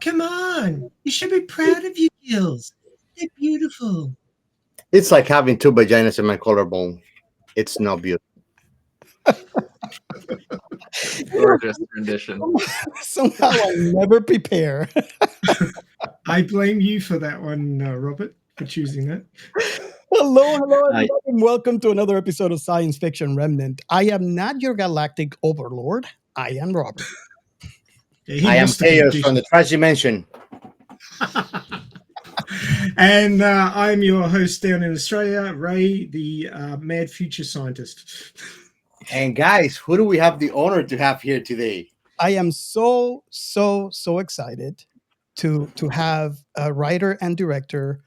Come on, you should be proud of your gills. They're beautiful. It's like having two vaginas in my collarbone. It's not beautiful. Gorgeous rendition. Somehow I never prepare. I blame you for that one, Robert, for choosing that. Hello, everybody, and welcome to another episode of Science Fiction Remnant. I am not your galactic overlord. I am Robert. I am Chaos from the Trash Dimension. And I'm your host down in Australia, Ray, the mad future scientist. And guys, who do we have the honor to have here today? I am so excited to have a writer and director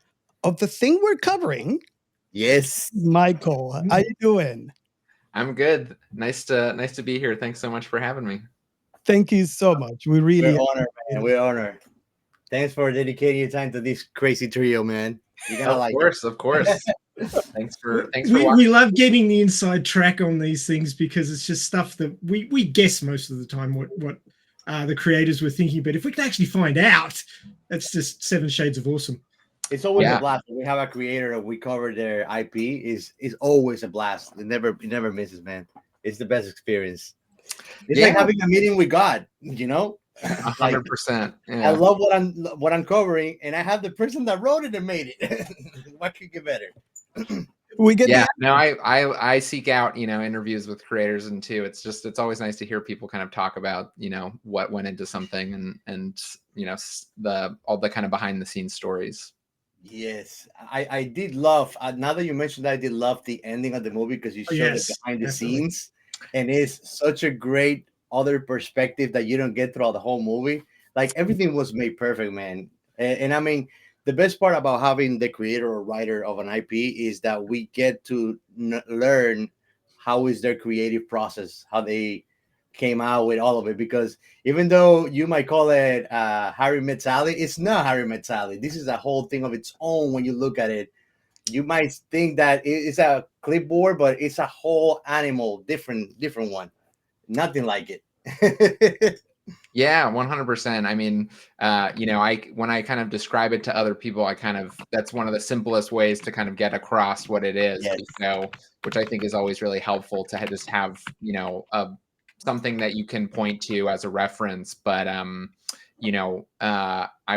of the thing we're covering. Yes, Michael, how you doing? I'm good. Nice to be here. Thanks so much for having me. Thank you so much. We're honored, man. We're honored. Thanks for dedicating your time to this crazy trio, man. You're gonna of course. Thanks for we love getting the inside track on these things because it's just stuff that we guess most of the time what the creators were thinking, but if we can actually find out, that's just 7 shades of awesome. It's always a blast when we have a creator and we cover their IP. Is always a blast. It never misses, man. It's the best experience. It's like having a meeting with God, you know. 100%. I love what I'm covering, and I have the person that wrote it and made it. What could get better? I seek out interviews with creators, and too it's always nice to hear people kind of talk about what went into something and all the kind of behind the scenes stories. Yes, I did love. Now that you mentioned that, I did love the ending of the movie because you showed it behind the scenes, and it's such a great other perspective that you don't get throughout the whole movie. Like everything was made perfect, man. And I mean, the best part about having the creator or writer of an IP is that we get to learn how is their creative process, how they came out with all of it. Because even though you might call it Harry Met Sally, it's not Harry Met Sally. This is a whole thing of its own. When you look at it, you might think that it's a clipboard, but it's a whole animal, different one. Nothing like it. Yeah, 100%. I mean, when I kind of describe it to other people, that's one of the simplest ways to kind of get across what it is, which I think is always really helpful to just have, something that you can point to as a reference. But, I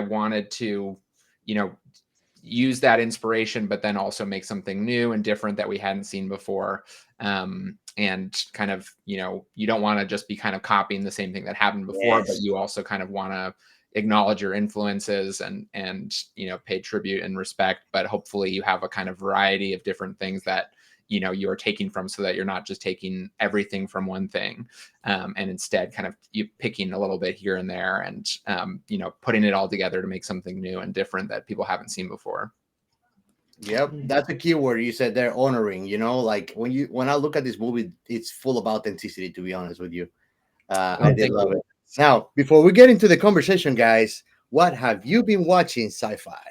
wanted to, use that inspiration, but then also make something new and different that we hadn't seen before. And kind of, you don't want to just be kind of copying the same thing that happened before, but you also kind of want to acknowledge your influences and pay tribute and respect. But hopefully you have a kind of variety of different things that, you're taking from, so that you're not just taking everything from one thing, and instead kind of you picking a little bit here and there and, putting it all together to make something new and different that people haven't seen before. Yep, that's a key word you said there, honoring. Like when I look at this movie, it's full of authenticity, to be honest with you. I did love it. Now, before we get into the conversation, guys, what have you been watching sci-fi?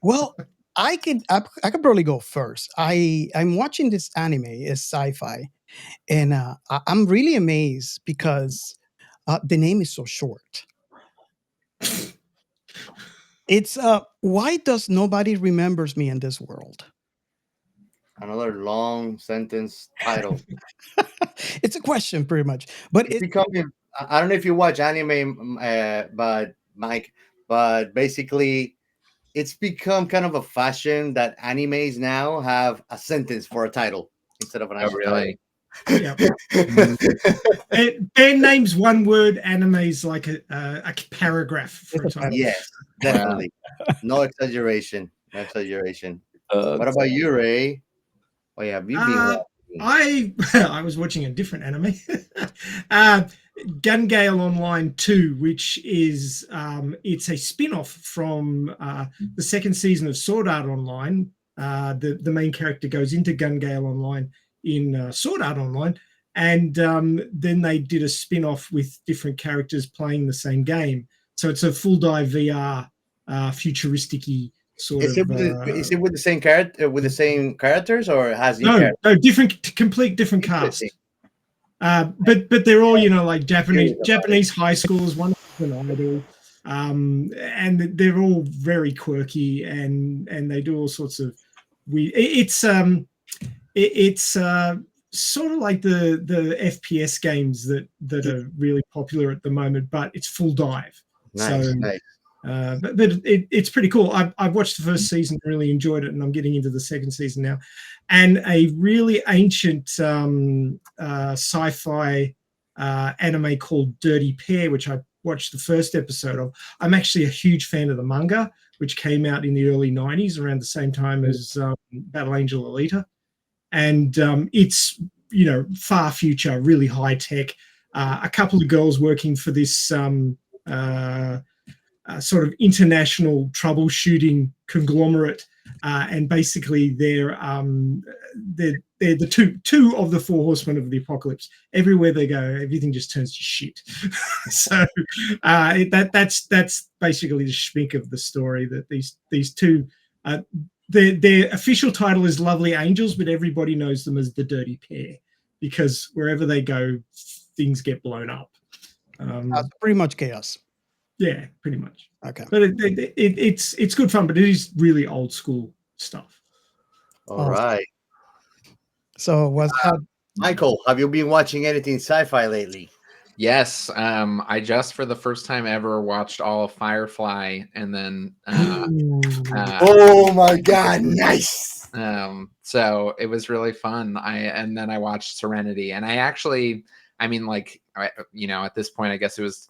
Well, I could probably go first. I'm watching this anime, is sci-fi, and I'm really amazed because the name is so short. It's why does nobody remembers me in this world? Another long sentence title. It's a question, pretty much. But it's becoming. I don't know if you watch anime, but Mike. But basically, it's become kind of a fashion that animes now have a sentence for a title instead of an actual really? Yeah. Their name's one word, anime's like a paragraph for a title. Yes, definitely. No exaggeration. No exaggeration. What about you, Ray? Oh yeah, we've been I was watching a different anime. Gun Gale Online 2, which is it's a spin-off from the second season of Sword Art Online, the main character goes into Gun Gale Online in Sword Art Online, and then they did a spin-off with different characters playing the same game. So it's a full dive VR, futuristic-y sort Is of. Is it with the same character with the same characters, or has new No, characters? no, complete different cast. But they're all, like Japanese high schools. One is an idol, and they're all very quirky, and they do all sorts of weird. It's sort of like the FPS games that are really popular at the moment, but it's full dive. Nice, So, nice. but it's pretty cool. I've watched the first season, really enjoyed it, and I'm getting into the second season now. And a really ancient sci-fi anime called Dirty Pair, which I watched the first episode of. I'm actually a huge fan of the manga, which came out in the early 90s, around the same time as Battle Angel Alita. And it's, far future, really high tech. A couple of girls working for this sort of international troubleshooting conglomerate, and basically they're the two of the four horsemen of the apocalypse. Everywhere they go, everything just turns to shit. So that's basically the schmick of the story. That these two, their official title is Lovely Angels, but everybody knows them as the Dirty Pair because wherever they go, things get blown up. Pretty much chaos. Yeah, pretty much. Okay. But it's good fun, but it is really old school stuff. All right. So Michael, have you been watching anything sci-fi lately? Yes, I just for the first time ever watched all of Firefly, and then oh my god, nice. So it was really fun. And then I watched Serenity, and at this point, I guess it was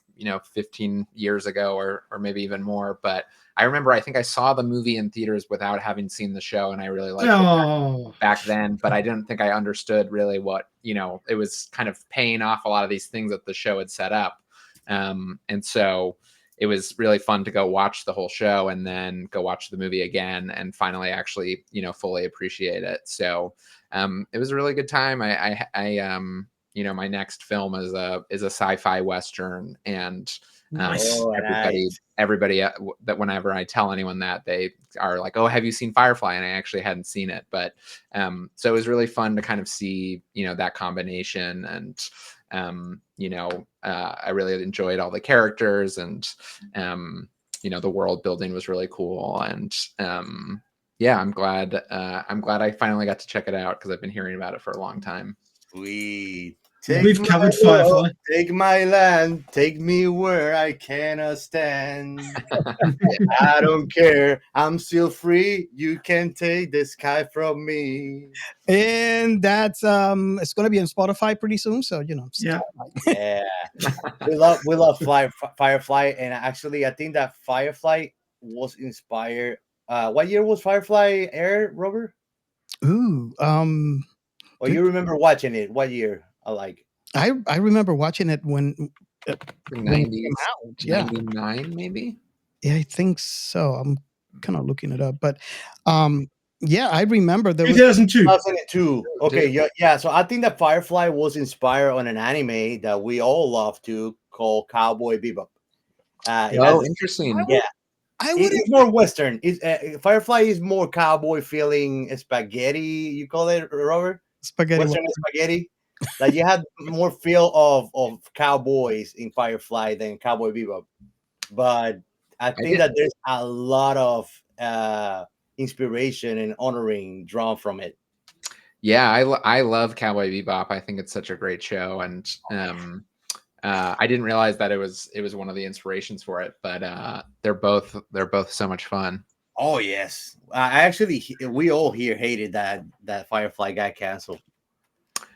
15 years ago or maybe even more, but I remember I think I saw the movie in theaters without having seen the show, and I really liked it back then, but I didn't think I understood really what it was kind of paying off a lot of these things that the show had set up, and so it was really fun to go watch the whole show and then go watch the movie again and finally actually fully appreciate it. So it was a really good time. My next film is a sci-fi western, and everybody that whenever I tell anyone that, they are like, "Oh, have you seen Firefly?" And I actually hadn't seen it, but so it was really fun to kind of see that combination, and I really enjoyed all the characters, and the world building was really cool, and yeah, I'm glad I finally got to check it out because I've been hearing about it for a long time. Sweet. We've covered Firefly. Take my land, take me where I cannot stand. I don't care. I'm still free. You can take the sky from me. And that's it's going to be on Spotify pretty soon. So yeah. we love Firefly, and actually, I think that Firefly was inspired. What year was Firefly aired, Robert? Ooh, or you remember watching it? What year? I remember watching it when 90s, it came out. Yeah, 99 maybe. Yeah, I think so. I'm kind of looking it up, but yeah, I remember there 2002. 2002. Okay, yeah. So I think that Firefly was inspired on an anime that we all love too, called Cowboy Bebop. Interesting. Yeah, it's more Western. Firefly is more cowboy feeling spaghetti. You call it, Robert? Spaghetti. Western spaghetti. Like you had more feel of cowboys in Firefly than Cowboy Bebop, but I think that there's a lot of inspiration and honoring drawn from it. Yeah, I love Cowboy Bebop. I think it's such a great show, and I didn't realize that it was one of the inspirations for it, but they're both so much fun. Oh yes, we all here hated that Firefly got canceled.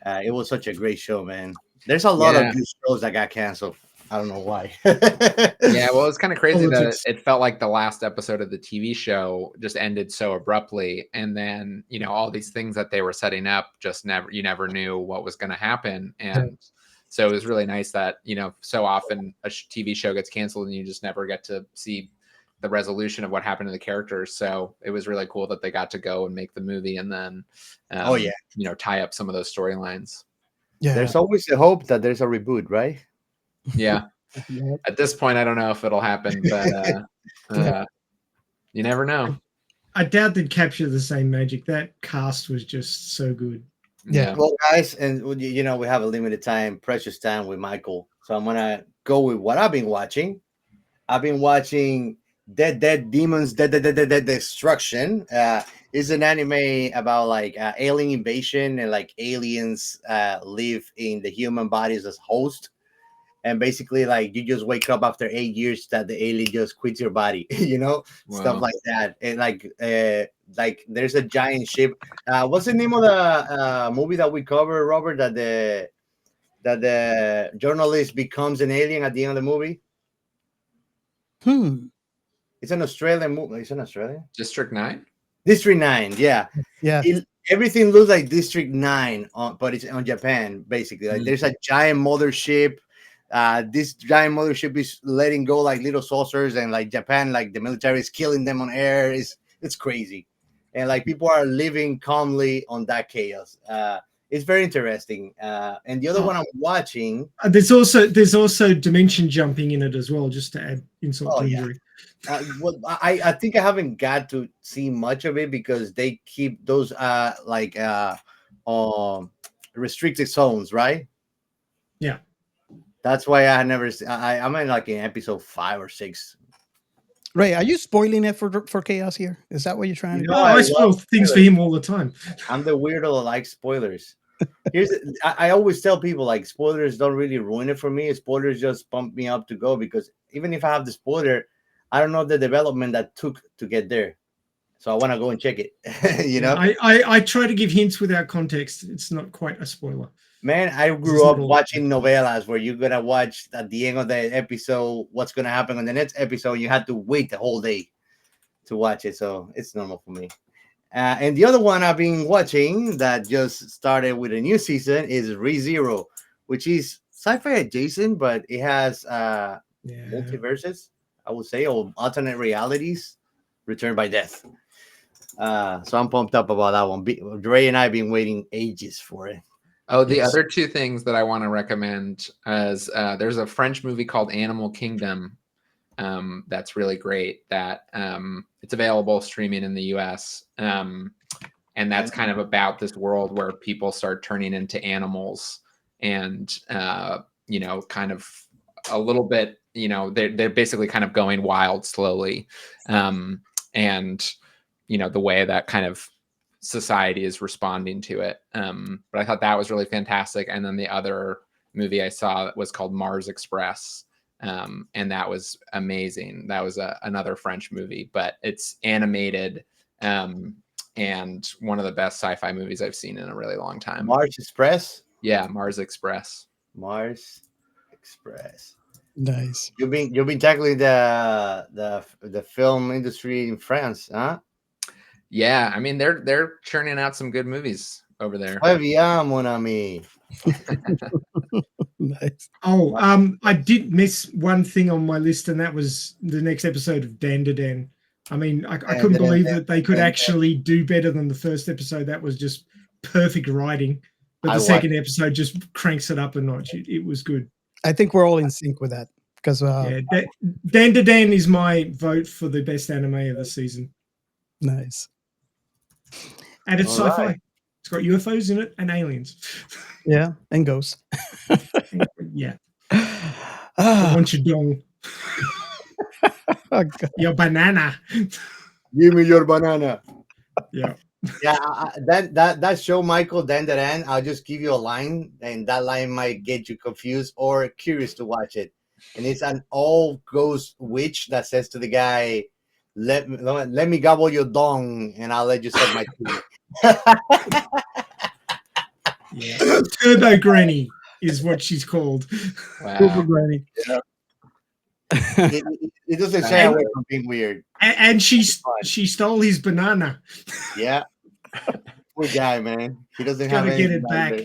It was such a great show, man. There's a lot of good shows that got canceled. I don't know why. Yeah, well, it's kind of crazy that it felt like the last episode of the TV show just ended so abruptly, and then all these things that they were setting up you never knew what was going to happen, and so it was really nice that so often a TV show gets canceled and you just never get to see the resolution of what happened to the characters. So it was really cool that they got to go and make the movie and then, tie up some of those storylines. Yeah. There's always a hope that there's a reboot, right? Yeah. Yeah. At this point, I don't know if it'll happen, but you never know. I doubt they'd capture the same magic. That cast was just so good. Yeah. Well, guys, and we have a limited time, precious time with Michael. So I'm gonna go with what I've been watching. I've been watching Dead Demons, Dead Destruction. It's an anime about like alien invasion and like aliens live in the human bodies as host. And basically, like you just wake up after 8 years that the alien just quits your body, stuff like that. And like there's a giant ship. What's the name of the movie that we covered, Robert? That the journalist becomes an alien at the end of the movie. It's an Australian movie. It's an Australian. District 9. District 9. Yeah. Yeah. Everything looks like District 9, but it's on Japan. Basically, like there's a giant mothership. This giant mothership is letting go like little saucers, and like Japan, like the military is killing them on air. It's crazy, and like people are living calmly on that chaos. It's very interesting. And the other one I'm watching, there's also dimension jumping in it as well, just to add insult to injury. Well, I think I haven't got to see much of it because they keep those restricted zones, right? Yeah. That's why I never. I'm in like in episode 5 or 6. Ray, are you spoiling it for Chaos here? Is that what you're trying to do? No, I spoil things for him all the time. I'm the weirdo that likes spoilers. I always tell people like spoilers don't really ruin it for me. Spoilers just bump me up to go because even if I have the spoiler, I don't know the development that took to get there. So I want to go and check it. I try to give hints without context. It's not quite a spoiler. Man, I grew up watching novelas where you're going to watch at the end of the episode what's going to happen on the next episode. You had to wait the whole day to watch it. So it's normal for me. And the other one I've been watching that just started with a new season is ReZero, which is sci-fi adjacent, but it has multiverses, I would say, or alternate realities, Return by Death. So I'm pumped up about that one. Ray and I have been waiting ages for it. Oh, the other two things that I want to recommend is there's a French movie called Animal Kingdom that's really great. That it's available streaming in the US. And that's kind of about this world where people start turning into animals and, kind of a little bit, they're basically kind of going wild slowly. And, the way that kind of society is responding to it. But I thought that was really fantastic. And then the other movie I saw was called Mars Express. And that was amazing. That was another French movie, but it's animated and one of the best sci-fi movies I've seen in a really long time. Mars Express? Yeah, Mars Express. Mars Express. Nice. You've been tackling the film industry in France, huh? Yeah, I mean they're churning out some good movies over there. Très bien, mon ami. Nice. Oh, I did miss one thing on my list, and that was the next episode of Dan to Dan. I mean, I couldn't believe that they could actually do better than the first episode. That was just perfect writing. But the second episode just cranks it up a notch. It was good. I think we're all in sync with that because Dan to Dan is my vote for the best anime of the season. Nice. And it's sci-fi. Right. It's got UFOs in it and aliens. Yeah, and ghosts. Yeah. I want your dong. Oh, your banana. Give me your banana. Yeah. Yeah, that show, Michael, Dan to Dan, I'll just give you a line, and that line might get you confused or curious to watch it. And it's an old ghost witch that says to the guy, let me gobble your dong, and I'll let you suck my teeth. Yeah. Turbo Granny is what she's called. Wow. Turbo Granny. Yeah. It doesn't say away from being weird. And she stole his banana. Yeah. Poor guy, man. He doesn't have to get it back.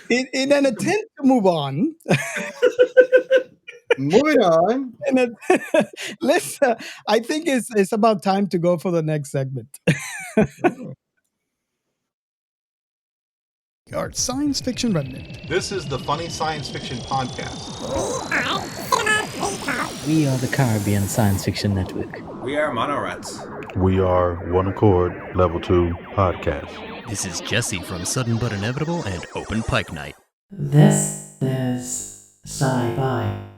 In an attempt to move on. Moving on. And then, let's. I think it's about time to go for the next segment. Oh. Our science fiction remnant. This is the Funny Science Fiction Podcast. We are the Caribbean Science Fiction Network. We are Monorats. We are One Accord Level 2 Podcast. This is Jesse from Sudden But Inevitable and Open Pike Night. This is Sci-Fi.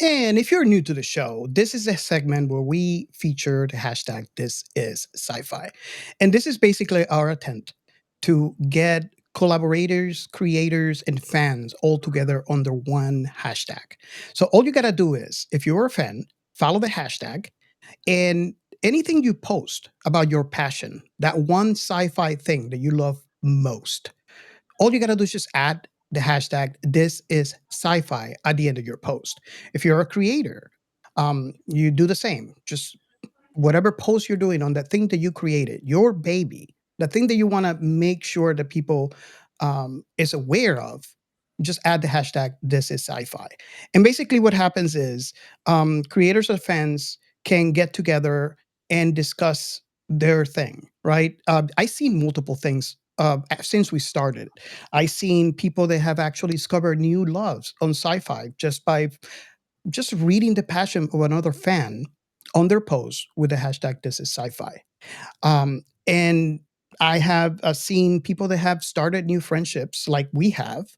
And if you're new to the show, this is a segment where we feature the hashtag This Is Sci-Fi. And this is basically our attempt to get collaborators, creators, and fans all together under one hashtag. So all you gotta do is, if you're a fan, follow the hashtag, and anything you post about your passion, that one sci-fi thing that you love most, all you gotta do is just add the hashtag This Is Sci-Fi at the end of your post. If you're a creator, you do the same. Just whatever post you're doing on that thing that you created, your baby, the thing that you want to make sure that people is aware of, just add the hashtag This Is Sci-Fi. And basically, what happens is creators or fans can get together and discuss their thing, right? I've seen multiple things since we started. I've seen people that have actually discovered new loves on sci-fi just by just reading the passion of another fan on their post with the hashtag This Is Sci-Fi. And I have seen people that have started new friendships like we have.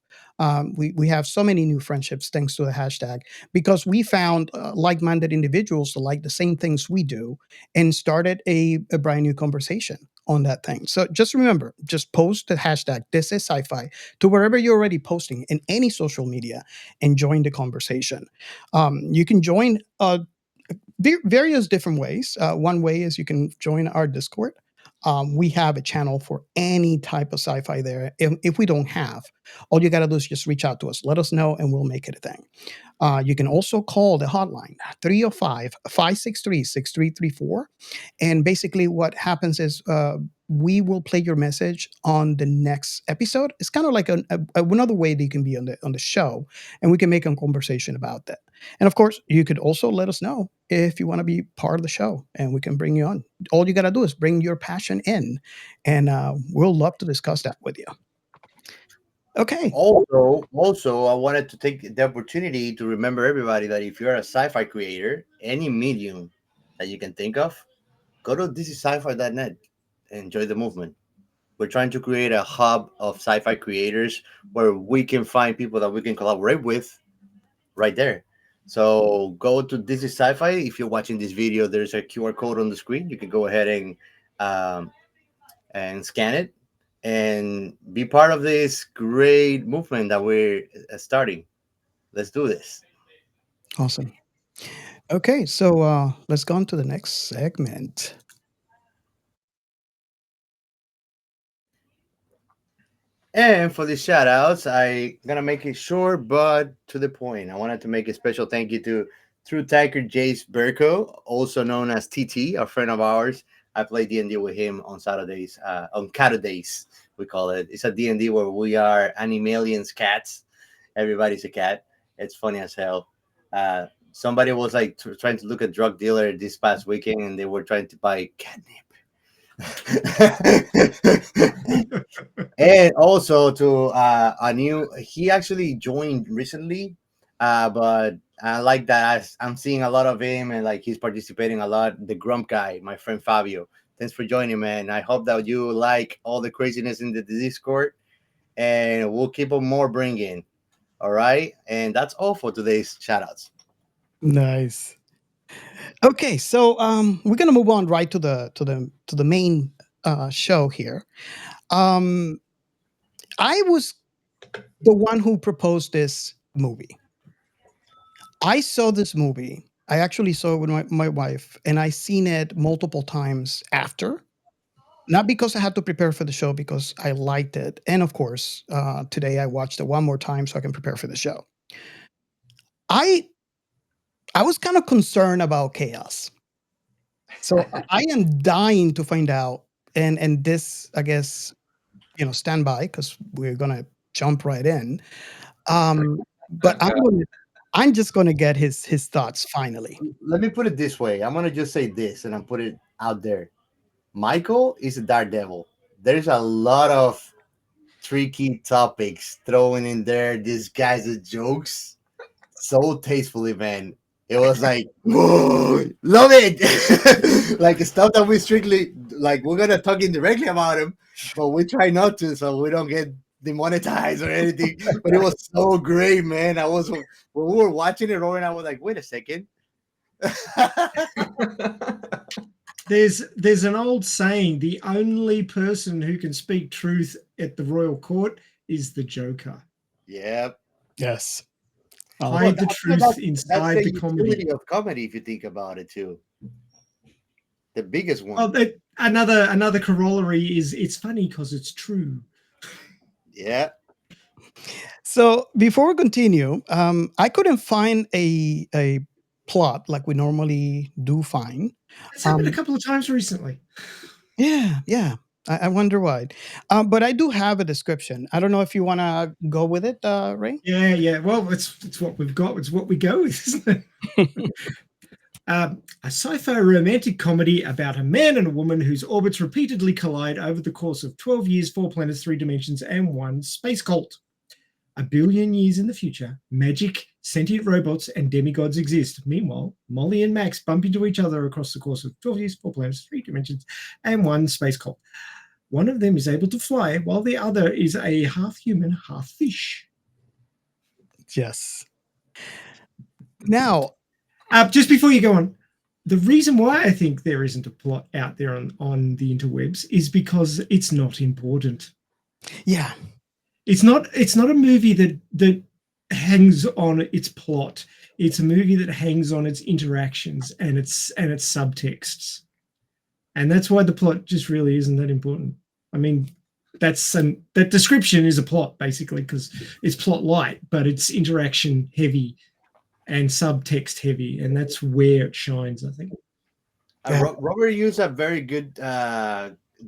We have so many new friendships thanks to the hashtag because we found like-minded individuals that like the same things we do and started a brand new conversation on that thing. So just remember, just post the hashtag This Is Sci-Fi to wherever you're already posting in any social media and join the conversation. You can join various different ways. One way is you can join our Discord. We have a channel for any type of sci-fi there. If we don't have, all you got to do is just reach out to us. Let us know, and we'll make it a thing. You can also call the hotline, 305-563-6334. And basically what happens is we will play your message on the next episode. It's kind of like another way that you can be on the show, and we can make a conversation about that. And of course, you could also let us know if you want to be part of the show, and we can bring you on. All you got to do is bring your passion in, and we'll love to discuss that with you. Okay. Also, I wanted to take the opportunity to remember everybody that if you're a sci-fi creator, any medium that you can think of, go to thisissci-fi.net and enjoy the movement. We're trying to create a hub of sci-fi creators where we can find people that we can collaborate with right there. So go to This Is Sci-Fi. If you're watching this video, there's a QR code on the screen. You can go ahead and scan it and be part of this great movement that we're starting. Let's do this. Awesome. Okay, so let's go on to the next segment. And for the shout outs, I'm going to make it short but to the point. I wanted to make a special thank you to TrueTankerJamesVercko, also known as TT, a friend of ours. I play D&D with him on Saturdays, on Catadays, we call it. It's a D&D where we are animalians cats. Everybody's a cat. It's funny as hell. Somebody was like trying to look at drug dealer this past weekend, and they were trying to buy catnip. And also to he actually joined recently, but I like that I'm seeing a lot of him, and like he's participating a lot. The GrumpGuy, my friend Fabio, thanks for joining, man. I hope that you like all the craziness in the Discord, and we'll keep on more bringing. All right, and that's all for today's shoutouts. Nice. Okay, so we're gonna move on right to the main show here. I was the one who proposed this movie. I saw this movie. I actually saw it with my wife, and I seen it multiple times after. Not because I had to prepare for the show, because I liked it. And of course, today I watched it one more time so I can prepare for the show. I was kind of concerned about chaos. So I am dying to find out, and this, I guess, stand by, because we're gonna jump right in. But I'm just gonna get his thoughts finally. Let me put it this way. I'm gonna just say this, and I'm put it out there. Michael is a daredevil. There's a lot of tricky topics thrown in there. These guys' jokes so tastefully, man. It was like, whoa, love it. Like stuff that we strictly like. We're gonna talk indirectly about him, but we try not to, so we don't get demonetized or anything. But it was so great, man. I was when we were watching it, Rory and I was like, wait a second. There's an old saying: the only person who can speak truth at the royal court is the Joker. Yep. Yes. Hide the truth inside the comedy. Utility of comedy, if you think about it, too. The biggest one. Oh, another corollary is it's funny because it's true. Yeah. So before we continue, I couldn't find a plot like we normally do find. It's happened a couple of times recently. Yeah. I wonder why. But I do have a description. I don't know if you want to go with it, Ray. Yeah. Well, it's what we've got. It's what we go with, isn't it? A sci-fi romantic comedy about a man and a woman whose orbits repeatedly collide over the course of 12 years, 4 planets, 3 dimensions, and 1 space cult. A billion years in the future, magic, sentient robots, and demigods exist. Meanwhile, Molly and Max bump into each other across the course of 12 years, 4 planets, 3 dimensions, and 1 space cult. One of them is able to fly, while the other is a half human, half fish. Yes. Now, just before you go on, the reason why I think there isn't a plot out there on the interwebs is because it's not important. Yeah. It's not a movie that hangs on its plot. It's a movie that hangs on its interactions and its subtexts. And that's why the plot just really isn't that important. I mean, that description is a plot, basically, because it's plot light, but it's interaction heavy and subtext heavy, and that's where it shines, I think. Robert used a very good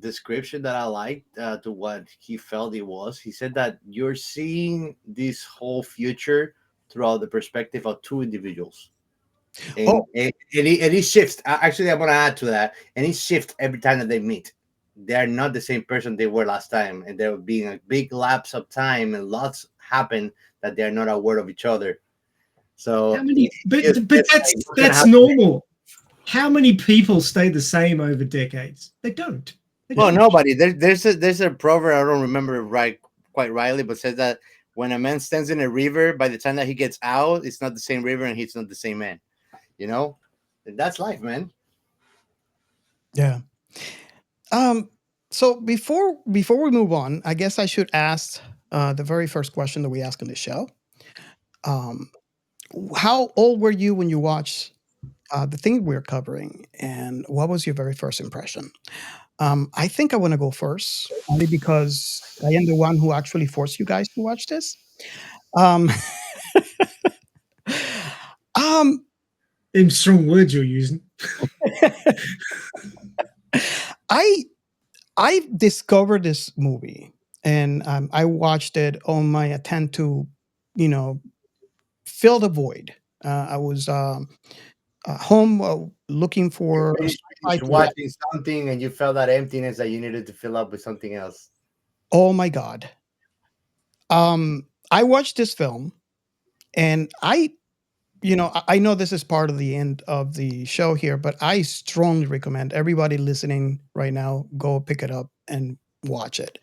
description that I liked to what he felt it was. He said that you're seeing this whole future throughout the perspective of 2 individuals. And it shifts. Actually, I'm going to add to that. And it shifts every time that they meet. They're not the same person they were last time. And there being a big lapse of time and lots happen that they're not aware of each other. So, but that's normal. How many people stay the same over decades? They don't. Nobody. There's a proverb, I don't remember quite rightly, but says that when a man stands in a river, by the time that he gets out, it's not the same river and he's not the same man. You know, and that's life, man. Yeah. So before we move on, I guess I should ask the very first question that we ask on the show. How old were you when you watched the thing we're covering, and what was your very first impression? I think I want to go first, only because I am the one who actually forced you guys to watch this. Them strong words you're using. I discovered this movie, and I watched it on my attempt to, fill the void. I was home looking for watching something, and you felt that emptiness that you needed to fill up with something else. Oh my God! I watched this film, and I know this is part of the end of the show here, but I strongly recommend everybody listening right now go pick it up and watch it.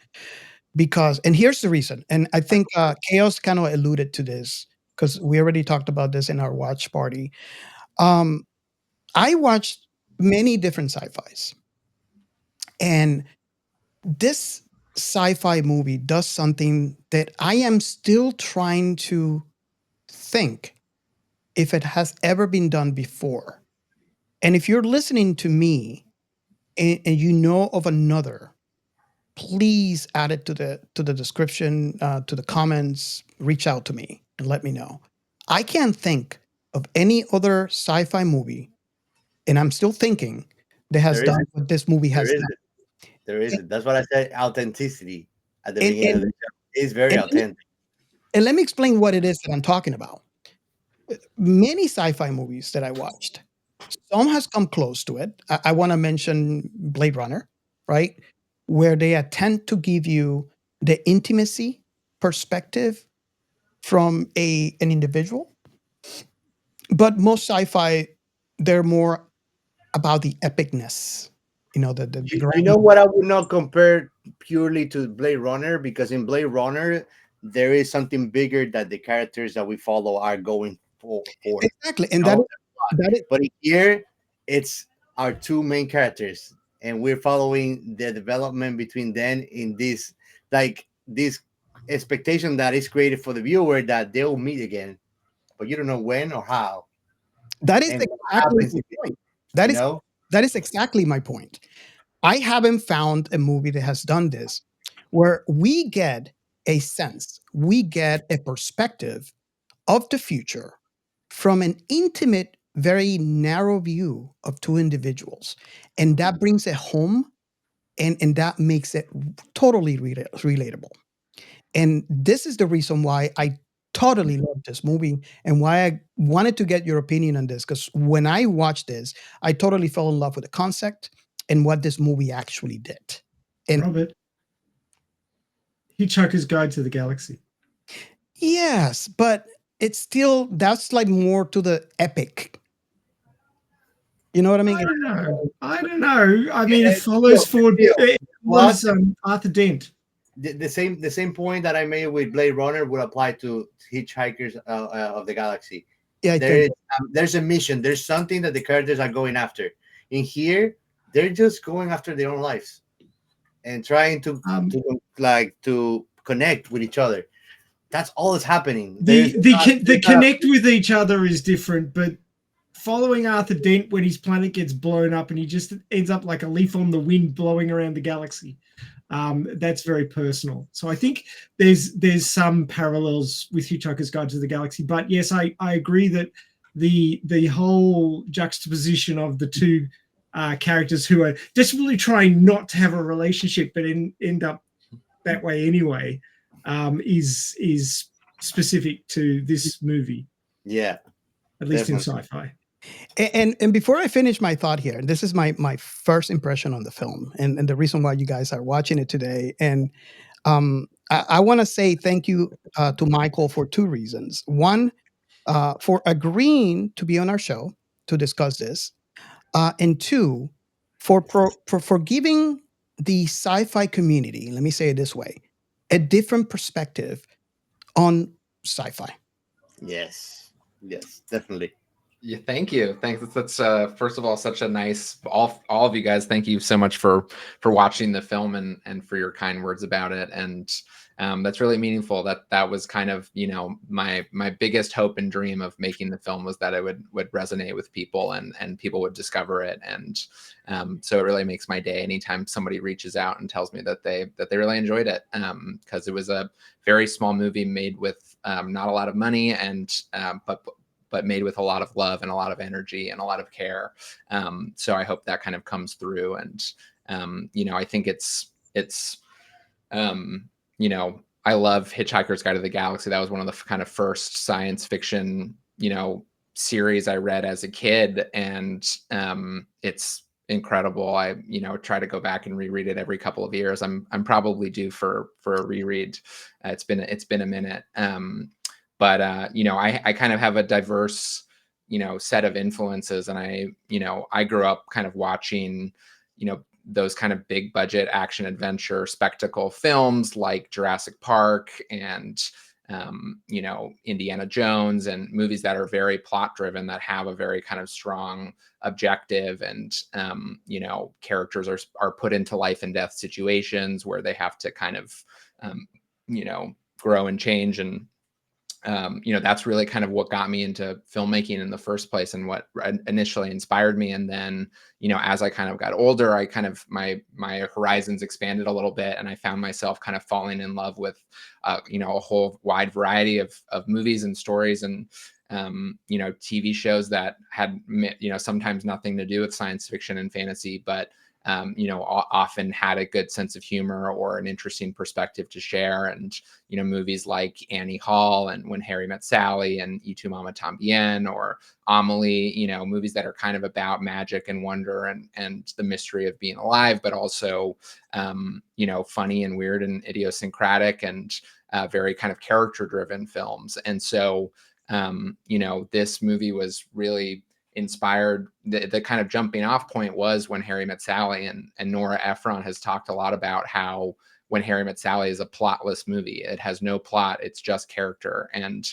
And here's the reason, and I think Chaos kind of alluded to this because we already talked about this in our watch party. I watched many different sci-fis, and this sci-fi movie does something that I am still trying to think if it has ever been done before. And if you're listening to me and you know of another, please add it to the description, to the comments, reach out to me and let me know. I can't think of any other sci-fi movie, and I'm still thinking, that has done what this movie has done. There isn't. That's what I said, authenticity at the beginning of the show. It's very authentic. And let me explain what it is that I'm talking about. Many sci-fi movies that I watched, some has come close to it. I want to mention Blade Runner, right? Where they attempt to give you the intimacy perspective from an individual. But most sci-fi, they're more about the epicness, the You know what? I would not compare purely to Blade Runner, because in Blade Runner there is something bigger that the characters that we follow are going for. Exactly, and No, that is but here it's our two main characters, and we're following the development between them in this expectation that is created for the viewer that they'll meet again, but you don't know when or how that is and what exactly happens. my point. You That is know, that is exactly my point. I haven't found a movie that has done this, where we get a sense, we get a perspective of the future from an intimate, very narrow view of two individuals. And that brings it home, and that makes it totally relatable. And this is the reason why I totally love this movie and why I wanted to get your opinion on this. Because when I watched this, I totally fell in love with the concept and what this movie actually did. And Robert, Hitchhiker's Guide to the Galaxy. yes, but it's still, that's like more to the epic. You know what I mean? I don't know. I don't know. I mean, it it's follows forward. It What? was Arthur Dent. The same point that I made with Blade Runner would apply to Hitchhikers of the Galaxy. Yeah, I think. There's a mission. There's something that the characters are going after. In here, they're just going after their own lives and trying to connect with each other. That's all that's happening. The connect with each other is different, but following Arthur Dent when his planet gets blown up and he just ends up like a leaf on the wind blowing around the galaxy. That's very personal. So I think there's some parallels with Hitchhiker's Guide to the Galaxy. But yes, I agree that the whole juxtaposition of the two characters who are desperately trying not to have a relationship but end up that way anyway is specific to this movie. Yeah, at least definitely. in sci-fi. And before I finish my thought here, and this is my first impression on the film, and the reason why you guys are watching it today. And I want to say thank you to Michael for two reasons. One, for agreeing to be on our show to discuss this, and two, for giving the sci-fi community, let me say it this way, a different perspective on sci-fi. Yes, definitely. Yeah, thank you. Thanks. That's first of all such a nice all of you guys. Thank you so much for watching the film and for your kind words about it. And that's really meaningful. That was kind of my biggest hope and dream of making the film was that it would resonate with people and people would discover it. And so it really makes my day anytime somebody reaches out and tells me that they really enjoyed it, because it was a very small movie made with not a lot of money and but made with a lot of love and a lot of energy and a lot of care. So I hope that kind of comes through. And, I think it's I love Hitchhiker's Guide to the Galaxy. That was one of the kind of first science fiction, series I read as a kid. And it's incredible. I, try to go back and reread it every couple of years. I'm probably due for a reread. It's been a minute. But I kind of have a diverse, set of influences, and I grew up kind of watching, those kind of big budget action adventure spectacle films like Jurassic Park and Indiana Jones, and movies that are very plot driven, that have a very kind of strong objective, and characters are put into life and death situations where they have to kind of grow and change. And that's really kind of what got me into filmmaking in the first place and what initially inspired me. And then, as I kind of got older, I kind of, my horizons expanded a little bit, and I found myself kind of falling in love with, a whole wide variety of movies and stories and, TV shows that had, sometimes nothing to do with science fiction and fantasy, but often had a good sense of humor or an interesting perspective to share. And, movies like Annie Hall and When Harry Met Sally and Y Tu Mama Tambien or Amelie, movies that are kind of about magic and wonder and the mystery of being alive, but also, funny and weird and idiosyncratic and very kind of character driven films. And so, this movie was really inspired. The kind of jumping off point was When Harry Met Sally, and Nora Ephron has talked a lot about how When Harry Met Sally is a plotless movie. It has no plot. It's just character. And,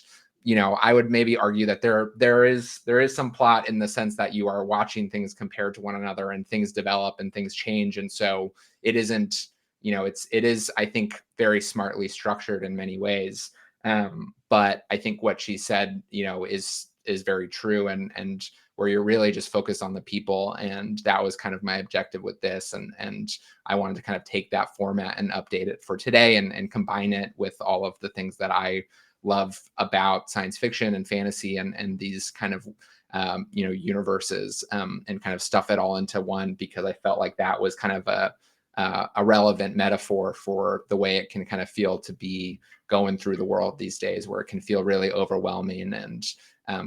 I would maybe argue that there is some plot in the sense that you are watching things compared to one another and things develop and things change. And so it isn't, it is, I think, very smartly structured in many ways. But I think what she said, is very true, and where you're really just focused on the people. And that was kind of my objective with this. And I wanted to kind of take that format and update it for today and combine it with all of the things that I love about science fiction and fantasy and these kind of, universes, and kind of stuff it all into one, because I felt like that was kind of a relevant metaphor for the way it can kind of feel to be going through the world these days, where it can feel really overwhelming and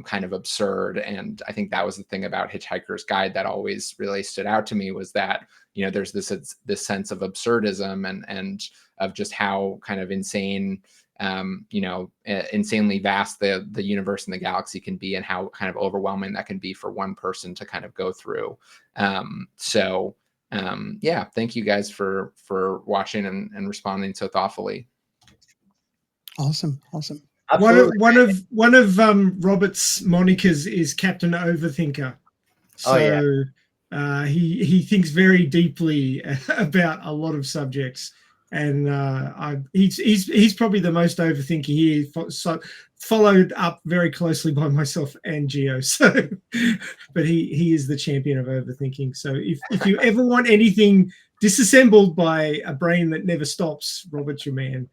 kind of absurd. And I think that was the thing about Hitchhiker's Guide that always really stood out to me, was that, there's this sense of absurdism and of just how kind of insane, insanely vast the universe and the galaxy can be, and how kind of overwhelming that can be for one person to kind of go through. Yeah, thank you guys for watching and responding so thoughtfully. Awesome. Absolutely. One of Robert's monikers is Captain Overthinker. So he thinks very deeply about a lot of subjects, and he's probably the most overthinker here. Followed up very closely by myself and Geo. So, but he is the champion of overthinking. So if you ever want anything disassembled by a brain that never stops, Robert's your man.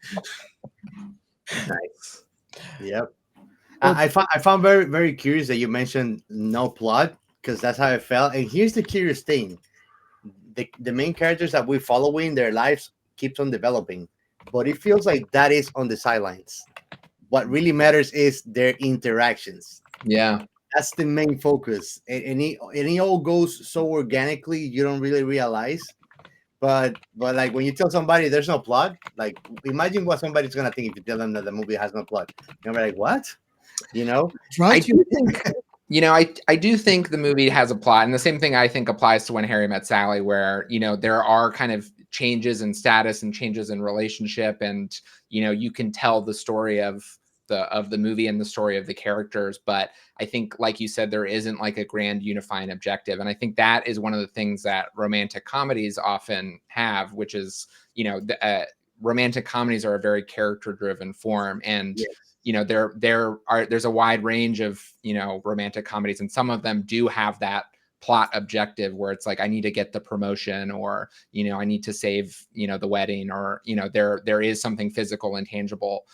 Nice. Yep. I found very, very curious that you mentioned no plot, because that's how I felt. And here's the curious thing: the main characters that we're following, their lives keeps on developing, but it feels like that is on the sidelines. What really matters is their interactions. Yeah, that's the main focus, and it all goes so organically you don't really realize. But like when you tell somebody there's no plot, like imagine what somebody's gonna think if you tell them that the movie has no plot. You're like, what? Right. I do think, I do think the movie has a plot, and the same thing I think applies to When Harry Met Sally, where there are kind of changes in status and changes in relationship, and you can tell the story of the movie and the story of the characters. But I think, like you said, there isn't like a grand unifying objective. And I think that is one of the things that romantic comedies often have, which is, romantic comedies are a very character driven form. And, yes. there's a wide range of, romantic comedies, and some of them do have that plot objective where it's like, I need to get the promotion, or, I need to save, the wedding, or, there is something physical and tangible.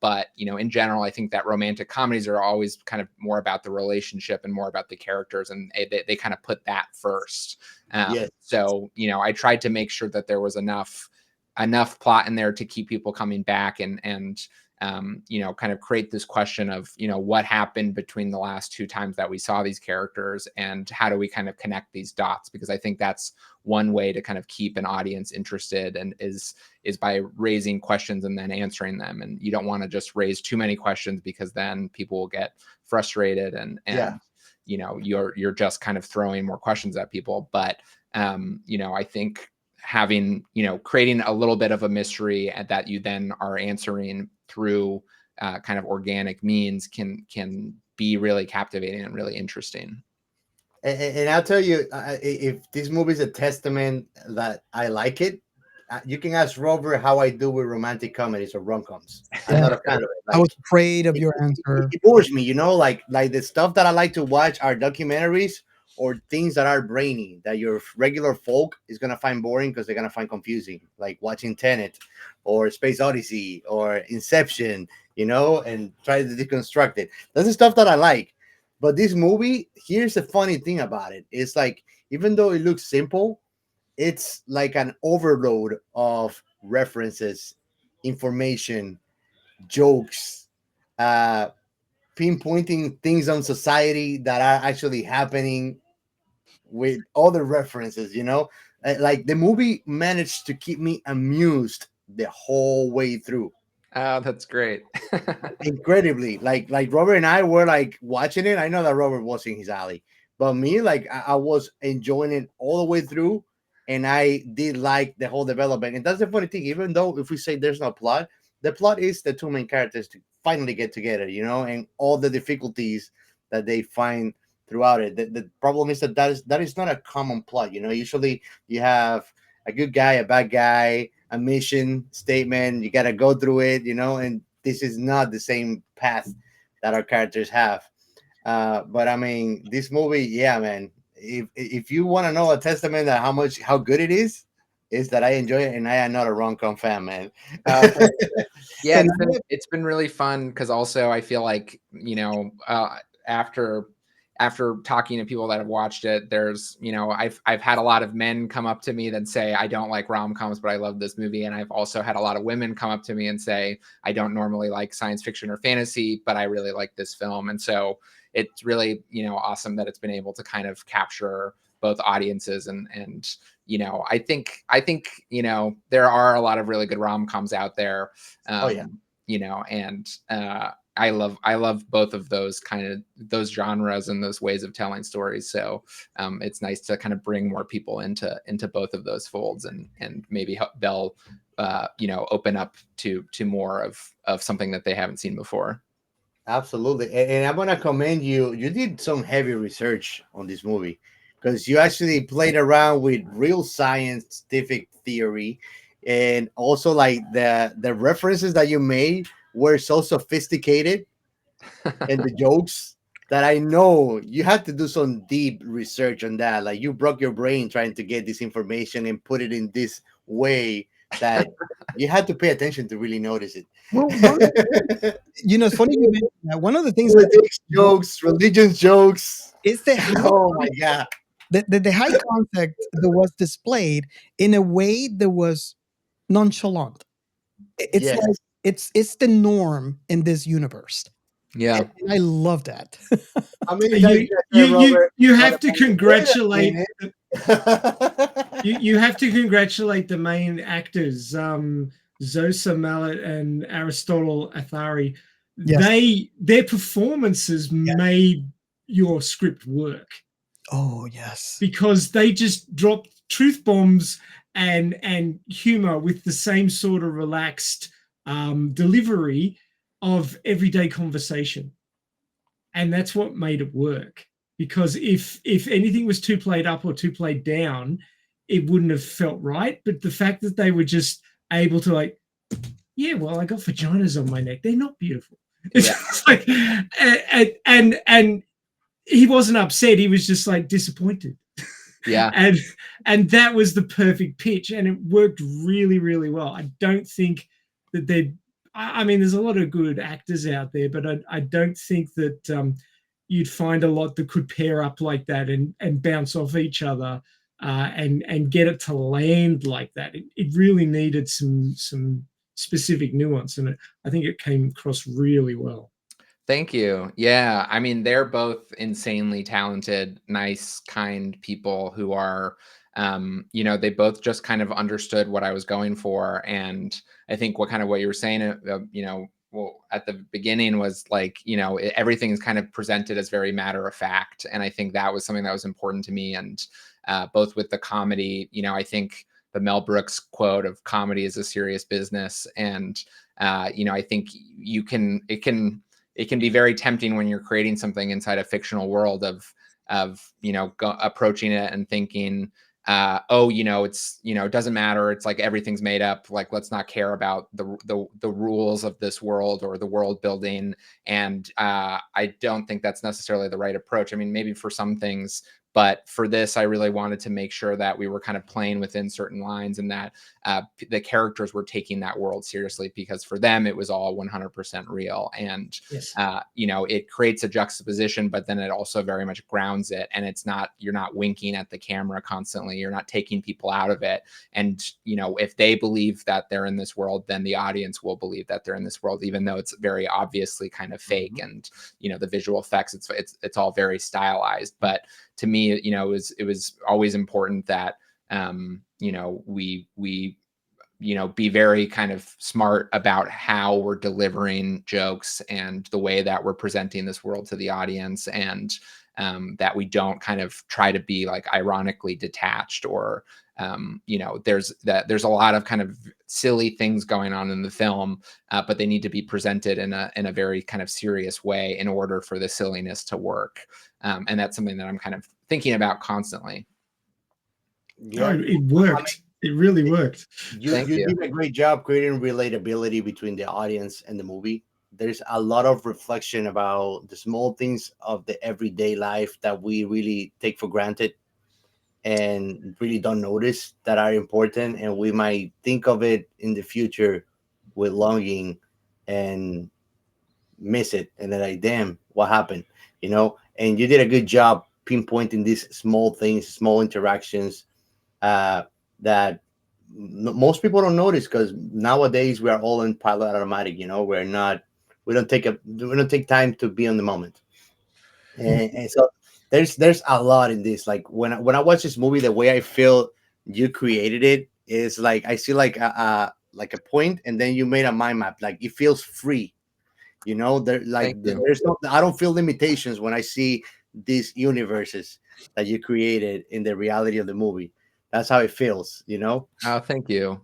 But, in general, I think that romantic comedies are always kind of more about the relationship and more about the characters, and they kind of put that first. Yes. So, I tried to make sure that there was enough plot in there to keep people coming back and kind of create this question of, what happened between the last two times that we saw these characters, and how do we kind of connect these dots? Because I think that's one way to kind of keep an audience interested, and is by raising questions and then answering them. And you don't want to just raise too many questions, because then people will get frustrated and you're just kind of throwing more questions at people. But I think having, creating a little bit of a mystery that you then are answering through kind of organic means can be really captivating and really interesting. And I'll tell you, if this movie is a testament that I like it, you can ask Robert how I do with romantic comedies or rom-coms. I'm not a fan of it. I was afraid of your answer. It bores me, like the stuff that I like to watch are documentaries or things that are brainy, that your regular folk is going to find boring because they're going to find confusing, like watching Tenet or Space Odyssey or Inception, and try to deconstruct it. That's the stuff that I like. But this movie, here's the funny thing about it. It's like, even though it looks simple, it's like an overload of references, information, jokes, uh, pinpointing things on society that are actually happening with other references, you know. Like the movie managed to keep me amused the whole way through. Oh, that's great. Incredibly, like Robert and I were like watching it. I know that Robert was in his alley, but me, like I was enjoying it all the way through, and I did like the whole development. And that's the funny thing. Even though if we say there's no plot, the plot is the two main characters to finally get together, you know, and all the difficulties that they find throughout it. The problem is that is not a common plot. You know, usually you have a good guy, a bad guy, a mission statement. You got to go through it, you know, and this is not the same path that our characters have. But I mean, this movie, yeah, man. If you want to know a testament that how good it is that I enjoy it, and I am not a rom-com fan, man. Yeah, it's been really fun because also I feel like, after talking to people that have watched it, there's, I've had a lot of men come up to me that say I don't like rom-coms, but I love this movie, and I've also had a lot of women come up to me and say I don't normally like science fiction or fantasy, but I really like this film. And so it's really, awesome that it's been able to kind of capture both audiences, and I think there are a lot of really good rom-coms out there. Oh yeah. And I love both of those those genres and those ways of telling stories. So it's nice to kind of bring more people into both of those folds, and maybe they'll open up to more of something that they haven't seen before. Absolutely. And I'm gonna commend you. You did some heavy research on this movie because you actually played around with real scientific theory, and also like the references that you made were so sophisticated, and the jokes that I know you had to do some deep research on that. Like you broke your brain trying to get this information and put it in this way that you had to pay attention to really notice it. Well, it's funny you mentioned that. One of the things Politics jokes, religion jokes. is the high, Oh my god! the high concept that was displayed in a way that was nonchalant. It's Yes. like it's the norm in this universe. Yeah. And I love that. I mean, you have to congratulate you. you have to congratulate the main actors, Zosa Mallet and Aristotle Athari. Yes. Their performances made your script work. Oh yes, because they just dropped truth bombs and humor with the same sort of relaxed delivery of everyday conversation, and that's what made it work. Because if anything was too played up or too played down, it wouldn't have felt right. But the fact that they were just able to I got vaginas on my neck. They're not beautiful. It's like, and he wasn't upset. He was just like disappointed. Yeah. And that was the perfect pitch, and it worked really, really well. I don't think that there's a lot of good actors out there, but I don't think that you'd find a lot that could pair up like that and bounce off each other and get it to land like that. It really needed some specific nuance, and I think it came across really well. Thank you. Yeah. I mean, they're both insanely talented, nice, kind people who are, they both just kind of understood what I was going for. And I think what you were saying, at the beginning was like, everything is kind of presented as very matter of fact. And I think that was something that was important to me. And both with the comedy, I think the Mel Brooks quote of comedy is a serious business. And, I think it can be very tempting when you're creating something inside a fictional world of approaching it and thinking, it doesn't matter. It's like everything's made up. Like, let's not care about the rules of this world or the world building. And I don't think that's necessarily the right approach. I mean, maybe for some things, But for this, I really wanted to make sure that we were kind of playing within certain lines, and that the characters were taking that world seriously, because for them it was all 100% real. And Yes. you know, it creates a juxtaposition, but then it also very much grounds it. And it's not, you're not winking at the camera constantly. You're not taking people out of it. And, you know, if they believe that they're in this world, then the audience will believe that they're in this world, even though it's very obviously kind of fake. And, you know, the visual effects, it's all very stylized. But to me, you know, it was always important that, you know, we, you know, be very kind of smart about how we're delivering jokes and the way that we're presenting this world to the audience. And that we don't kind of try to be like ironically detached, or you know, there's a lot of kind of silly things going on in the film, but they need to be presented in a very kind of serious way in order for the silliness to work. And that's something that I'm kind of thinking about constantly. Yeah, it worked. It really worked. You did a great job creating relatability between the audience and the movie. There's a lot of reflection about the small things of the everyday life that we really take for granted and really don't notice that are important, and we might think of it in the future with longing and miss it, and then like, damn, what happened, you know? And you did a good job pinpointing these small things, small interactions that most people don't notice, because nowadays we are all in pilot automatic. You know, we don't take time to be on the moment, and so there's a lot in this. Like when I watch this movie, the way I feel you created it is like I see like a point, and then you made a mind map. Like it feels free. You know, there's no, I don't feel limitations when I see these universes that you created in the reality of the movie. That's how it feels, you know? Oh, thank you.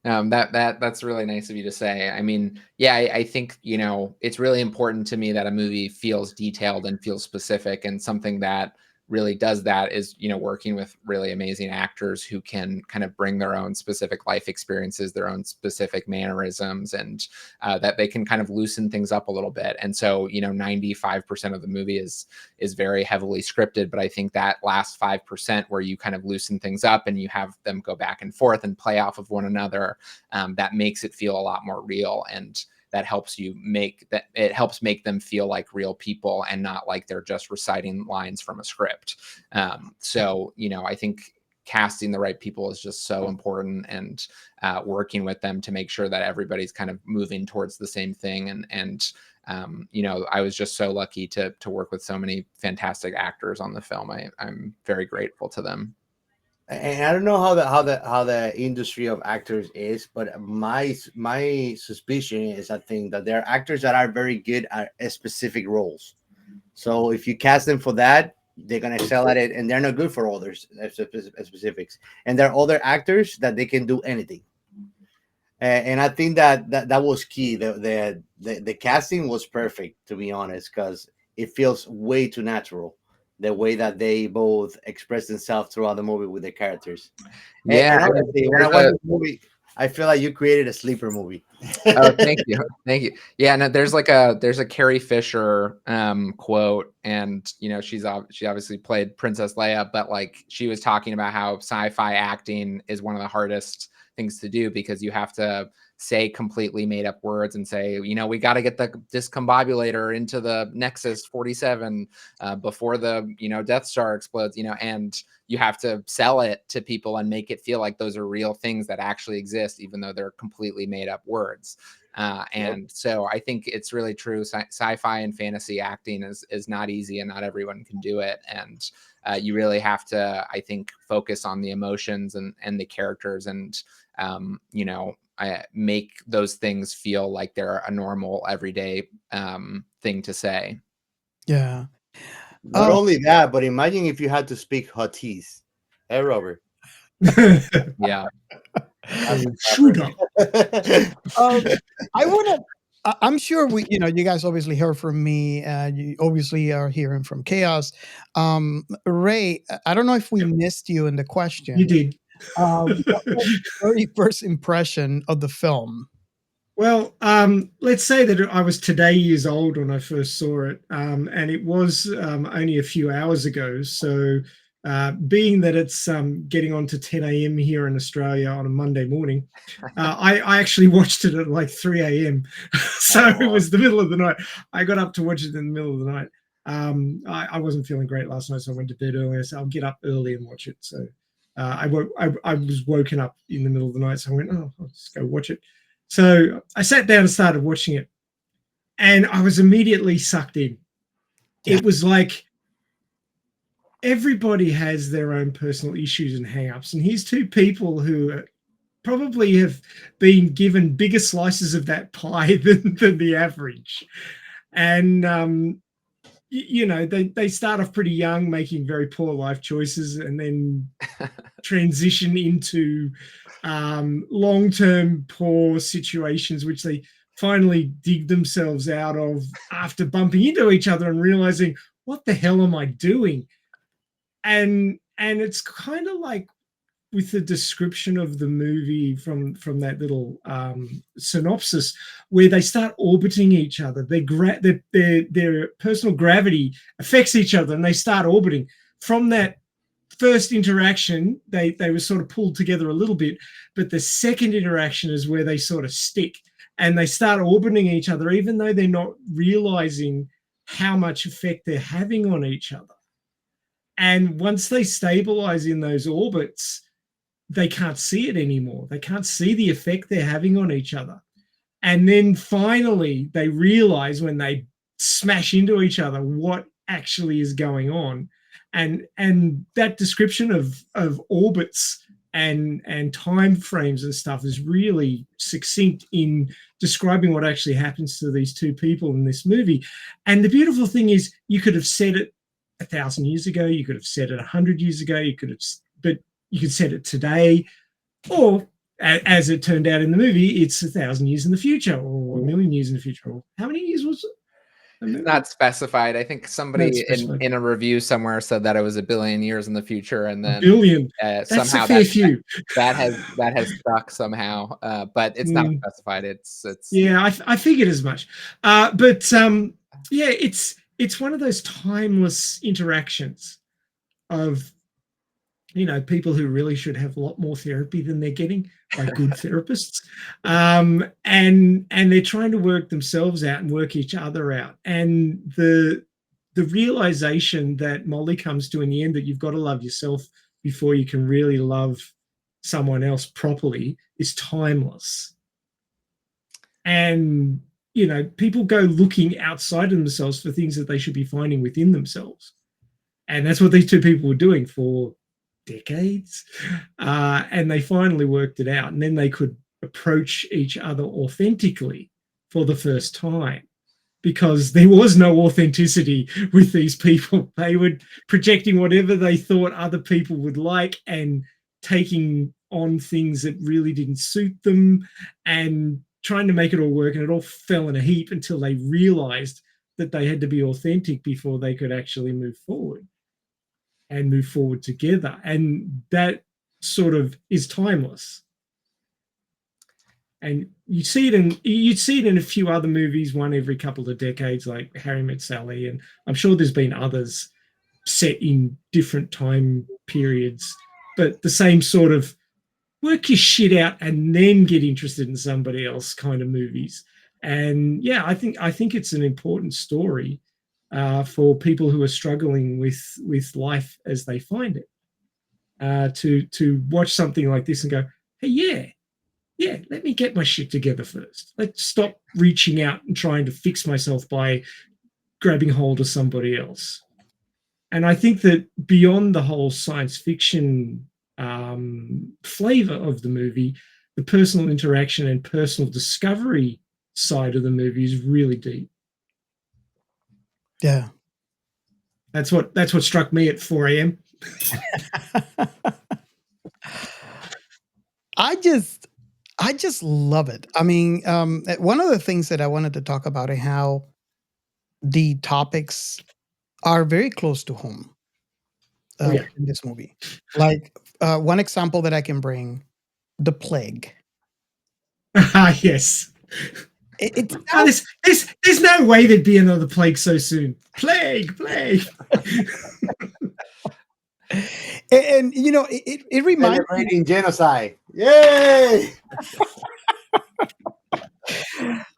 That's really nice of you to say. I mean, yeah, I think, you know, it's really important to me that a movie feels detailed and feels specific, and something that really does that is, you know, working with really amazing actors who can kind of bring their own specific life experiences, their own specific mannerisms, and that they can kind of loosen things up a little bit. And so, you know, 95% of the movie is very heavily scripted, but I think that last 5% where you kind of loosen things up and you have them go back and forth and play off of one another, that makes it feel a lot more real. And that helps it helps make them feel like real people and not like they're just reciting lines from a script. So, you know, I think casting the right people is just so important, and working with them to make sure that everybody's kind of moving towards the same thing. And you know, I was just so lucky to work with so many fantastic actors on the film. I'm very grateful to them. And I don't know how the industry of actors is, but my suspicion is, I think that there are actors that are very good at specific roles. So if you cast them for that, they're gonna excel at it, and they're not good for others specifics. And there are other actors that they can do anything. And I think that was key. The casting was perfect, to be honest, because it feels way too natural, the way that they both express themselves throughout the movie with the characters. Yeah, And honestly, when I watch the movie, I feel like you created a sleeper movie. Oh, thank you. Thank you. Yeah, no, there's a Carrie Fisher quote, and you know, she obviously played Princess Leia, but like she was talking about how sci-fi acting is one of the hardest things to do, because you have to say completely made up words and say, you know, we got to get the discombobulator into the Nexus 47 before the, you know, Death Star explodes, you know, and you have to sell it to people and make it feel like those are real things that actually exist, even though they're completely made up words. And so I think it's really true. Sci-fi and fantasy acting is not easy, and not everyone can do it. And you really have to, I think, focus on the emotions and the characters, and you know, make those things feel like they're a normal everyday thing to say. Yeah. Not only that, but imagine if you had to speak Huttese. Hey, Robert. Yeah. Shooter. I want to. I'm sure you know, you guys obviously heard from me. You obviously are hearing from Chaos. Ray, I don't know if we missed you in the question. You did. What was your very first impression of the film? Well, let's say that I was today years old when I first saw it, and it was only a few hours ago. So being that it's getting on to 10 a.m. here in Australia on a Monday morning, I actually watched it at like 3 a.m. So it was the middle of the night. I got up to watch it in the middle of the night. I wasn't feeling great last night, so I went to bed early. So I'll get up early and watch it. So I was woken up in the middle of the night, so I went, oh, I'll just go watch it. So I sat down and started watching it, and I was immediately sucked in. It was like everybody has their own personal issues and hang-ups, and here's two people who probably have been given bigger slices of that pie than the average. And they start off pretty young, making very poor life choices, and then transition into long-term poor situations, which they finally dig themselves out of after bumping into each other and realizing, what the hell am I doing? And it's kind of like with the description of the movie from that little synopsis, where they start orbiting each other. Their personal gravity affects each other, and they start orbiting. From that first interaction, they were sort of pulled together a little bit, but the second interaction is where they sort of stick, and they start orbiting each other, even though they're not realizing how much effect they're having on each other. And once they stabilize in those orbits, they can't see it anymore. They can't see the effect they're having on each other. And then finally, they realize when they smash into each other what actually is going on. And that description of orbits and time frames and stuff is really succinct in describing what actually happens to these two people in this movie. And the beautiful thing is, you could have said it 1,000 years ago, you could have said it 100 years ago, but you could set it today, or as it turned out in the movie, it's 1,000 years in the future, or 1,000,000 years in the future. Or how many years was it? Not specified. I think somebody in a review somewhere said that it was 1 billion years in the future, and then billion. Somehow that has stuck somehow, but it's not specified. It's yeah, I figured as much. But yeah, it's one of those timeless interactions of, people who really should have a lot more therapy than they're getting by good therapists. And they're trying to work themselves out and work each other out. And the realization that Molly comes to in the end, that you've got to love yourself before you can really love someone else properly, is timeless. And, people go looking outside of themselves for things that they should be finding within themselves. And that's what these two people were doing for decades, and they finally worked it out, and then they could approach each other authentically for the first time, because there was no authenticity with these people. They were projecting whatever they thought other people would like and taking on things that really didn't suit them and trying to make it all work, and it all fell in a heap until they realized that they had to be authentic before they could actually move forward together. And that sort of is timeless. And you'd see it in a few other movies, one every couple of decades, like Harry Met Sally, and I'm sure there's been others set in different time periods, but the same sort of work your shit out and then get interested in somebody else kind of movies. And yeah, I think it's an important story for people who are struggling with life as they find it, to watch something like this and go, hey, yeah, let me get my shit together first. Let's stop reaching out and trying to fix myself by grabbing hold of somebody else. And I think that beyond the whole science fiction flavor of the movie, the personal interaction and personal discovery side of the movie is really deep. Yeah. That's what struck me at 4 a.m. I just love it. I mean, one of the things that I wanted to talk about is how the topics are very close to home in this movie. Like one example that I can bring, the plague. Yes. There's no way there'd be another plague so soon. Plague. And you know, it reminds me. Celebrating genocide. Yay!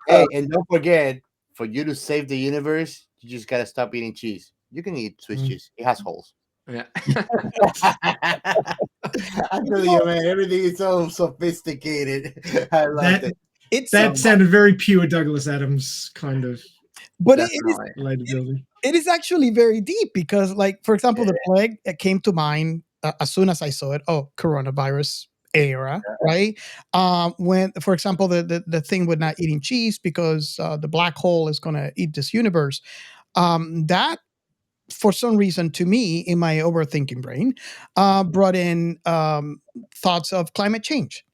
Hey, and don't forget, for you to save the universe, you just gotta stop eating cheese. You can eat Swiss cheese. It has holes. Yeah. I'm telling you, man, everything is so sophisticated. I love it. It's That sounded very pure Douglas Adams kind of but Definitely. relatability. it is actually very deep because, like, for example, the plague that came to mind as soon as I saw it. Oh, coronavirus era, right? When, for example, the thing with not eating cheese because the black hole is going to eat this universe. That, for some reason, to me, in my overthinking brain, brought in thoughts of climate change.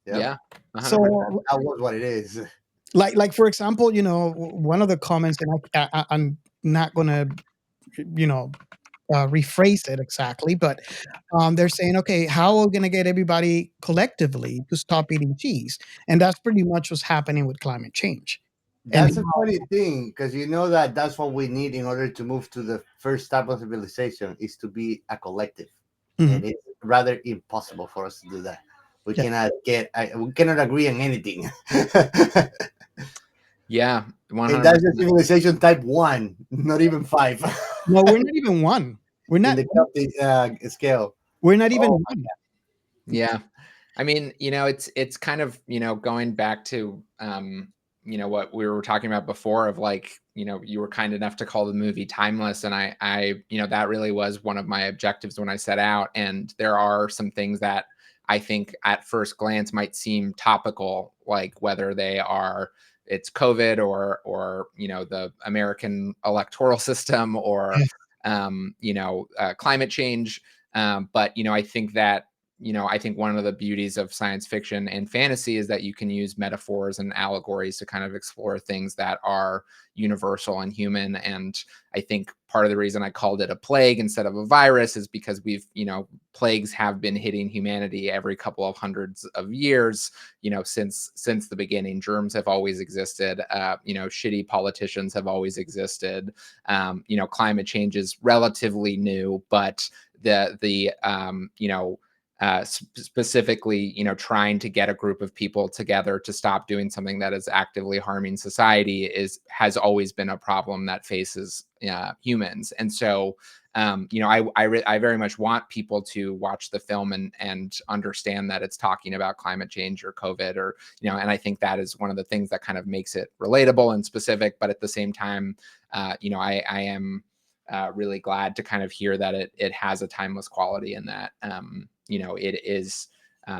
Yeah. So, that was what it is. like for example, you know, one of the comments, and I'm not gonna, you know, rephrase it exactly, but they're saying, okay, how are we gonna get everybody collectively to stop eating cheese? And that's pretty much what's happening with climate change. That's a funny thing because you know that's what we need in order to move to the first type of civilization is to be a collective, and it's rather impossible for us to do that. We cannot agree on anything. Yeah, 100%. And that's the civilization type 1, not even 5. No, we're not even 1. We're not in the Celtic scale. We're not even 1. Yeah. I mean, you know, it's kind of, you know, going back to you know, what we were talking about before of like, you know, you were kind enough to call the movie timeless. And I, you know, that really was one of my objectives when I set out. And there are some things that I think at first glance might seem topical, like whether they are it's COVID or, you know, the American electoral system or, you know, climate change. But, you know, I think that, you know, I think one of the beauties of science fiction and fantasy is that you can use metaphors and allegories to kind of explore things that are universal and human. And I think part of the reason I called it a plague instead of a virus is because we've, you know, plagues have been hitting humanity every couple of hundreds of years, you know, since the beginning. Germs have always existed. You know, shitty politicians have always existed. You know, climate change is relatively new, but the you know, specifically, you know, trying to get a group of people together to stop doing something that is actively harming society has always been a problem that faces humans. And so, you know, I very much want people to watch the film and understand that it's talking about climate change or COVID or, you know, and I think that is one of the things that kind of makes it relatable and specific. But at the same time, you know, I am really glad to kind of hear that it has a timeless quality in that, you know, it is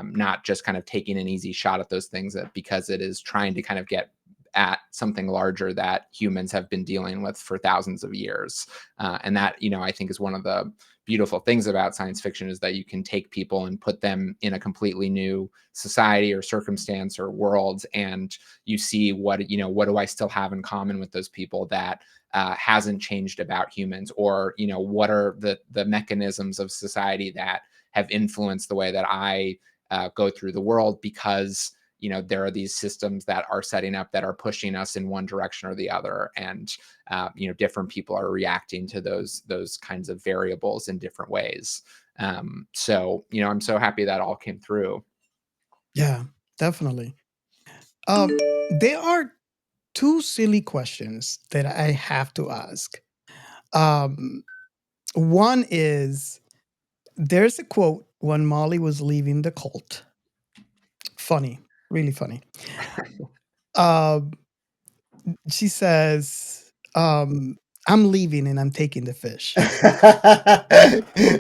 not just kind of taking an easy shot at those things because it is trying to kind of get at something larger that humans have been dealing with for thousands of years. And that, you know, I think is one of the beautiful things about science fiction is that you can take people and put them in a completely new society or circumstance or world. And you see what, you know, what do I still have in common with those people that hasn't changed about humans? Or, you know, what are the mechanisms of society that have influenced the way that I go through the world because, you know, there are these systems that are setting up that are pushing us in one direction or the other. And, you know, different people are reacting to those kinds of variables in different ways. So, you know, I'm so happy that all came through. Yeah, definitely. There are 2 silly questions that I have to ask. One is, there's a quote when Molly was leaving the cult. Funny, really funny. She says, I'm leaving and I'm taking the fish.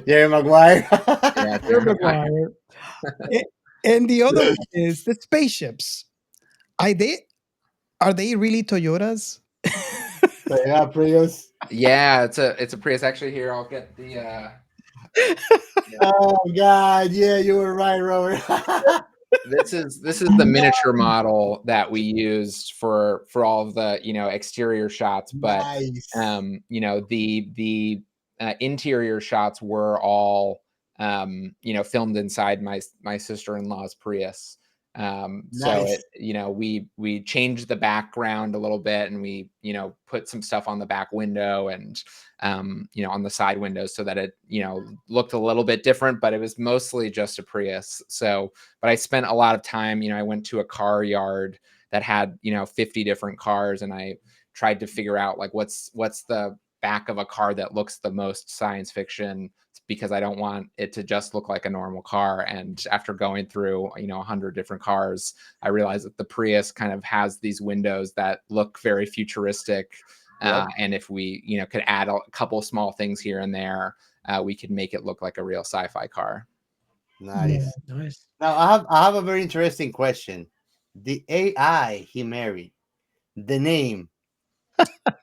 Jerry Maguire. Yeah, Jerry Maguire. And the other one is the spaceships. Are they really Toyotas? Yeah, Prius. yeah, it's a Prius. Actually, here I'll get the. Oh God, yeah, you were right, Robert. This is the miniature model that we used for all of the, you know, exterior shots, but nice. you know, the interior shots were all you know, filmed inside my sister-in-law's Prius. So it, we changed the background a little bit, and we, put some stuff on the back window and, on the side windows so that it, looked a little bit different, but it was mostly just a Prius. So, but I spent a lot of time, I went to a car yard that had, 50 different cars, and I tried to figure out like, what's the back of a car that looks the most science fiction, because I don't want it to just look like a normal car. And after going through, 100 different cars, I realized that the Prius kind of has these windows that look very futuristic. And if we, could add a couple small things here and there, we could make it look like a real sci-fi car. Nice. Nice. Now I have a very interesting question. The AI he married, the name,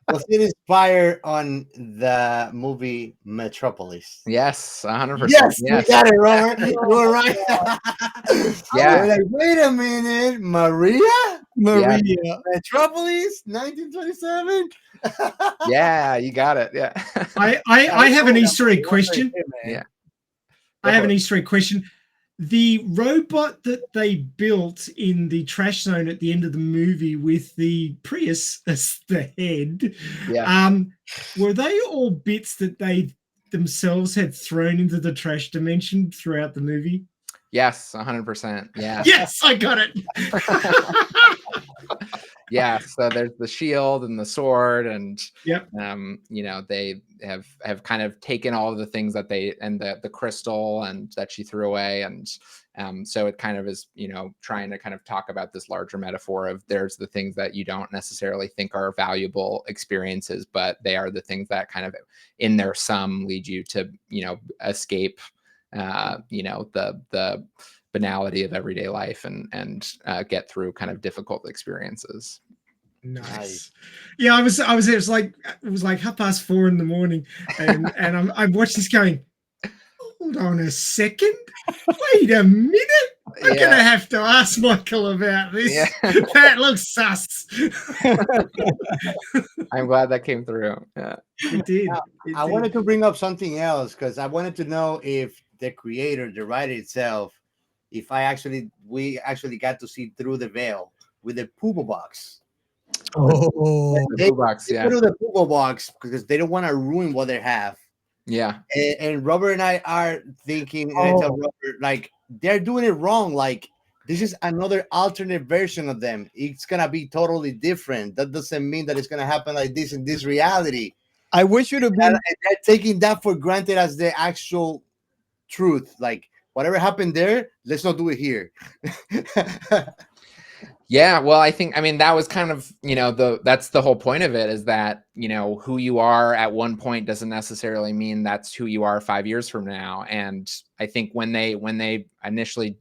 was it inspired on the movie Metropolis? Yes, 100%. Yes, you got it, Robert. You were right. Yeah. Like, wait a minute, Maria? Metropolis, 1927. Yeah, you got it. Yeah. I have an Easter egg question. Yeah. I have an Easter egg question. The robot that they built in the trash zone at the end of the movie with the Prius as the head, were they all bits that they themselves had thrown into the trash dimension throughout the movie? Yes, 100%. Yeah. Yes, I got it. Yeah, so there's the shield and the sword, and they have kind of taken all of the things that they, and the crystal and that she threw away, and so it kind of is, trying to kind of talk about this larger metaphor of there's the things that you don't necessarily think are valuable experiences, but they are the things that kind of in their sum lead you to, escape the banality of everyday life and get through kind of difficult experiences. Nice. Yeah, I was it was like 4:30 in the morning, and I'm watching this going, hold on a second, wait a minute, I'm gonna have to ask Michael about this. That looks sus. I'm glad that came through. Yeah, it did. I wanted to bring up something else, because I wanted to know if the creator, the writer itself, if we actually got to see through the veil with the Pooba box. Oh, they through the Pooba box because they don't want to ruin what they have. Yeah. And Robert and I are thinking, and I tell Robert, like, they're doing it wrong. Like, this is another alternate version of them. It's gonna be totally different. That doesn't mean that it's gonna happen like this in this reality. I wish you'd have been. And they're taking that for granted as the actual truth. Like, whatever happened there, let's not do it here. Yeah, well, I mean, that was kind of, that's the whole point of it, is that, who you are at one point doesn't necessarily mean that's who you are 5 years from now. And I think when they initially,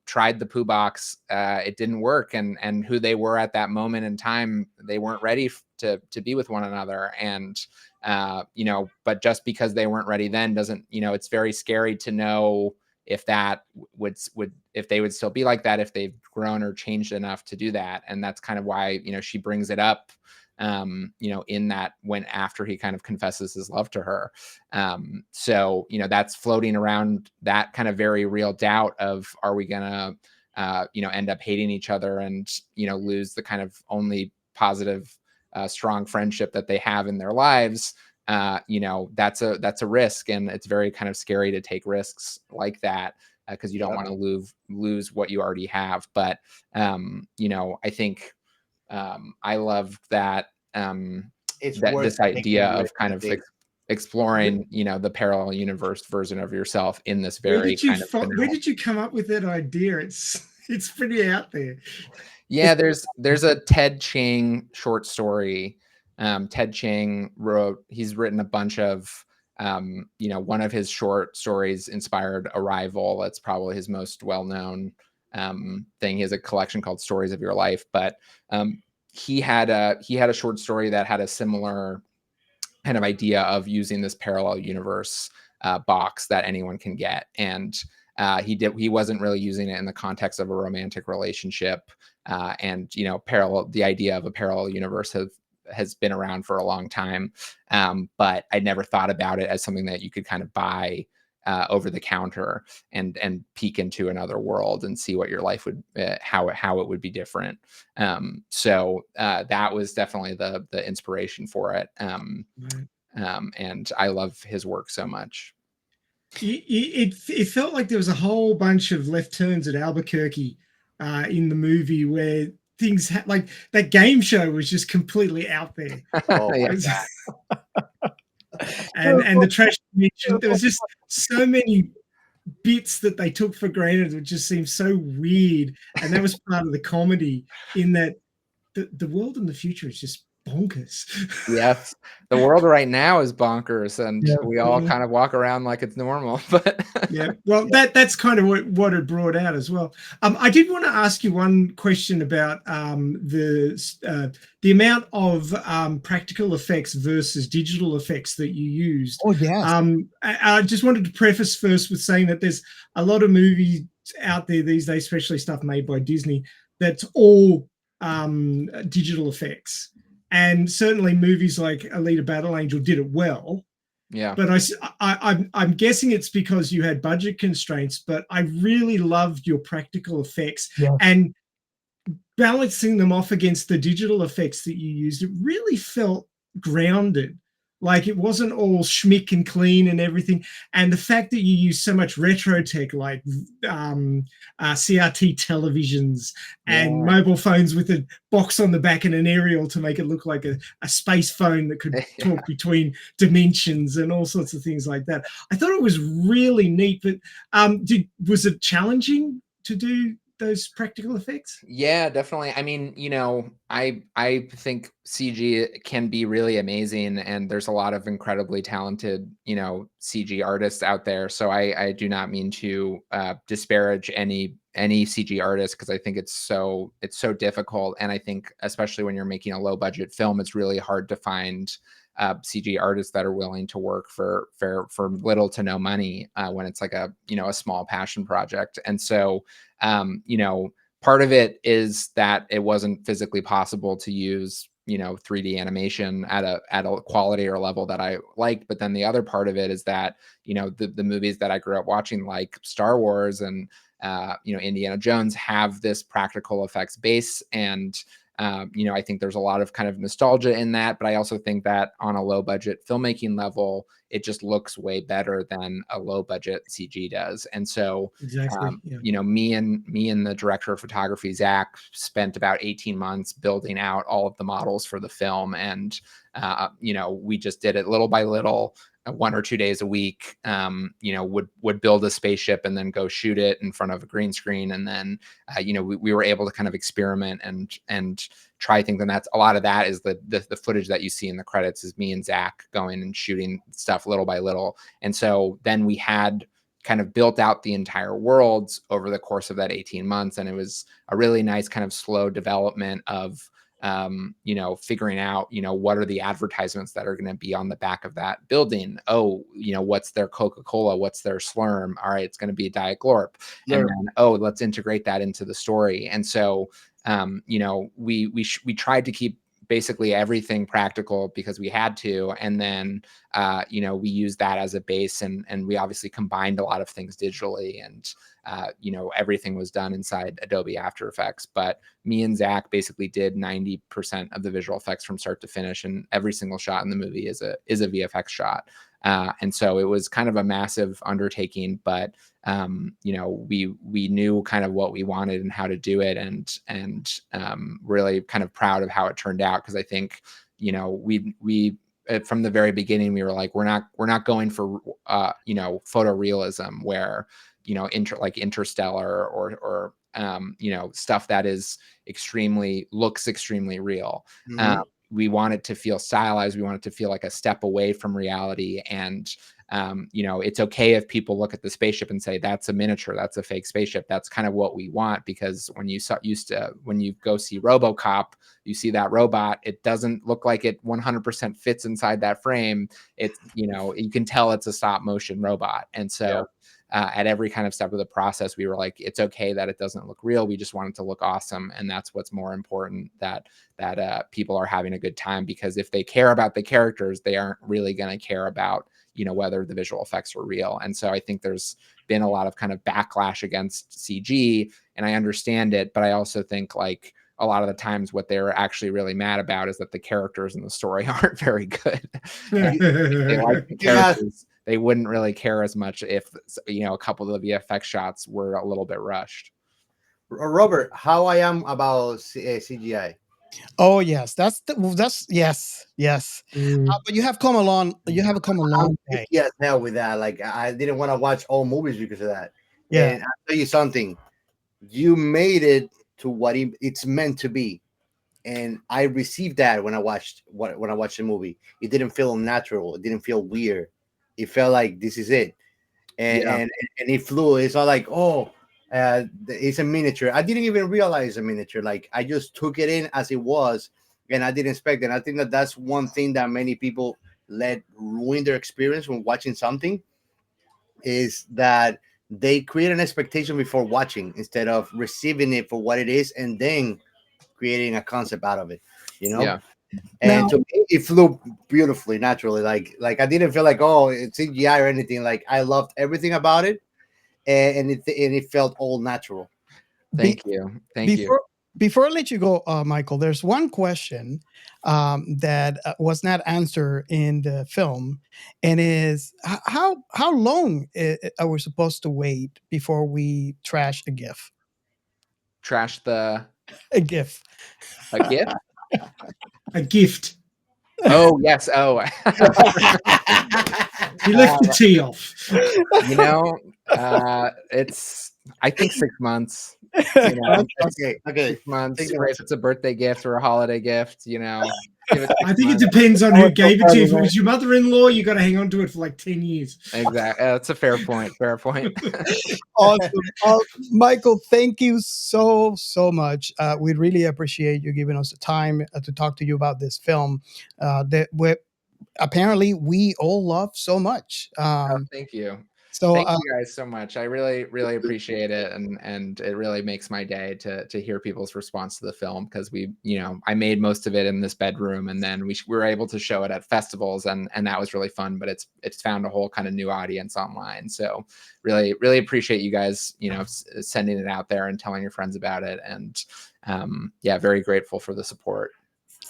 tried the Pooh box, it didn't work. And who they were at that moment in time, they weren't ready to be with one another. And, but just because they weren't ready then doesn't, it's very scary to know if that if they would still be like that, if they've grown or changed enough to do that. And that's kind of why, she brings it up, in that when after he kind of confesses his love to her. So, that's floating around that kind of very real doubt of, are we gonna, end up hating each other and, lose the kind of only positive, strong friendship that they have in their lives. That's a risk, and it's very kind of scary to take risks like that, because you don't want to lose what you already have. But I think I love that this idea of kind of exploring the parallel universe version of yourself in this very where did you come up with that idea? It's pretty out there. Yeah, there's a Ted Chiang short story. Ted Chiang he's written a bunch of, one of his short stories inspired Arrival. That's probably his most well-known thing. He has a collection called Stories of Your Life, but he had a short story that had a similar kind of idea of using this parallel universe box that anyone can get. And he wasn't really using it in the context of a romantic relationship. And the idea of a parallel universe has been around for a long time. But I never thought about it as something that you could kind of buy over the counter and peek into another world and see what your life would how it would be different. So that was definitely the inspiration for it. And I love his work so much. It felt like there was a whole bunch of left turns at Albuquerque in the movie where things like that game show was just completely out there. Oh my Yeah. God. And the trash mentioned, there was just so many bits that they took for granted. It just seemed so weird, and that was part of the comedy in that the world in the future is just bonkers. Yes, the world right now is bonkers, and Yeah. we all kind of walk around like it's normal. But Yeah, well, that's kind of what it brought out as well. I did want to ask you one question about the amount of practical effects versus digital effects that you used. Oh, yes. I just wanted to preface first with saying that there's a lot of movies out there these days, especially stuff made by Disney, that's all digital effects. And certainly movies like Alita Battle Angel did it well. yeah, But I'm guessing it's because you had budget constraints, but I really loved your practical effects. Yeah. And balancing them off against the digital effects that you used, it really felt grounded. Like it wasn't all schmick and clean and everything. And the fact that you use so much retro tech like CRT televisions and mobile phones with a box on the back and an aerial to make it look like a space phone that could talk between dimensions and all sorts of things like that. I thought it was really neat, but was it challenging to do those practical effects? Yeah, definitely. I mean, I think CG can be really amazing, and there's a lot of incredibly talented, CG artists out there. So I do not mean to disparage any CG artist, because I think it's so difficult, and I think especially when you're making a low budget film, it's really hard to find CG artists that are willing to work for little to no money when it's like a small passion project. And so part of it is that it wasn't physically possible to use 3D animation at a quality or level that I liked. But then the other part of it is that the movies that I grew up watching, like Star Wars and Indiana Jones, have this practical effects base. And I think there's a lot of kind of nostalgia in that, but I also think that on a low budget filmmaking level, it just looks way better than a low budget CG does. And so, Exactly. me and the director of photography, Zach, spent about 18 months building out all of the models for the film. And, we just did it little by little. 1 or 2 days a week, would build a spaceship and then go shoot it in front of a green screen. And then, we were able to kind of experiment and try things. And that's a lot of that is the footage that you see in the credits is me and Zach going and shooting stuff little by little. And so then we had kind of built out the entire worlds over the course of that 18 months. And it was a really nice kind of slow development of, figuring out, what are the advertisements that are going to be on the back of that building? Oh, what's their Coca-Cola? What's their Slurm? All right, it's going to be Diet Glorp. Yeah. And then, let's integrate that into the story. And so, we tried to keep basically everything practical because we had to. And then, we used that as a base, and we obviously combined a lot of things digitally, and, everything was done inside Adobe After Effects. But me and Zach basically did 90% of the visual effects from start to finish, and every single shot in the movie is a VFX shot. And so it was kind of a massive undertaking, but we knew kind of what we wanted and how to do it, and really kind of proud of how it turned out. Because I think we from the very beginning we were like, we're not going for photorealism where like Interstellar or stuff that is looks extremely real. Mhm. We want it to feel stylized. We want it to feel like a step away from reality. And, it's okay if people look at the spaceship and say, that's a miniature, that's a fake spaceship. That's kind of what we want, because when you go see RoboCop, you see that robot, it doesn't look like it 100% fits inside that frame. It's, you can tell it's a stop motion robot. And so, at every kind of step of the process, we were like, it's okay that it doesn't look real. We just want it to look awesome. And that's what's more important, that people are having a good time, because if they care about the characters, they aren't really going to care about, whether the visual effects were real. And so I think there's been a lot of kind of backlash against CG, and I understand it, but I also think like a lot of the times what they're actually really mad about is that the characters in the story aren't very good. If they like the characters, they wouldn't really care as much if, a couple of the VFX shots were a little bit rushed. Robert, how I am about CGI? Oh yes, that's yes. But you have come along. You have come a long way. Yes, now with that, like I didn't want to watch all movies because of that. Yeah. And I'll tell you something, you made it to what it's meant to be, and I received that when I watched the movie. It didn't feel unnatural. It didn't feel weird. It felt like this is it, and it flew. It's not like, oh, it's a miniature. I didn't even realize a miniature. Like I just took it in as it was, and I didn't expect it. And I think that that's one thing that many people let ruin their experience when watching something, is that they create an expectation before watching instead of receiving it for what it is and then creating a concept out of it, Yeah. And Now- to me, it flew beautifully, naturally. Like I didn't feel like, oh, it's CGI or anything. Like I loved everything about it, and it felt all natural. Thank you. Before I let you go, Michael, there's one question that was not answered in the film, and is how long are we supposed to wait before we trash a GIF? Trash a GIF. gift? A gift. Oh, yes. Oh, He left the T off. it's, I think 6 months. Okay. 6 months. Think Or if it's a birthday gift or a holiday gift, give it 6 I think it months. depends on who gave it to you. If it was your mother-in-law, you got to hang on to it for like 10 years. Exactly. That's a fair point. Awesome. Michael, thank you so much. We really appreciate you giving us the time to talk to you about this film that apparently we all love so much. Thank you. So Thank you guys so much. I really, really appreciate it, and it really makes my day to hear people's response to the film, because I made most of it in this bedroom, and then we were able to show it at festivals, and that was really fun. But it's found a whole kind of new audience online. So really, really appreciate you guys, sending it out there and telling your friends about it, and very grateful for the support.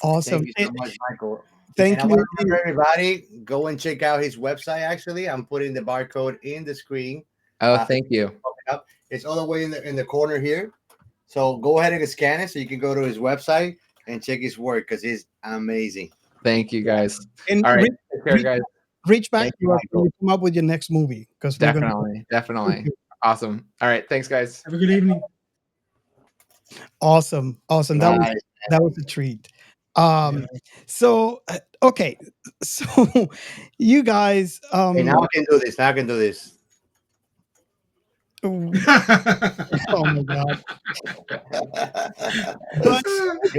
awesome. Thank you so much, Michael. Thank And you. I want to remember everybody, go and check out his website. Actually, I'm putting the barcode in the screen. Oh, thank you. It's all the way in the corner here. So go ahead and scan it so you can go to his website and check his work, because it's amazing. Thank you guys. And All right, take care, guys. reach back Thank to you, us when Michael. you come up with your next movie, because Definitely. Awesome. All right, thanks, guys. Have a good evening. Awesome. Nice. That was a treat. So okay, so you guys Hey, now I can do this. oh my god.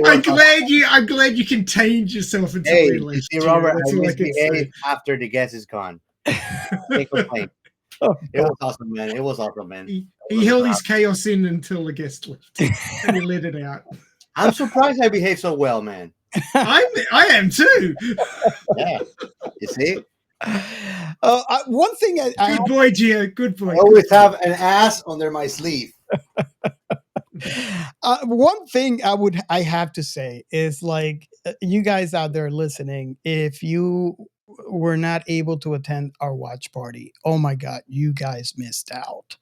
I'm glad you contained yourself until Hey, we you left. see, Robert, That's I all I can say. misbehaved after the guest is gone. Can't complain. Oh, It was awesome, man. He held his chaos in until the guest left, and he let it out. I'm surprised I behaved so well, man. I am too. Yeah. You see? one thing I Good boy, Gio. Good boy. I always have an ass under my sleeve. one thing I have to say is, like, you guys out there listening, if you were not able to attend our watch party, oh my god, you guys missed out.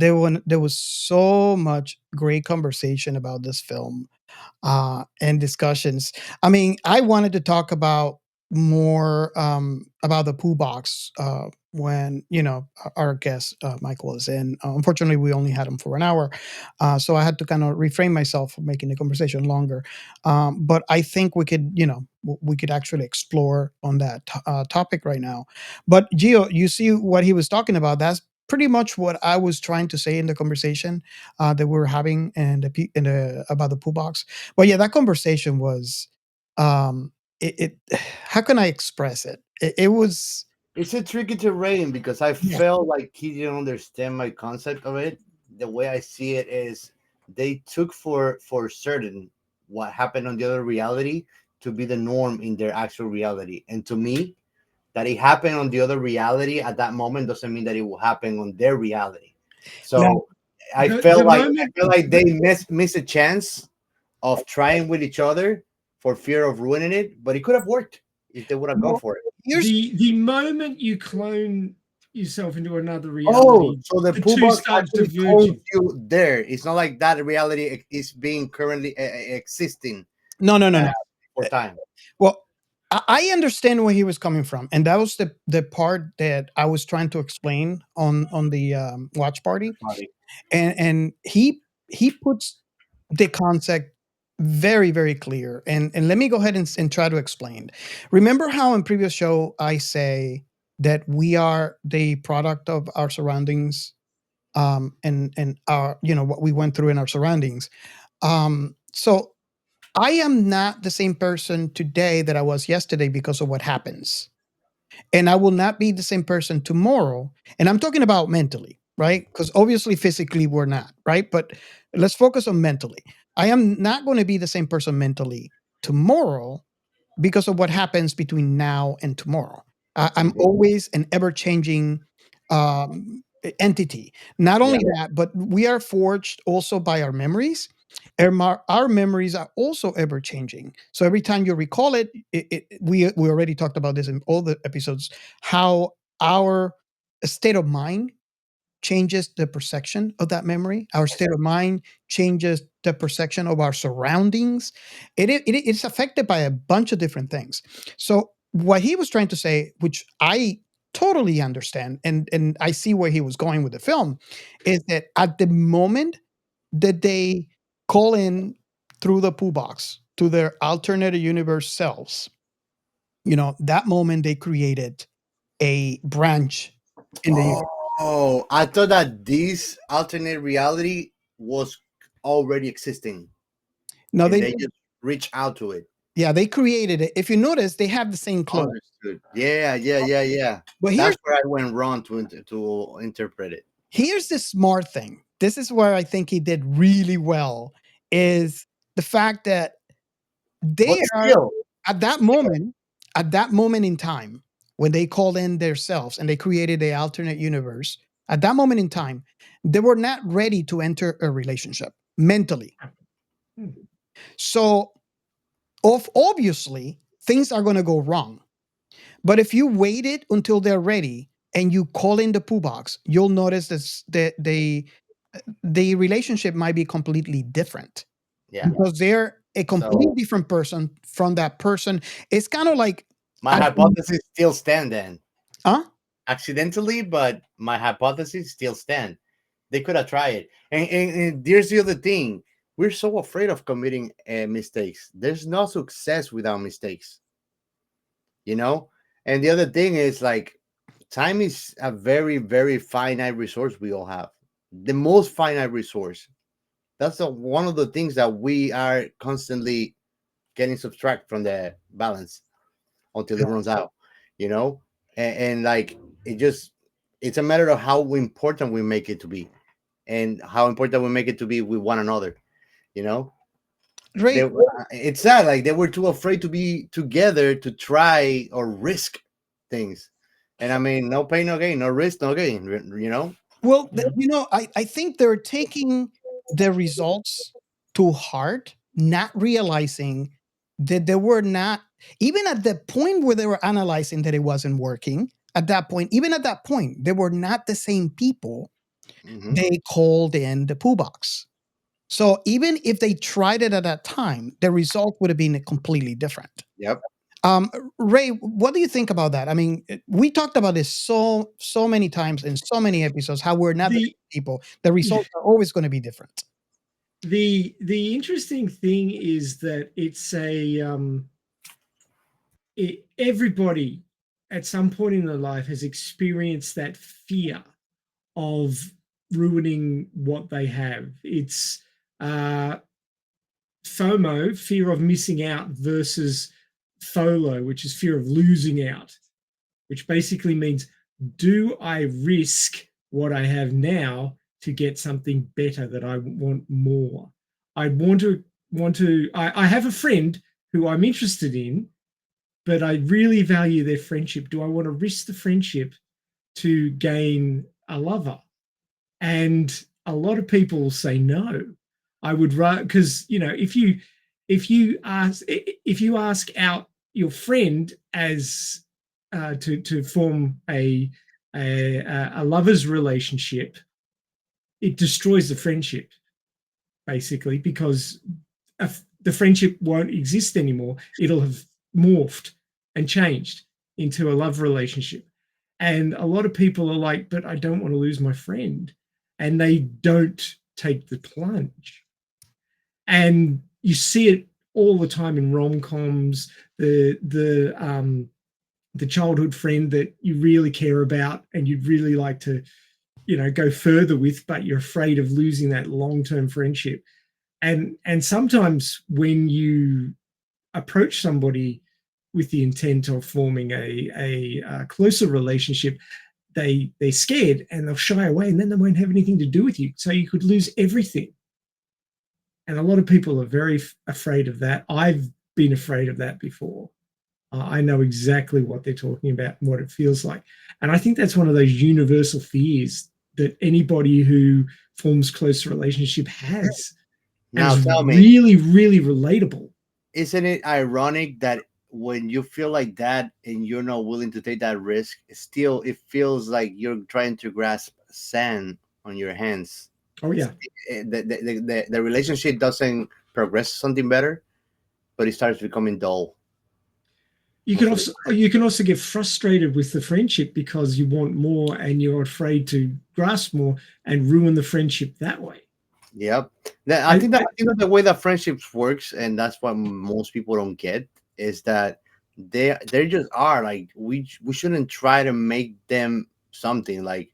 There was so much great conversation about this film and discussions. I mean, I wanted to talk about more about the poo box when our guest Michael is in. Unfortunately, we only had him for an hour, so I had to kind of refrain myself from making the conversation longer. But I think we could, we could actually explore on that topic right now. But Gio, you see what he was talking about? That's pretty much what I was trying to say in the conversation that we were having about the poo box. But yeah, that conversation was it how can I express it? It was It's a tricky terrain because I Yeah. felt like he didn't understand my concept of it. The way I see it is they took for certain what happened on the other reality to be the norm in their actual reality. And to me, that it happened on the other reality at that moment doesn't mean that it will happen on their reality. Now, So I The felt like moment they missed a chance of trying with each other for fear of ruining it, but it could have worked if they would have gone well, for it. here's the moment you clone yourself into another Oh, reality, so the the pool two box start actually clones diverging. you there. It's not like that reality is being currently existing no, no, no, uh, no. for time. Well, I understand where he was coming from, and that was the part that I was trying to explain on the watch party, and he puts the concept very very clear, and let me go ahead and try to explain. Remember how in previous show I say that we are the product of our surroundings, and our what we went through in our surroundings. So I am not the same person today that I was yesterday because of what happens. And I will not be the same person tomorrow. And I'm talking about mentally, right? Because obviously physically we're not, right? But let's focus on mentally. I am not going to be the same person mentally tomorrow because of what happens between now and tomorrow. I'm Mhm. always an ever changing entity. Not Yeah, only that, but we are forged also by our memories. And our memories are also ever changing. So every time you recall it, we already talked about this in all the episodes, how our state of mind changes the perception of that memory. Our state of mind changes the perception of our surroundings. It's affected by a bunch of different things. So what he was trying to say, which I totally understand, and I see where he was going with the film, is that at the moment that they call in through the poo box to their alternate universe selves, that moment they created a branch in the universe. Oh, I thought that this alternate reality was already existing, Now and they they just reach out to it. Yeah, they created it. If you notice, they have the same clothes. Understood. Yeah. But That's where I went wrong to interpret it. here's the smart thing. This is where I think he did really well is the fact that they But are still, at that moment, in time, when they called in themselves and they created a alternate universe, at that moment in time, they were not ready to enter a relationship mentally. So, obviously, things are going to go wrong. But if you waited until they're ready and you call in the poo box, you'll notice this, that the relationship might be completely different yeah. because they're a completely So different person from that person. It's kind of like, my I- hypothesis still stand then. huh? Accidentally, but my hypothesis still stand. They could have tried it. And there's the other thing. We're so afraid of committing mistakes. There's no success without mistakes, you know? And the other thing is like time is a very, very finite resource we all have. The most finite resource. That's one of the things that we are constantly getting subtract from the balance until it runs out, you know? And like it just it's a matter of how important we make it to be and how important we make it to be with one another, you know? Right. It's sad, like they were too afraid to be together to try or risk things. And I mean, no pain, no gain, no risk, no gain, you know? Well, I think they're taking the results to heart, not realizing that they were not, even at the point where they were analyzing that it wasn't working, at that point, even at that point, they were not the same people Hmm. they called in the poo box. So even if they tried it at that time, the result would have been completely different. Yep. Um, Ray, what do you think about that? I mean, we talked about this so many times in so many episodes. How we're not the The same people. The results are always going to be different. the interesting thing is that it's everybody at some point in their life has experienced that fear of ruining what they have. It's uh, FOMO, fear of missing out, versus FOLO, which is fear of losing out. which basically means, do I risk what I have now to get something better that I want more? I I have a friend who I'm interested in, but I really value their friendship. Do I want to risk the friendship to gain a lover? And a lot of people say no. I would rather, because if you ask out your friend as to form a lover's relationship, it destroys the friendship basically, because the friendship won't exist anymore. It'll have morphed and changed into a love relationship. And a lot of people are like, but I don't want to lose my friend. And they don't take the plunge. And you see it all the time in rom-coms, the childhood friend that you really care about and you'd really like to, go further with, but you're afraid of losing that long-term friendship. And sometimes when you approach somebody with the intent of forming a closer relationship, they're scared and they'll shy away, and then they won't have anything to do with you. So you could lose everything. And a lot of people are very afraid of that. I've been afraid of that before. I know exactly what they're talking about and what it feels like. And I think that's one of those universal fears that anybody who forms close relationship has. Now tell me, really, really relatable. Isn't it ironic that when you feel like that and you're not willing to take that risk, still it feels like you're trying to grasp sand on your hands? Oh yeah. The relationship doesn't progress something better, but it starts becoming dull. You can also get frustrated with the friendship because you want more and you're afraid to grasp more and ruin the friendship that way. Yep. I think that the way that friendships works, and that's what most people don't get, is that they just are like, we shouldn't try to make them something. Like,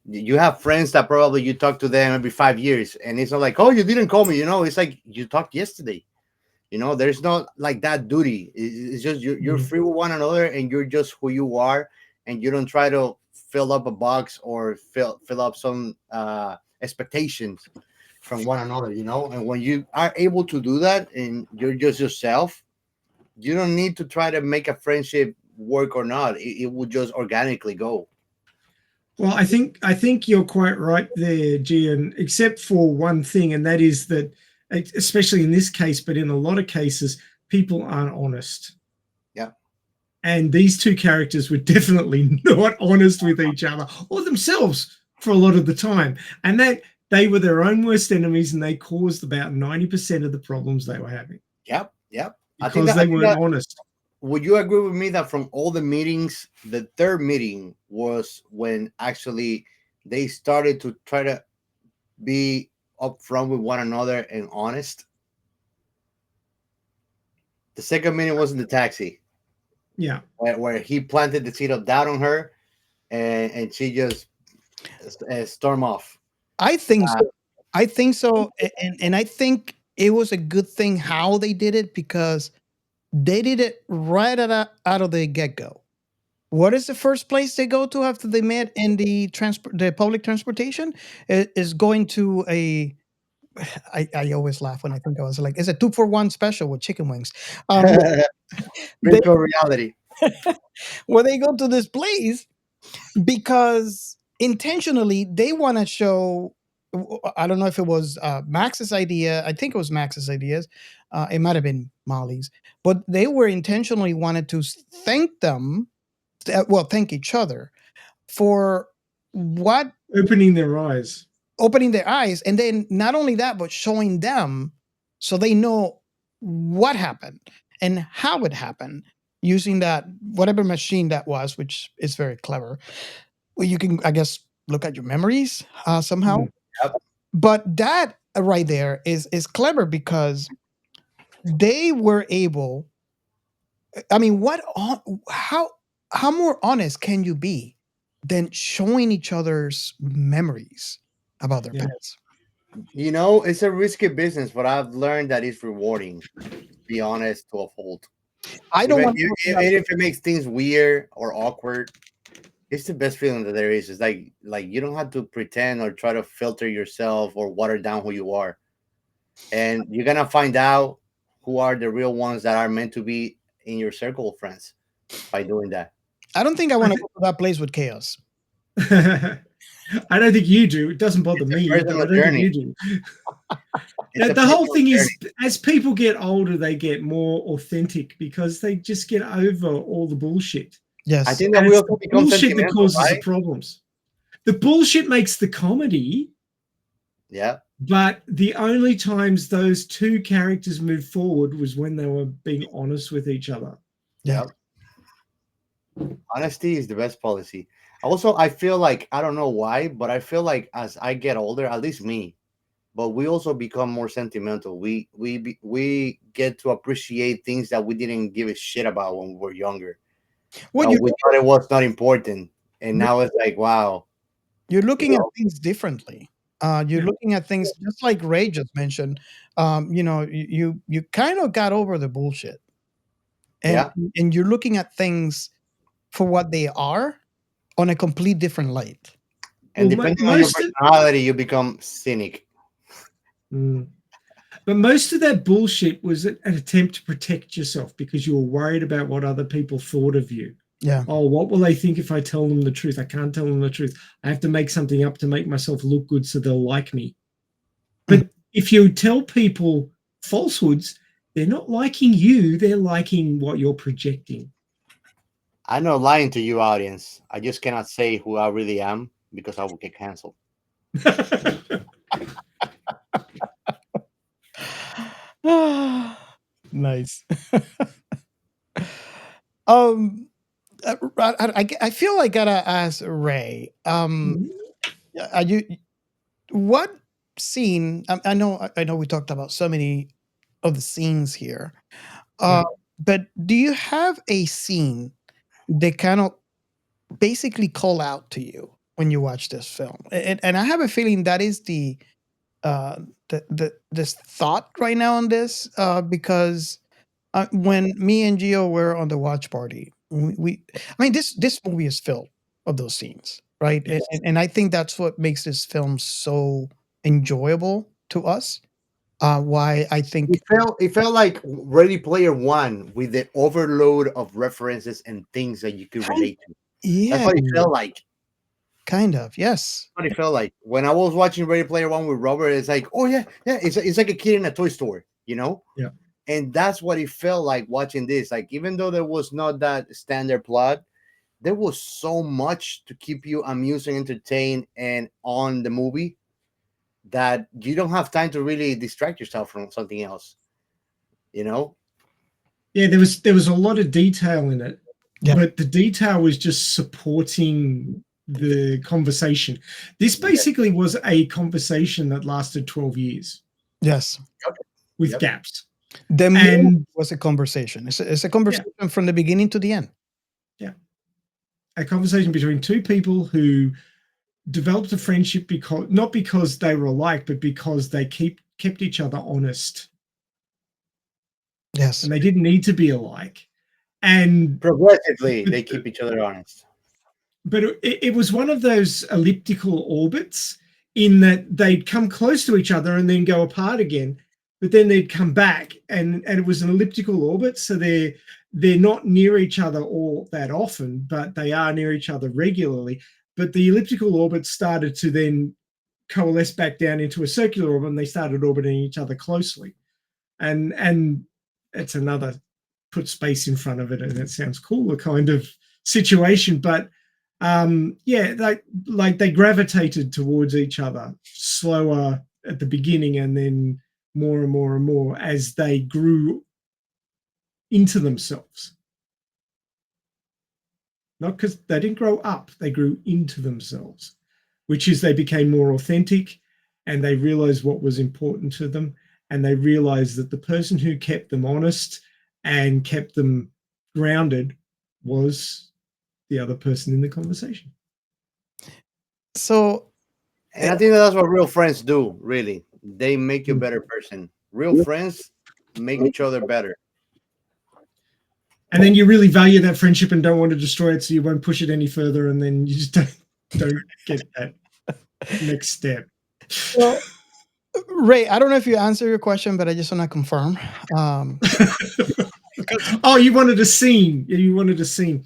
you have friends that probably you talk to them every 5 years, and it's not like, oh, you didn't call me. It's like you talked yesterday. There's not like that duty. It's just you're free with one another, and you're just who you are, and you don't try to fill up a box or fill up some expectations from one another. And when you are able to do that and you're just yourself, you don't need to try to make a friendship work or not. It will just organically go. Well, I think you're quite right there, Gian, except for one thing, and that is that, especially in this case, but in a lot of cases, people aren't honest. Yeah. And these two characters were definitely not honest with each other or themselves for a lot of the time. And that they were their own worst enemies, and they caused about 90% of the problems they were having. Yep. Because they weren't honest. Would you agree with me that from all the meetings, the third meeting was when actually they started to try to be upfront with one another and honest? The second meeting was in the taxi. Yeah. Where he planted the seed of doubt on her, and she just stormed off. I think so. I think so. And I think it was a good thing how they did it, because they did it right out of the get-go. What is the first place they go to after they met in the public transportation? It is going to a I always laugh when I think I was like, it's a 2-for-1 special with chicken wings. Virtual reality. Where they go to this place because intentionally they want to show. I don't know if it was Max's idea. I think it was Max's ideas. It might have been Molly's, but they were intentionally wanted to thank them. Thank each other for what opening their eyes, and then not only that, but showing them so they know what happened and how it happened, using that whatever machine that was, which is very clever. Well, you can, I guess, look at your memories somehow. Yep. But that right there is clever because they were able. I mean, how more honest can you be than showing each other's memories about their pets? It's a risky business, but I've learned that it's rewarding. To be honest, to a fault. I don't want even if it makes things weird or awkward, it's the best feeling that there is. It's like you don't have to pretend or try to filter yourself or water down who you are, and you're gonna find out who are the real ones that are meant to be in your circle of friends by doing that. I don't think I want to go to that place with chaos. I don't think you do. It doesn't bother It's a me, but I personal don't journey. think you do. It's a The whole personal thing is, journey. as people get older, they get more authentic because they just get over all the bullshit. Yes. I think that And we it's also the become bullshit that sentimental, causes the right? problems. The bullshit makes the comedy, Yeah. but the only times those two characters moved forward was when they were being honest with each other. Yeah. Honesty is the best policy. Also, I feel like, I don't know why, but I feel like as I get older, at least me, but we also become more sentimental. We get to appreciate things that we didn't give a shit about when we were younger. Well, We thought it was not important, and now it's like, wow. you're looking You at know? things differently. You're Yeah. looking at things just like Ray just mentioned. You kind of got over the bullshit, and Yeah. and you're looking at things for what they are on a complete different light. And Well, depending on your personality, you become cynic. But most of that bullshit was an attempt to protect yourself because you were worried about what other people thought of you. Yeah. Oh, what will they think if I tell them the truth? I can't tell them the truth. I have to make something up to make myself look good so they'll like me. But if you tell people falsehoods, they're not liking you, they're liking what you're projecting. I'm not lying to you, audience. I just cannot say who I really am because I will get canceled. Nice. I feel like I gotta ask Ray. Are you what scene? I know we talked about so many of the scenes here, but do you have a scene that kind of basically call out to you when you watch this film? And I have a feeling that is this thought right now on this because when me and Gio were on the watch party, I mean this movie is filled of those scenes, right? Yes. And I think that's what makes this film so enjoyable to us. Why I think It felt like Ready Player One with the overload of references and things that you could relate to. That's yeah, what it felt like. kind of, yes. What it felt like when I was watching Ready Player One with Robert. It's like, oh yeah, it's like a kid in a toy store, you know. Yeah. And that's what it felt like watching this. Like, even though there was not that standard plot, there was so much to keep you amused and entertained and on the movie that you don't have time to really distract yourself from something else. You know? Yeah, there was a lot of detail in it, Yeah. but the detail was just supporting the conversation. This basically was a conversation that lasted 12 years Yes. with gaps. The And- movie was a conversation. It's a conversation from the beginning to the end. Yeah. A conversation between two people who developed a friendship because not because they were alike, but because they kept each other honest. Yes. And they didn't need to be alike. And progressively they keep each other honest. But it was one of those elliptical orbits in that they'd come close to each other and then go apart again, but then they'd come back, and it was an elliptical orbit, so they're not near each other all that often, but they are near each other regularly. But the elliptical orbit started to then coalesce back down into a circular orbit, and they started orbiting each other closely. And it's another put space in front of it, and it sounds cooler kind of situation, but they gravitated towards each other slower at the beginning, and then more and more and more as they grew into themselves. Not because they didn't grow up, they grew into themselves, which is they became more authentic, and they realized what was important to them, and they realized that the person who kept them honest and kept them grounded was the other person in the conversation. So, and I think that's what real friends do. Really, they make you a better person. Real friends make each other better. And then you really value that friendship and don't want to destroy it, so you won't push it any further, and then you just don't get that next step. Well, Ray, I don't know if you answered your question, but I just want to confirm. Oh, you wanted a scene. You wanted a scene.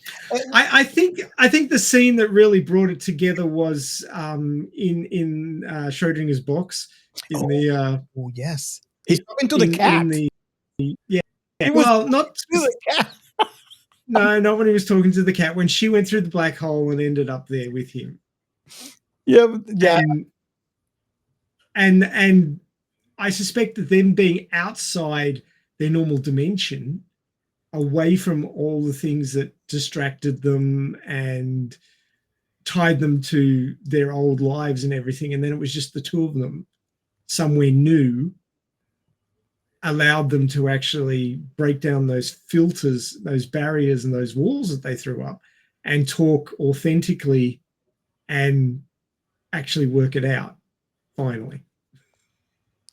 I think the scene that really brought it together was in Schrodinger's box. Oh yes, he's talking to the cat. Yeah. He was Well, not to the cat. no, not when he was talking to the cat. When she went through the black hole and ended up there with him. Yeah. And I suspect that them being outside their normal dimension, away from all the things that distracted them and tied them to their old lives and everything, and then it was just the two of them somewhere new, allowed them to actually break down those filters, those barriers and those walls that they threw up, and talk authentically and actually work it out finally.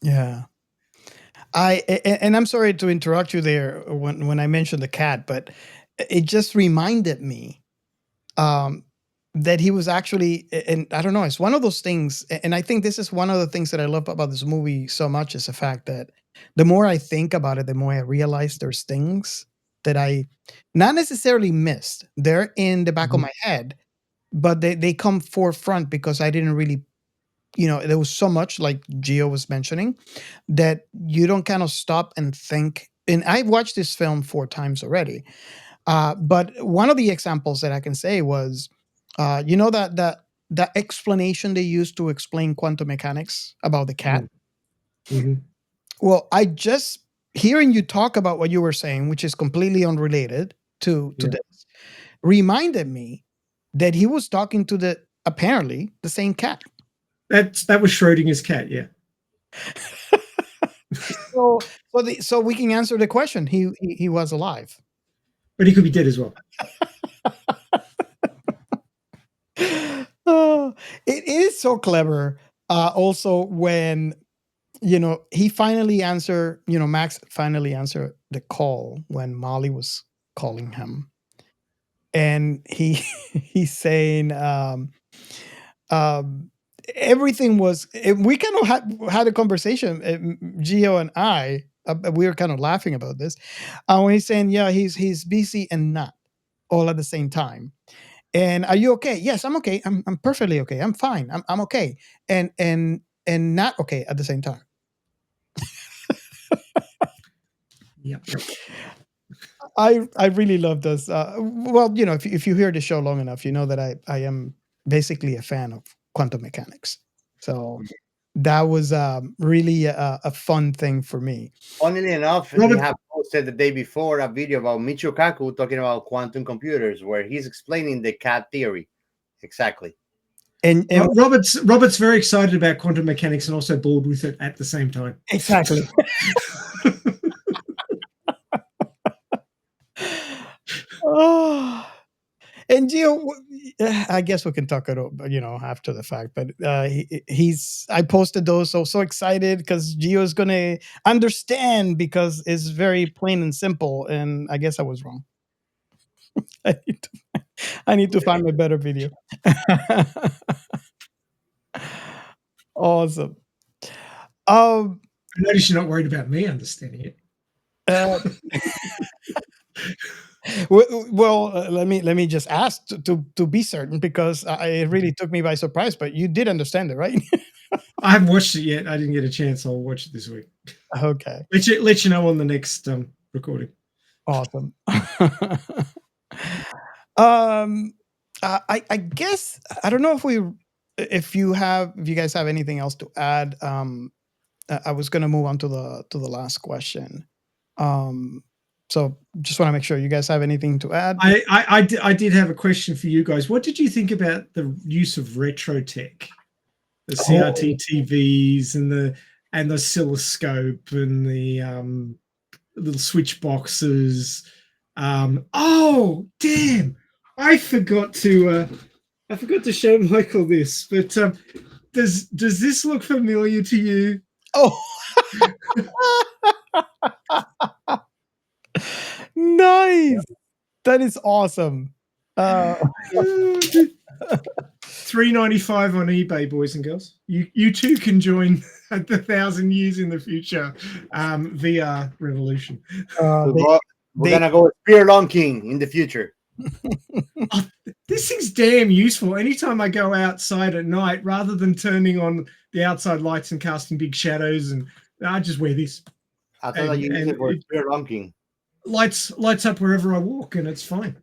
Yeah. And I'm sorry to interrupt you there when I mentioned the cat, but it just reminded me that he was actually, and I don't know, it's one of those things, and I think this is one of the things that I love about this movie so much, is the fact that the more I think about it, the more I realize there's things that I not necessarily missed. They're in the back of my head, but they come forefront because I didn't really, there was so much, like Gio was mentioning, that you don't kind of stop and think. And I watched this film 4 times already. But one of the examples that I can say was, that explanation they used to explain quantum mechanics about the cat. Mm-hmm. Well, I just hearing you talk about what you were saying, which is completely unrelated to this, reminded me that he was talking to apparently the same cat. That was Schrodinger's cat, yeah. So we can answer the question. He was alive, but he could be dead as well. It is so clever. Also, when he finally answered, Max finally answered the call when Molly was calling him, and he's saying, everything was. We kind of had a conversation, Gio and I. We were kind of laughing about this. When he's saying, "Yeah, he's busy and not all at the same time." And are you okay? Yes, I'm okay. I'm perfectly okay. I'm fine. I'm okay. And not okay at the same time. Yeah. I really love this. Well, if you hear the show long enough, you know that I am basically a fan of quantum mechanics. So that was really a fun thing for me. Funnily enough, we have posted the day before a video about Michio Kaku talking about quantum computers, where he's explaining the cat theory. Exactly. And Robert's very excited about quantum mechanics and also bored with it at the same time. Exactly. Oh, and Gio, I guess we can talk it, after the fact. But I posted those, so excited because Gio's gonna understand because it's very plain and simple. And I guess I was wrong. I need to find a better video. Awesome. I notice you're not worried about me understanding it. Well, let me just ask to be certain, because it really took me by surprise. But you did understand it, right? I haven't watched it yet. I didn't get a chance. I'll watch it this week. Okay. Let you know on the next recording. Awesome. I guess I don't know if you guys have anything else to add. I was gonna move on to the last question. So just want to make sure you guys have anything to add. I did have a question for you guys. What did you think about the use of retro tech, the CRT TVs and the oscilloscope and the little switch boxes? Oh damn! I forgot to show Michael this, but does this look familiar to you? Oh. Nice. That is awesome. $3.95 on eBay, boys and girls. You too can join the 1,000 years in the future VR revolution. We're gonna go with Spear Long King in the future. Oh, this thing's damn useful. Anytime I go outside at night, rather than turning on the outside lights and casting big shadows, and I just wear this. I thought you used it for Spear Long King. Lights up wherever I walk, and it's fine.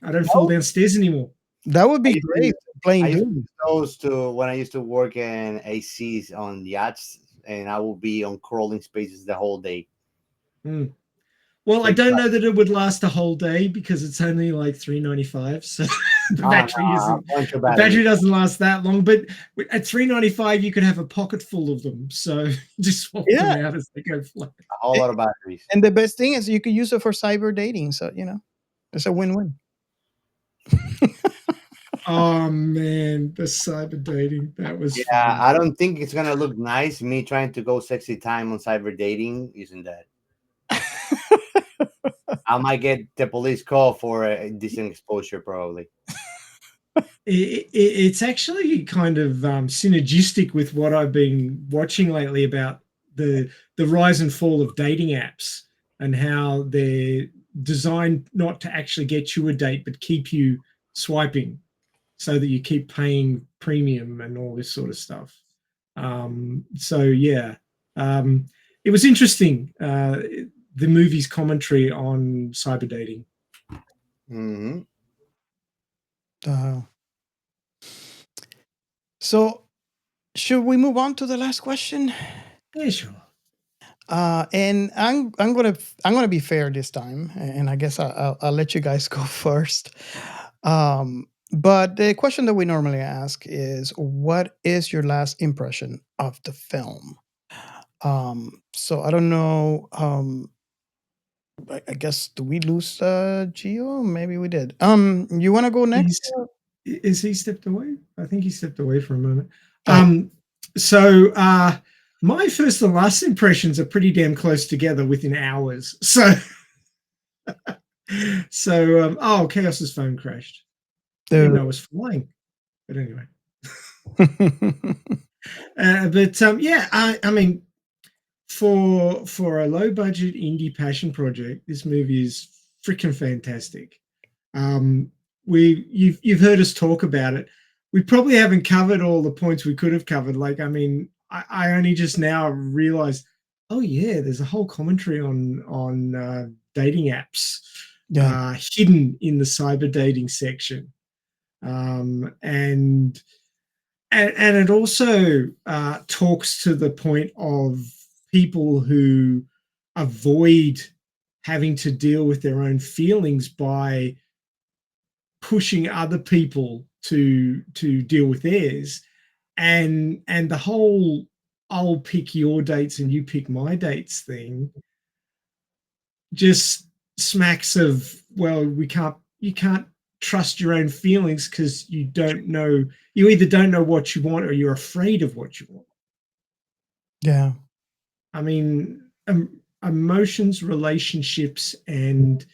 I don't fall downstairs anymore. That would be great. Playing Doom. Those to when I used to work in ACs on yachts, and I will be on crawling spaces the whole day. Well, I don't know that it would last a whole day because it's only like $3.95. So the battery doesn't last that long. But at $3.95, you could have a pocket full of them. So just swap them out as they go flat. A whole lot of batteries. And the best thing is you could use it for cyber dating. So it's a win-win. Oh man, the cyber dating, that was fun. I don't think it's gonna look nice. Me trying to go sexy time on cyber dating, isn't that? I might get the police call for a decent exposure, probably. It's actually kind of synergistic with what I've been watching lately about the rise and fall of dating apps and how they're designed not to actually get you a date, but keep you swiping so that you keep paying premium and all this sort of stuff. It was interesting. The movie's commentary on cyber dating. So, should we move on to the last question? Yeah, sure. And I'm gonna be fair this time, and I guess I'll let you guys go first. But the question that we normally ask is, what is your last impression of the film? So I don't know. I guess, do we lose Gio? Maybe we did. You want to go next? Is he stepped away? I think he stepped away for a moment. Oh. My first and last impressions are pretty damn close together within hours. Chaos's phone crashed. I didn't know it was flying. But anyway. I mean, for a low budget indie passion project, this movie is freaking fantastic. You've heard us talk about it. We probably haven't covered all the points we could have covered. Like, I mean, I only just now realized, oh yeah, there's a whole commentary on dating apps hidden in the cyber dating section. And it also talks to the point of people who avoid having to deal with their own feelings by pushing other people to deal with theirs, and the whole I'll pick your dates and you pick my dates thing just smacks of, well, you can't trust your own feelings because you either don't know what you want or you're afraid of what you want. Yeah. I mean, emotions, relationships, and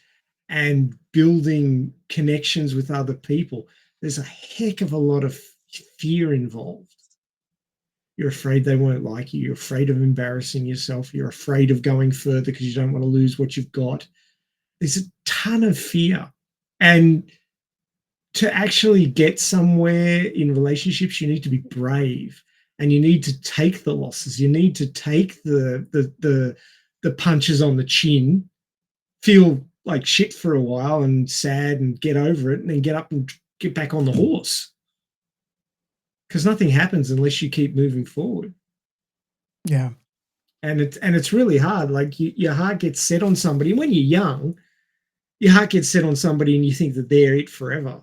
building connections with other people, there's a heck of a lot of fear involved. You're afraid they won't like you. You're afraid of embarrassing yourself. You're afraid of going further because you don't want to lose what you've got. There's a ton of fear. And to actually get somewhere in relationships, you need to be brave, and you need to take the losses. You need to take the punches on the chin, feel like shit for a while and sad and get over it, and then get up and get back on the horse. Because nothing happens unless you keep moving forward. Yeah. And it's really hard. Like your heart gets set on somebody. When you're young, your heart gets set on somebody and you think that they're it forever.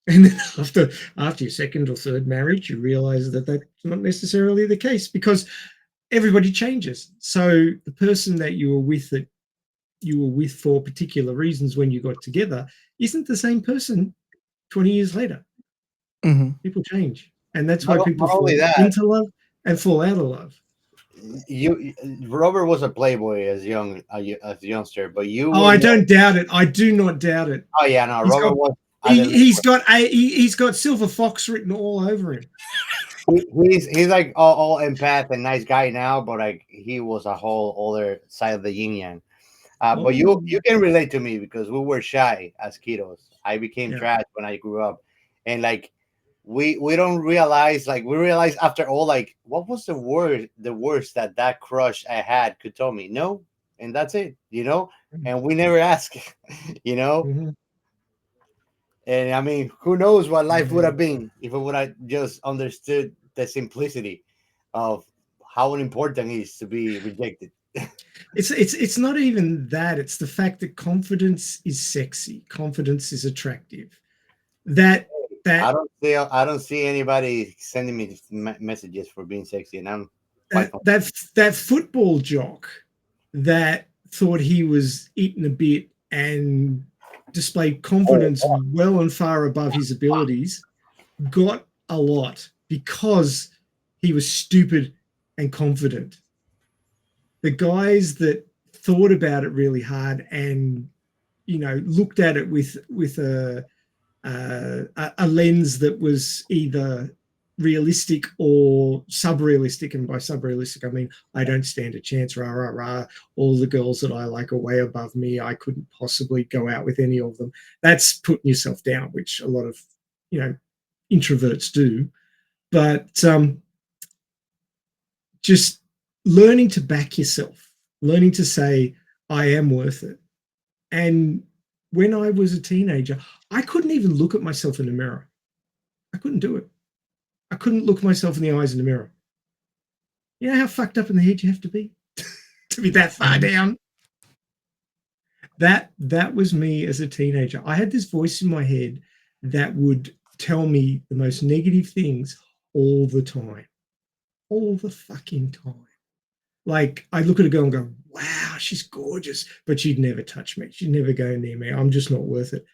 And then after your second or third marriage, you realize that that's not necessarily the case, because everybody changes. So the person that you were with for particular reasons when you got together isn't the same person 20 years later. Mm-hmm. People change. And that's why people fall into love and fall out of love. Robert was a playboy as a youngster, but you. Oh, I don't doubt it. I do not doubt it. Oh yeah, no, He's Robert got- was. He's got Silver Fox written all over him. He's like all empath and nice guy now, but like he was a whole other side of the yin yang. But you can relate to me because we were shy as kiddos. I became trash when I grew up, and like we don't realize, like we realize after all, like what was the worst that crush I had could tell me no, and that's it, and we never ask, Mm-hmm. and I mean, who knows what life would have been if I would have just understood the simplicity of how important it is to be rejected. It's not even that. It's the fact that confidence is sexy. Confidence is attractive. That I don't see anybody sending me messages for being sexy, and I'm that football jock that thought he was eating a bit and displayed confidence well and far above his abilities got a lot because he was stupid and confident. The guys that thought about it really hard and looked at it with a lens that was either realistic or sub-realistic, and by sub-realistic I mean I don't stand a chance, rah rah rah, all the girls that I like are way above me, I couldn't possibly go out with any of them. That's putting yourself down, which a lot of introverts do. But just learning to back yourself, learning to say I am worth it. And when I was a teenager, I couldn't even look at myself in the mirror. I couldn't do it. I couldn't look myself in the eyes in the mirror. You know how fucked up in the head you have to be to be that far down? That was me as a teenager. I had this voice in my head that would tell me the most negative things all the time. All the fucking time. Like, I look at a girl and go, wow, she's gorgeous, but she'd never touch me. She'd never go near me. I'm just not worth it.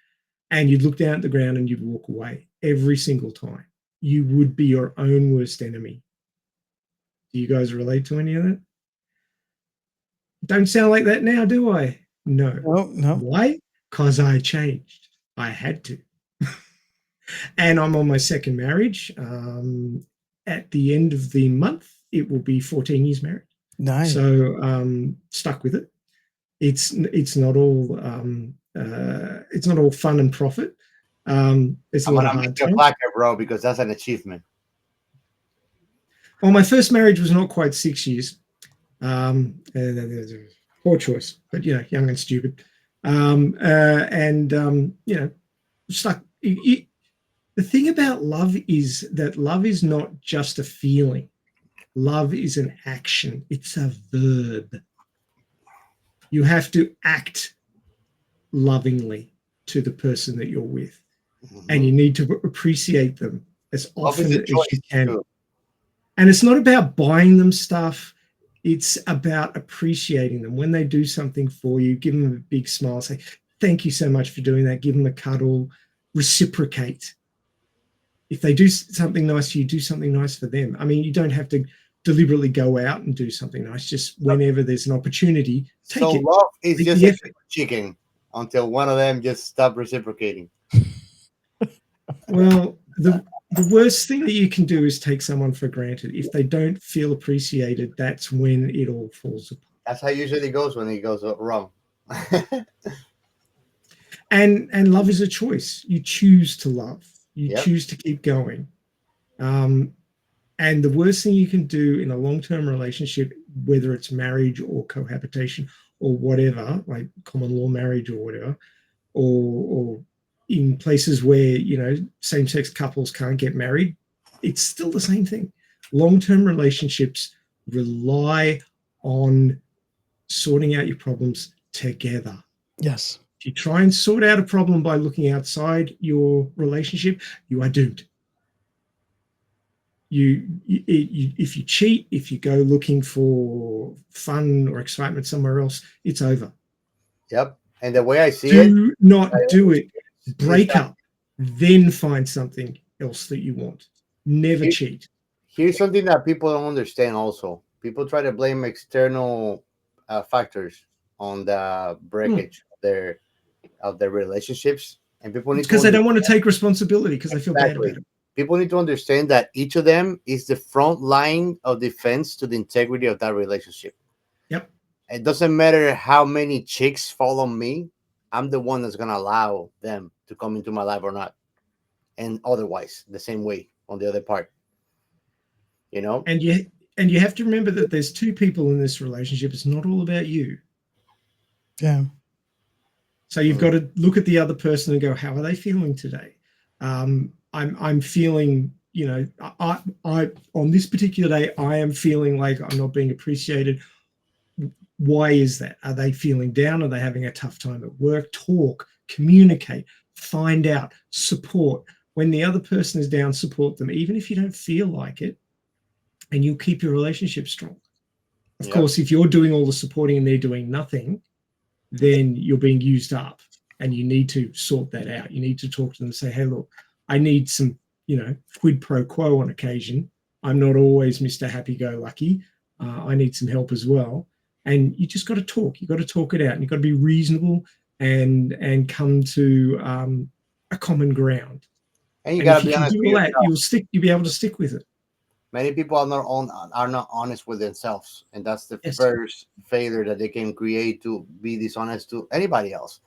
And you'd look down at the ground and you'd walk away every single time. You would be your own worst enemy. Do you guys relate to any of that? Don't sound like that now, do I? No. No. Why? Because I changed. I had to. And I'm on my second marriage. At the end of the month, it will be 14 years married. Nice. So stuck with it. It's not all fun and profit. It's a lot of hard times. Plaque, bro, because that's an achievement. Well, my first marriage was not quite 6 years. Poor choice, but young and stupid. Stuck. The thing about love is that love is not just a feeling. Love is an action. It's a verb. You have to act lovingly to the person that you're with. And you need to appreciate them as often as you can. Too. And it's not about buying them stuff. It's about appreciating them. When they do something for you, give them a big smile. Say, thank you so much for doing that. Give them a cuddle. Reciprocate. If they do something nice for you, do something nice for them. I mean, you don't have to deliberately go out and do something nice. Just whenever there's an opportunity, take it. So love is just like chicken until one of them just stop reciprocating. Well, the worst thing that you can do is take someone for granted. If they don't feel appreciated, that's when it all falls apart. That's how it usually goes when it goes wrong. And love is a choice. You choose to love. You choose to keep going. And the worst thing you can do in a long-term relationship, whether it's marriage or cohabitation or whatever, like common law marriage or whatever, or in places where, same-sex couples can't get married, it's still the same thing. Long-term relationships rely on sorting out your problems together. Yes. If you try and sort out a problem by looking outside your relationship, you are doomed. If you cheat, if you go looking for fun or excitement somewhere else, it's over. Yep. And the way I see do not do it. Break up, then find something else that you want. Never cheat. Here's something that people don't understand also. People try to blame external factors on the breakage of their relationships, and people need It's to because they don't understand. want to take responsibility because they feel bad Exactly. about it. People need to understand that each of them is the front line of defense to the integrity of that relationship. Yep. It doesn't matter how many chicks follow me. I'm the one that's gonna allow them to come into my life or not, and otherwise the same way on the other part. You know. And you have to remember that there's two people in this relationship. It's not all about you. Yeah. So you've got to look at the other person and go, how are they feeling today? I'm feeling, you know, I on this particular day, I am feeling like I'm not being appreciated. Why is that? Are they feeling down? Are they having a tough time at work? Talk, communicate, find out, support. When the other person is down, support them, even if you don't feel like it, and you'll keep your relationship strong. Of course, if you're doing all the supporting and they're doing nothing, then you're being used up, and you need to sort that out. You need to talk to them and say, hey, look, I need some, you know, quid pro quo on occasion. I'm not always Mr. Happy-go-lucky. I need some help as well. And you just got to talk. You've got to talk it out, and you've got to be reasonable and come to a common ground. And you And gotta if you be can honest do with all that, yourself. you'll be able to stick with it. Many people are not honest with themselves, and that's the first failure that they can create to be dishonest to anybody else.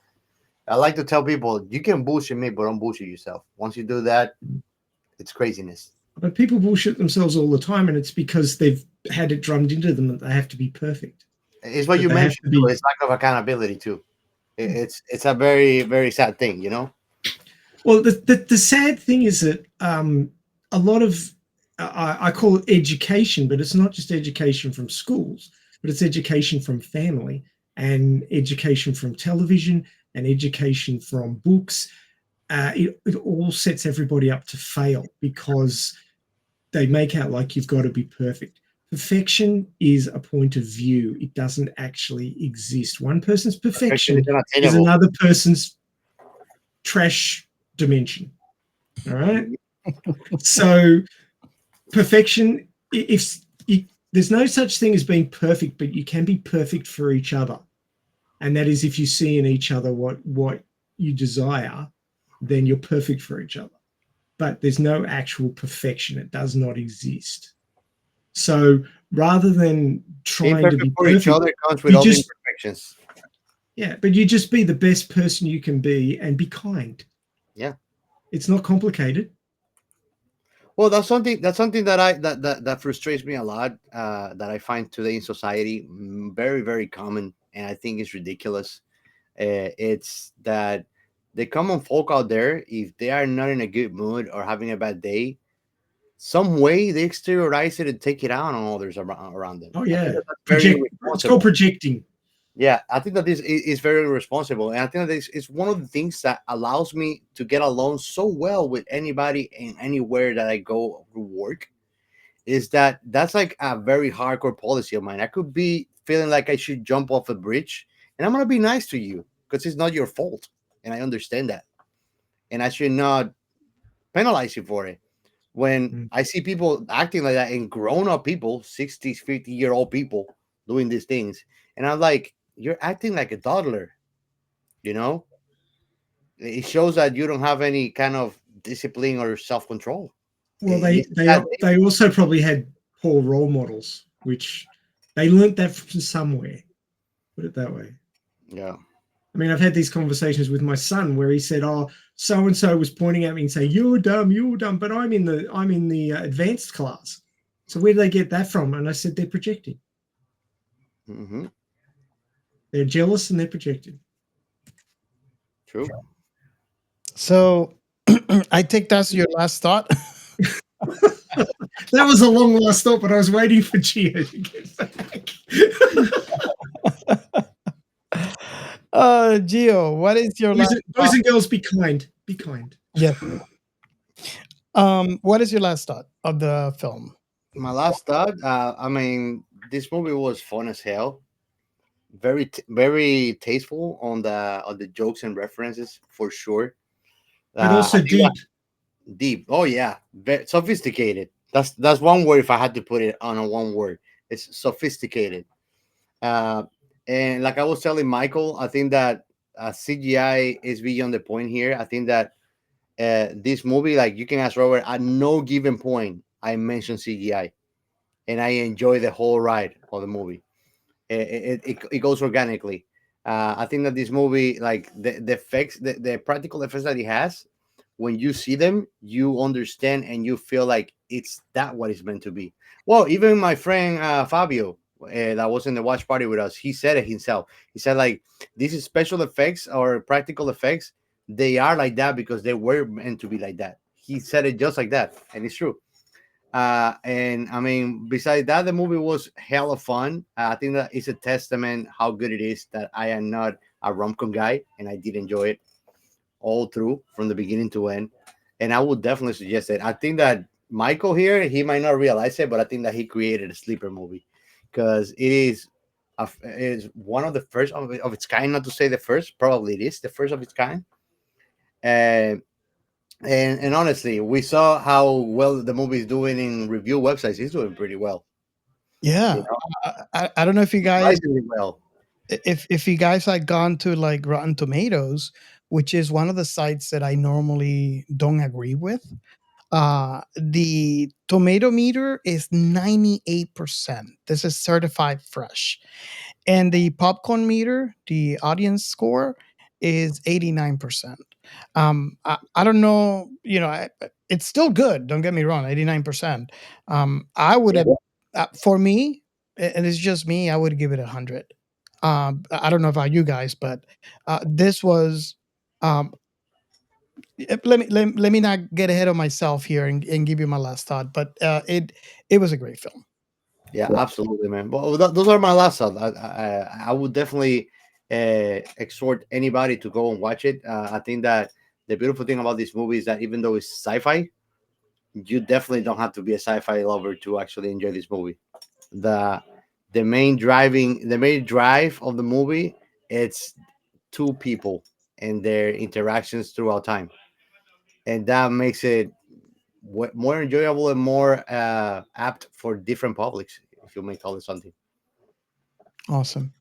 I like to tell people, you can bullshit me, but don't bullshit yourself. Once you do that, it's craziness. But people bullshit themselves all the time, and it's because they've had it drummed into them that they have to be perfect. It's what you mentioned. It's lack of accountability too. It's a very, very sad thing, you know. Well, the sad thing is that a lot of I call it education, but it's not just education from schools, but it's education from family and education from television and education from books. It all sets everybody up to fail because they make out like you've got to be perfect. Perfection is a point of view. It doesn't actually exist. One person's perfection is another person's trash dimension. All right. So perfection, there's no such thing as being perfect, but you can be perfect for each other. And that is if you see in each other what you desire, then you're perfect for each other. But there's no actual perfection. It does not exist. So rather than trying to be for perfect, each other comes with all the imperfections. Yeah, but you just be the best person you can be and be kind. Yeah. It's not complicated. Well, that's something that frustrates me a lot. That I find today in society very, very common, and I think it's ridiculous. It's that the common folk out there, if they are not in a good mood or having a bad day, some way they exteriorize it and take it out on others around them. Oh yeah, it's called projecting. Yeah, I think that this is very irresponsible, and I think that it's one of the things that allows me to get along so well with anybody and anywhere that I go to work. Is that's like a very hardcore policy of mine. I could be feeling like I should jump off a bridge, and I'm gonna be nice to you because it's not your fault, and I understand that, and I should not penalize you for it. When I see people acting like that, and grown-up people, 60s, 50-year-old people doing these things, and I'm like, you're acting like a toddler, you know? It shows that you don't have any kind of discipline or self-control. Well, they also probably had poor role models, which they learnt that from somewhere. Put it that way. Yeah. I mean, I've had these conversations with my son where he said, "Oh, so and so was pointing at me and saying you're dumb," but I'm in the advanced class. So where do they get that from? And I said they're projecting. Mm-hmm. They're jealous and they're projecting. True. So I think that's your last thought. That was a long last thought, but I was waiting for Gio to get back. Gio, what is your last boys and girls, be kind. Be kind. Yeah. What is your last thought of the film? My last thought, I mean, this movie was fun as hell. Very, very tasteful on the jokes and references for sure. But also deep. Deep. Oh yeah, very sophisticated. That's one word. If I had to put it on a one word, It's sophisticated. Uh, and like I was telling Michael, I think that CGI is beyond the point here. I think that this movie, like you can ask Robert, at no given point I mentioned CGI, and I enjoy the whole ride of the movie. It goes organically. I think that this movie, like the effects, the practical effects that it has, when you see them, you understand and you feel like it's that what it's meant to be. Well, even my friend Fabio, that was in the watch party with us, he said it himself. He said like these is special effects or practical effects. They are like that because they were meant to be like that. He said it just like that, and it's true. And I mean, besides that, the movie was hella fun. I think that it's a testament how good it is that I am not a rom-com guy, and I did enjoy it all through from the beginning to end. And I would definitely suggest it. I think that Michael here, he might not realize it, but I think that he created a sleeper movie because it is one of the first of its kind. Not to say the first, probably it is the first of its kind. And and honestly, we saw how well the movie is doing in review websites. It's doing pretty well. Yeah. You know, I don't know if you guys surprisingly well. if you guys had gone to like Rotten Tomatoes, which is one of the sites that I normally don't agree with. The tomato meter is 98%. This is certified fresh. And the popcorn meter, the audience score, is 89%. I don't know, it's still good. Don't get me wrong, 89%. I would have, for me, and it's just me, I would give it 100. I don't know about you guys, but this was um, let me not get ahead of myself here and give you my last thought, but it was a great film. Yeah, absolutely, man. Well, those are my last thoughts. I would definitely exhort anybody to go and watch it. I think that the beautiful thing about this movie is that even though it's sci-fi, you definitely don't have to be a sci-fi lover to actually enjoy this movie. The the main drive of the movie, it's two people and their interactions throughout time, and that makes it more enjoyable and more apt for different publics. If you may call it something. Awesome.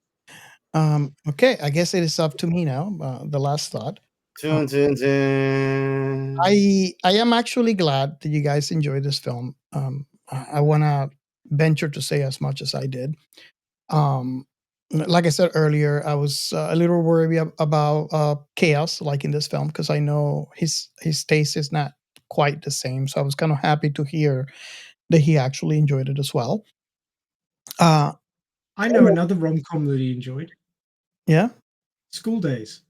Okay, I guess it is up to me now. The last thought. Tun, tun, tun. I am actually glad that you guys enjoyed this film. I want to venture to say as much as I did. Like I said earlier, I was a little worried about chaos, like in this film, because I know his taste is not quite the same. So I was kind of happy to hear that he actually enjoyed it as well. I know another rom-com that he enjoyed. Yeah. School Days.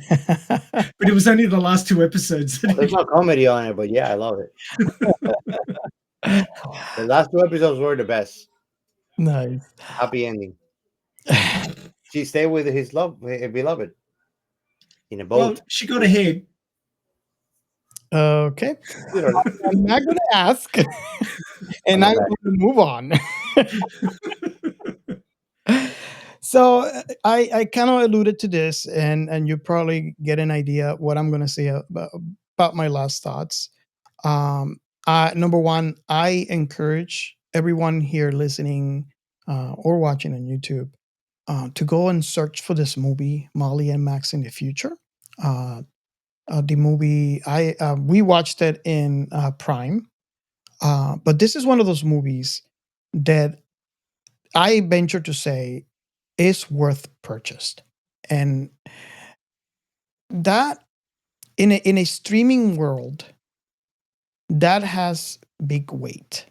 But it was only the last two episodes. There's no comedy on it, but yeah, I love it. The last two episodes were the best. Nice. Happy ending. She stayed with his beloved in a Well, boat. she got ahead. Okay. You know, I'm not going to ask, and I'm going to move on. So I kind of alluded to this, and you probably get an idea what I'm going to say about my last thoughts. Number one, I encourage everyone here listening or watching on YouTube to go and search for this movie, Molly and Max in the Future. The movie we watched it in Prime, but this is one of those movies that I venture to say is worth purchased, and that in a streaming world that has big weight.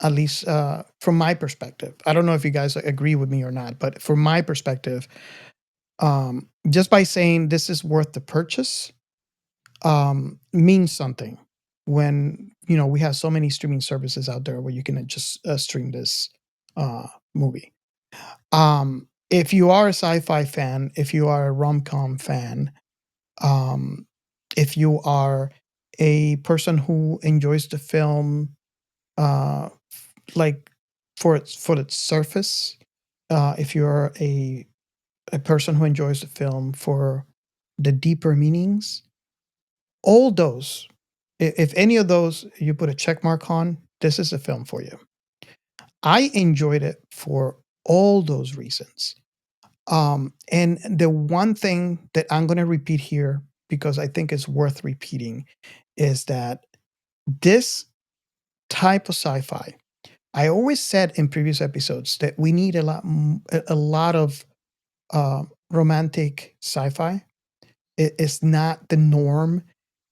At least from my perspective, I don't know if you guys agree with me or not, but from my perspective, just by saying this is worth the purchase means something. When we have so many streaming services out there where you can just stream this movie. If you are a sci-fi fan, if you are a rom-com fan, if you are a person who enjoys the film, like for its surface, if you're a person who enjoys the film for the deeper meanings, all those, if any of those you put a check mark on, this is a film for you. I enjoyed it for all those reasons. And the one thing that I'm going to repeat here, because I think it's worth repeating, is that this type of sci-fi, I always said in previous episodes that we need a lot of romantic sci-fi. It's not the norm.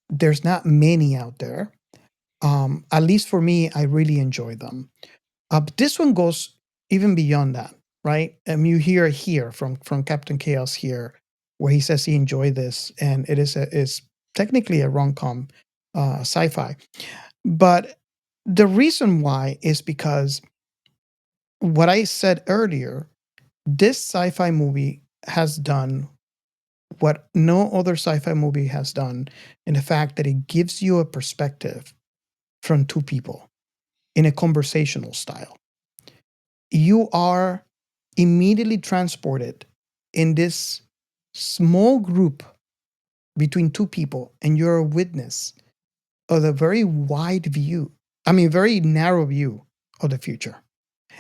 There's not many out there. At least for me, I really enjoy them. But this one goes even beyond that, right? You hear it here from Captain Chaos here, where he says he enjoyed this, and it is technically a rom-com sci-fi. But the reason why is because what I said earlier, this sci-fi movie has done what no other sci-fi movie has done, in the fact that it gives you a perspective from two people in a conversational style. You are immediately transported in this small group between two people, and you're a witness of a very wide view. I mean, very narrow view of the future.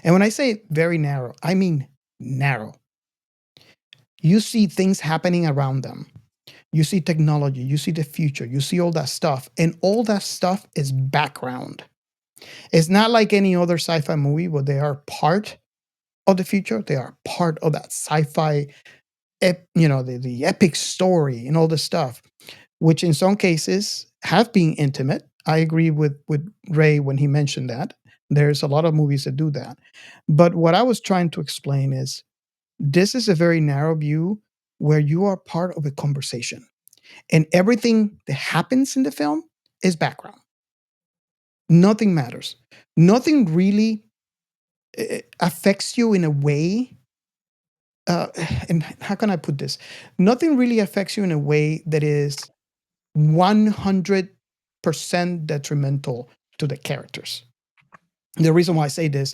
And when I say very narrow, I mean narrow. You see things happening around them. You see technology, you see the future, you see all that stuff, and all that stuff is background. It's not like any other sci-fi movie where they are part of the future. They are part of that sci-fi, the epic story and all this stuff, which in some cases have been intimate. I agree with Ray when he mentioned that. There's a lot of movies that do that. But what I was trying to explain is this is a very narrow view where you are part of a conversation. And everything that happens in the film is background. Nothing matters. Nothing really affects you in a way. And how can I put this? Nothing really affects you in a way that is 100% detrimental to the characters. The reason why I say this,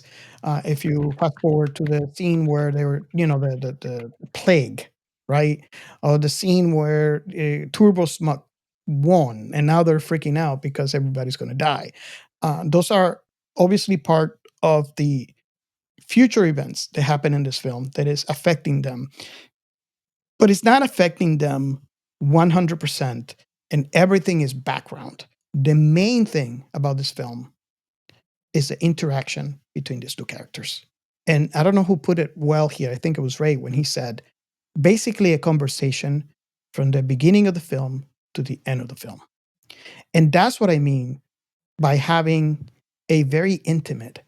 if you fast forward to the scene where they were, the plague, right? Or the scene where Turbo Smut won, and now they're freaking out because everybody's going to die. Those are obviously part of the future events that happen in this film that is affecting them, but it's not affecting them 100%, and everything is background. The main thing about this film is the interaction between these two characters. And I don't know who put it well here. I think it was Ray when he said basically a conversation from the beginning of the film to the end of the film. And that's what I mean by having a very intimate,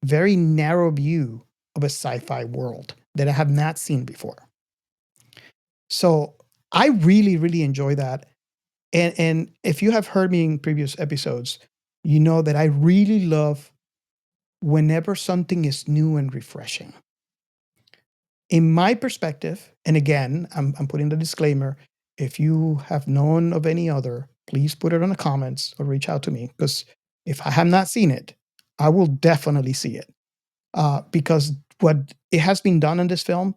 very narrow view of a sci-fi world that I have not seen before. So I really, really enjoy that. And if you have heard me in previous episodes, you know that I really love whenever something is new and refreshing. In my perspective, and again, I'm putting the disclaimer, if you have known of any other, please put it in the comments or reach out to me, because if I have not seen it, I will definitely see it. Because what it has been done in this film,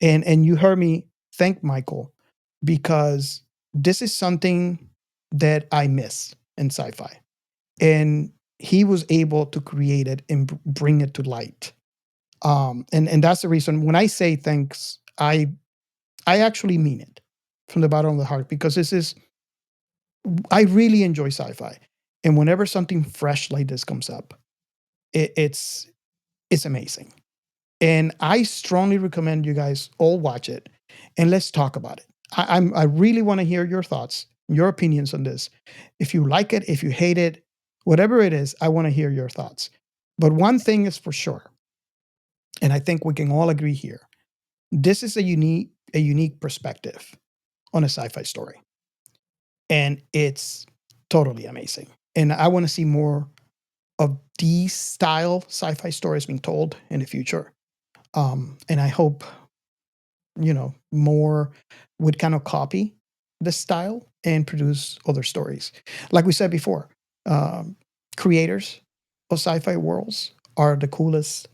and you heard me thank Michael, because this is something that I miss in sci-fi. And he was able to create it and bring it to light. And that's the reason when I say thanks, I actually mean it from the bottom of the heart, because I really enjoy sci-fi, and whenever something fresh like this comes up, it's amazing, and I strongly recommend you guys all watch it, and let's talk about it. I really want to hear your thoughts, your opinions on this. If you like it, if you hate it, whatever it is, I want to hear your thoughts. But one thing is for sure, and I think we can all agree here, this is a unique perspective on a sci-fi story. And it's totally amazing. And I want to see more of these style sci-fi stories being told in the future. And I hope, more would kind of copy this style and produce other stories. Like we said before, creators of sci-fi worlds are the coolest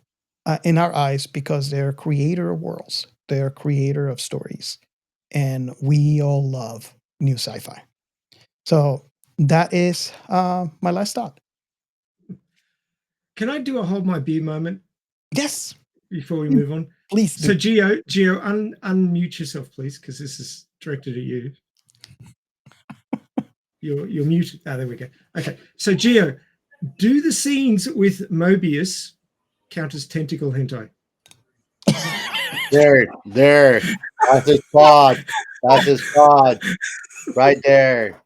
in our eyes, because they're creator of worlds, they're creator of stories, and we all love new sci-fi. So that is my last thought. can I do a hold my beer moment Yes, before we move on? please do. So Gio, unmute yourself, please, because this is directed at you. You're muted. Ah, there we go. Okay. So Gio, do the scenes with Mobius count as tentacle hentai? There. That's his spot. That's his spot. Right there.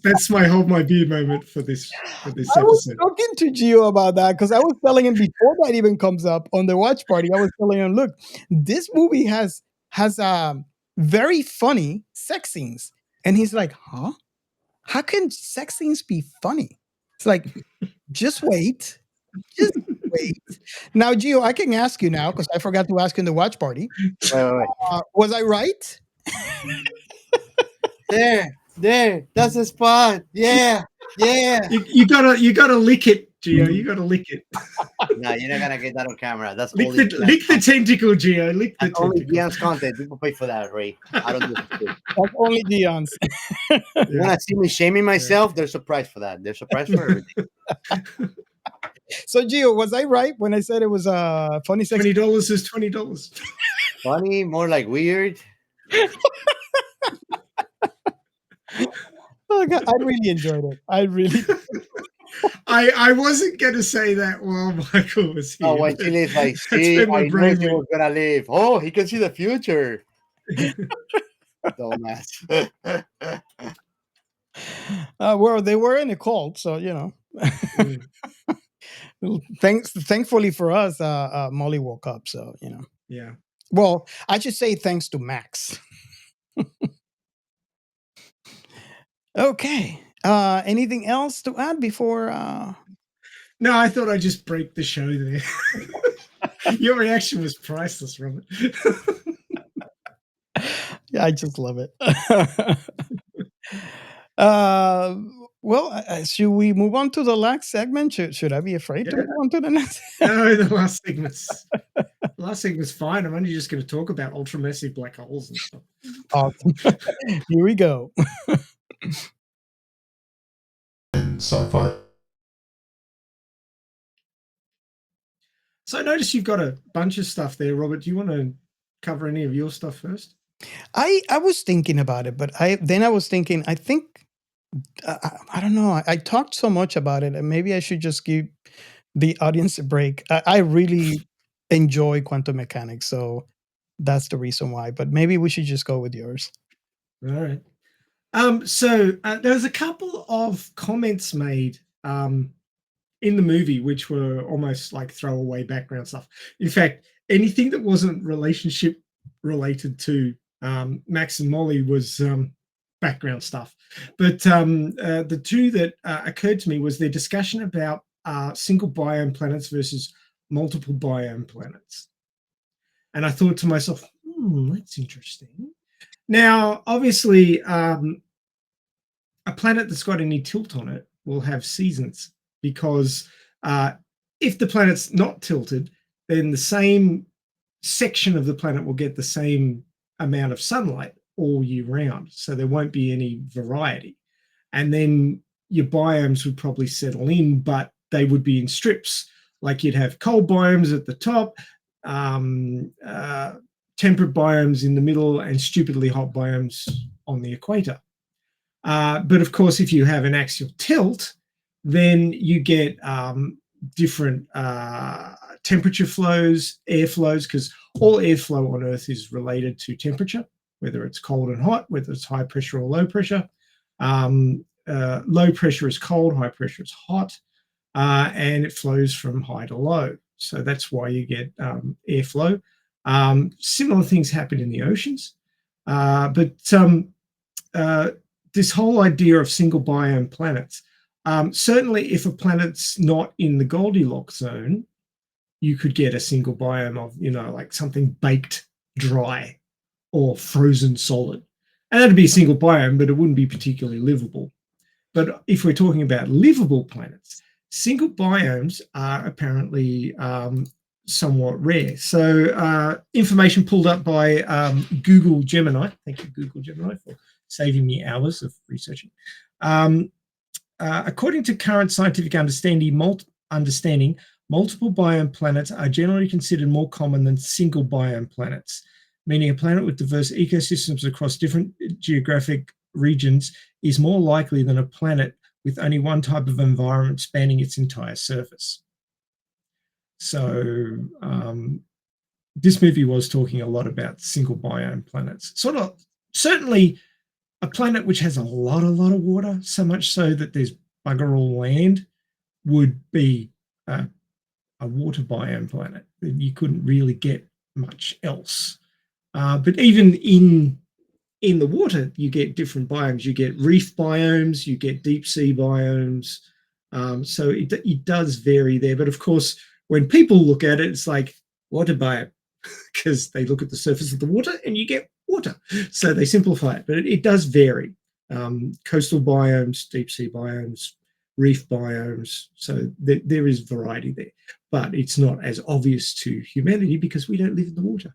That's my hold my beer moment for this I was episode. talking to Gio about that because I was telling him before that even comes up on the watch party. I was telling him, look, this movie has very funny sex scenes, and he's like, huh? How can sex scenes be funny? It's like, just wait. Now, Gio, I can ask you now because I forgot to ask you in the watch party. Wait. Was I right? There. That's the spot. Yeah. You gotta lick it, Gio. You gotta lick it. No, you're not gonna get that on camera. That's Lick only the tentacle, Gio. Lick the That's only tentacle. Gian's content. People pay for that, Ray. I don't do it for free. That's only Gion's. You wanna see me shaming myself? There's a price for that. There's a price for everything. So, Gio, was I right when I said it was funny sex? $20 is $20. Funny, more like weird. Oh, God, I really enjoyed it. I wasn't gonna say that while Michael was here. Oh, when she leaves, like, That's see, where my I knew brain he went. was gonna leave. Oh, he can see the future. Dumbass. Well, they were in a cult, so you know. Thankfully for us, Molly woke up, so you know. Yeah. Well, I should say thanks to Max. Okay. Anything else to add before? No, I thought I'd just break the show there. Your reaction was priceless, Robert. Yeah, I just love it. Well, should we move on to the last segment? Should I be afraid to move on to the next? No, the last segment's fine. I'm only just going to talk about ultramassive black holes and stuff. Awesome. Here we go. Sci-fi. So I noticed you've got a bunch of stuff there, Robert. Do you want to cover any of your stuff first? I was thinking about it, but I was thinking, I think, I don't know. I talked so much about it, and maybe I should just give the audience a break. I really enjoy quantum mechanics, so that's the reason why. But maybe we should just go with yours. All right. So there's a couple of comments made in the movie which were almost like throwaway background stuff. In fact, anything that wasn't relationship related to Max and Molly was background stuff. But the two that occurred to me was their discussion about single biome planets versus multiple biome planets. And I thought to myself, that's interesting. Now, obviously, a planet that's got any tilt on it will have seasons, because if the planet's not tilted, then the same section of the planet will get the same amount of sunlight all year round. So there won't be any variety. And then your biomes would probably settle in, but they would be in strips. Like you'd have cold biomes at the top, temperate biomes in the middle, and stupidly hot biomes on the equator. But of course, if you have an axial tilt, then you get different temperature flows, air flows, because all airflow on Earth is related to temperature, whether it's cold and hot, whether it's high pressure or low pressure. Low pressure is cold, high pressure is hot, and it flows from high to low. So that's why you get airflow. Similar things happen in the oceans. But this whole idea of single biome planets, certainly if a planet's not in the Goldilocks zone, you could get a single biome of, like something baked dry or frozen solid. And that'd be a single biome, but it wouldn't be particularly livable. But if we're talking about livable planets, single biomes are apparently somewhat rare. So information pulled up by Google Gemini. Thank you, Google Gemini, for saving me hours of researching. According to current scientific understanding, multiple biome planets are generally considered more common than single biome planets, meaning a planet with diverse ecosystems across different geographic regions is more likely than a planet with only one type of environment spanning its entire surface. So this movie was talking a lot about single biome planets. Certainly a planet which has a lot of water, so much so that there's bugger all land, would be a water biome planet. You couldn't really get much else. But even in the water, you get different biomes. You get reef biomes, you get deep sea biomes. So it does vary there. But of course, when people look at it, it's like water biome, because they look at the surface of the water and you get water. So they simplify it, but it does vary. Coastal biomes, deep sea biomes, reef biomes. So there is variety there, but it's not as obvious to humanity because we don't live in the water.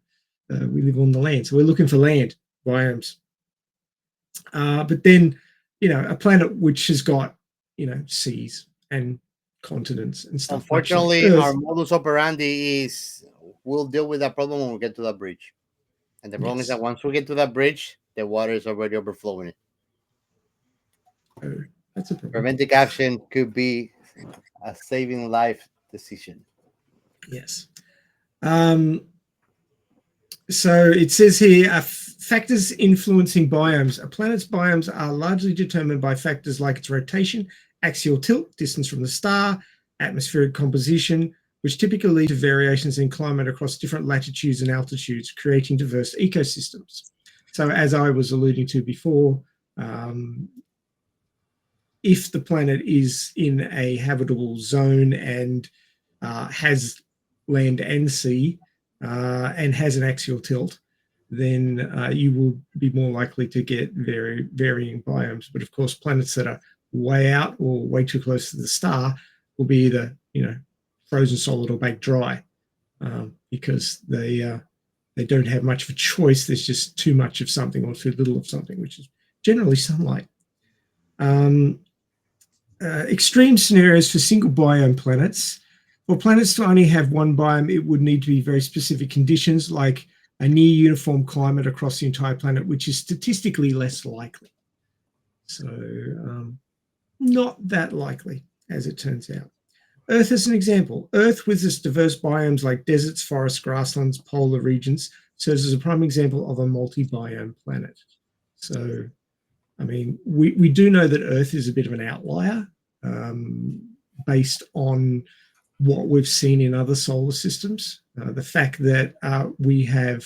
We live on the land. So we're looking for land biomes. But then, a planet which has got, seas and continents and stuff. Unfortunately, our modus operandi is we'll deal with that problem when we get to that bridge. And the problem is that once we get to that bridge, the water is already overflowing it. Oh, that's a problem. Preventive action could be a saving life decision. Yes. So it says here, factors influencing biomes. A planet's biomes are largely determined by factors like its rotation, axial tilt, distance from the star, atmospheric composition, which typically lead to variations in climate across different latitudes and altitudes, creating diverse ecosystems. So as I was alluding to before, if the planet is in a habitable zone and has land and sea and has an axial tilt, then you will be more likely to get varying biomes. But of course, planets that are way out or way too close to the star will be either, frozen solid or baked dry, because they don't have much of a choice. There's just too much of something or too little of something, which is generally sunlight. Extreme scenarios for single biome planets. For planets to only have one biome, it would need to be very specific conditions, like a near uniform climate across the entire planet, which is statistically less likely. So not that likely, as it turns out. Earth as an example. Earth with its diverse biomes like deserts, forests, grasslands, polar regions serves as a prime example of a multi-biome planet. So, I mean, we do know that Earth is a bit of an outlier based on what we've seen in other solar systems. The fact that we have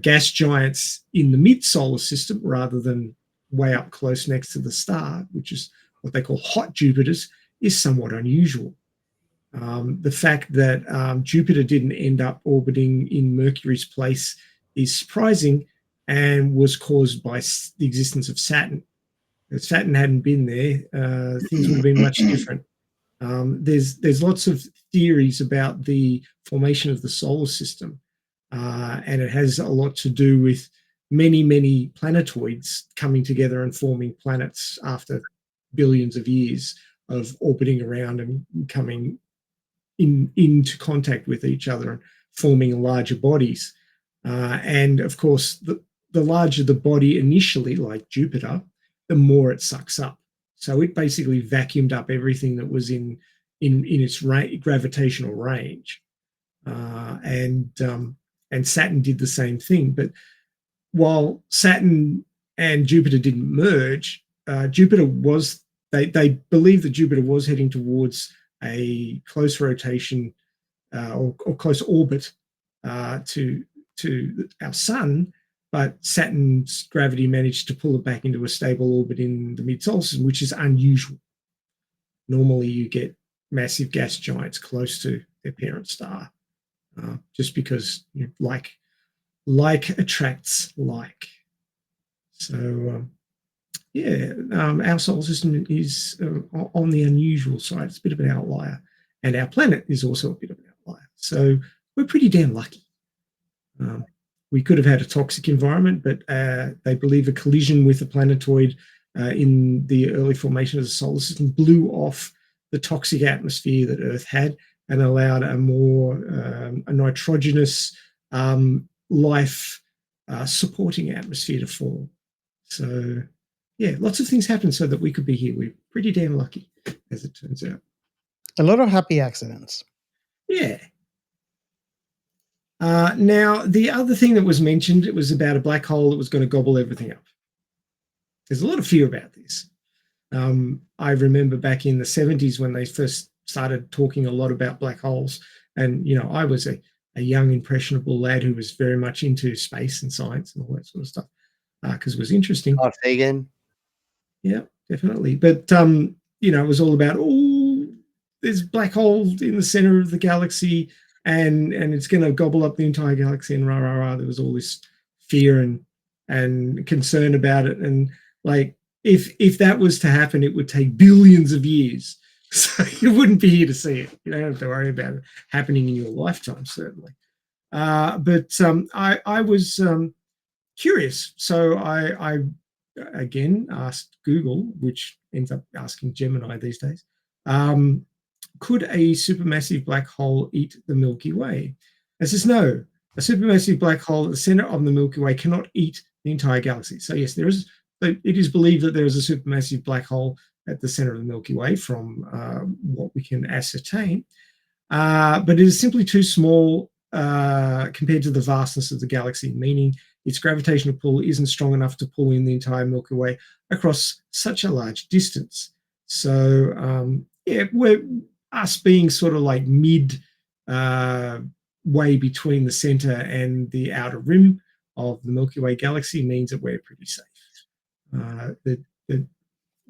gas giants in the mid-solar system rather than way up close next to the star, which is what they call hot Jupiters, is somewhat unusual. The fact that Jupiter didn't end up orbiting in Mercury's place is surprising and was caused by the existence of Saturn. If Saturn hadn't been there, things would have been much different. There's lots of theories about the formation of the solar system, and it has a lot to do with many planetoids coming together and forming planets after billions of years of orbiting around and coming into contact with each other and forming larger bodies. And of course, the larger the body initially, like Jupiter, the more it sucks up. So it basically vacuumed up everything that was in its gravitational range. And Saturn did the same thing. But while Saturn and Jupiter didn't merge, Jupiter was, they believe that Jupiter was heading towards a close rotation or close orbit to our sun, but Saturn's gravity managed to pull it back into a stable orbit in the mid-solar system, which is unusual. Normally you get massive gas giants close to their parent star, just because like attracts like. So our solar system is on the unusual side. It's a bit of an outlier, and our planet is also a bit of an outlier. So we're pretty damn lucky. We could have had a toxic environment, but they believe a collision with a planetoid in the early formation of the solar system blew off the toxic atmosphere that Earth had and allowed a more a nitrogenous life supporting atmosphere to form. So, yeah, lots of things happened so that we could be here. We're pretty damn lucky, as it turns out. A lot of happy accidents. Yeah. Now, the other thing that was mentioned, it was about a black hole that was going to gobble everything up. There's a lot of fear about this. I remember back in the 70s when they first started talking a lot about black holes. And, you know, I was a young, impressionable lad who was very much into space and science and all that sort of stuff because it was interesting. Oh, Sagan. Yeah, definitely. But, you know, it was all about, oh, there's black holes in the center of the galaxy and it's going to gobble up the entire galaxy and rah, rah, rah. There was all this fear and concern about it. And like, if that was to happen, it would take billions of years. So you wouldn't be here to see it. You don't have to worry about it happening in your lifetime, certainly. But I was curious. So I again asked Google, which ends up asking Gemini these days, could a supermassive black hole eat the Milky Way? It says no. A supermassive black hole at the center of the Milky Way cannot eat the entire galaxy. So yes, it is believed that there is a supermassive black hole at the center of the Milky Way from what we can ascertain. But it is simply too small compared to the vastness of the galaxy, meaning its gravitational pull isn't strong enough to pull in the entire Milky Way across such a large distance. So, yeah, us being sort of like mid way between the center and the outer rim of the Milky Way galaxy means that we're pretty safe.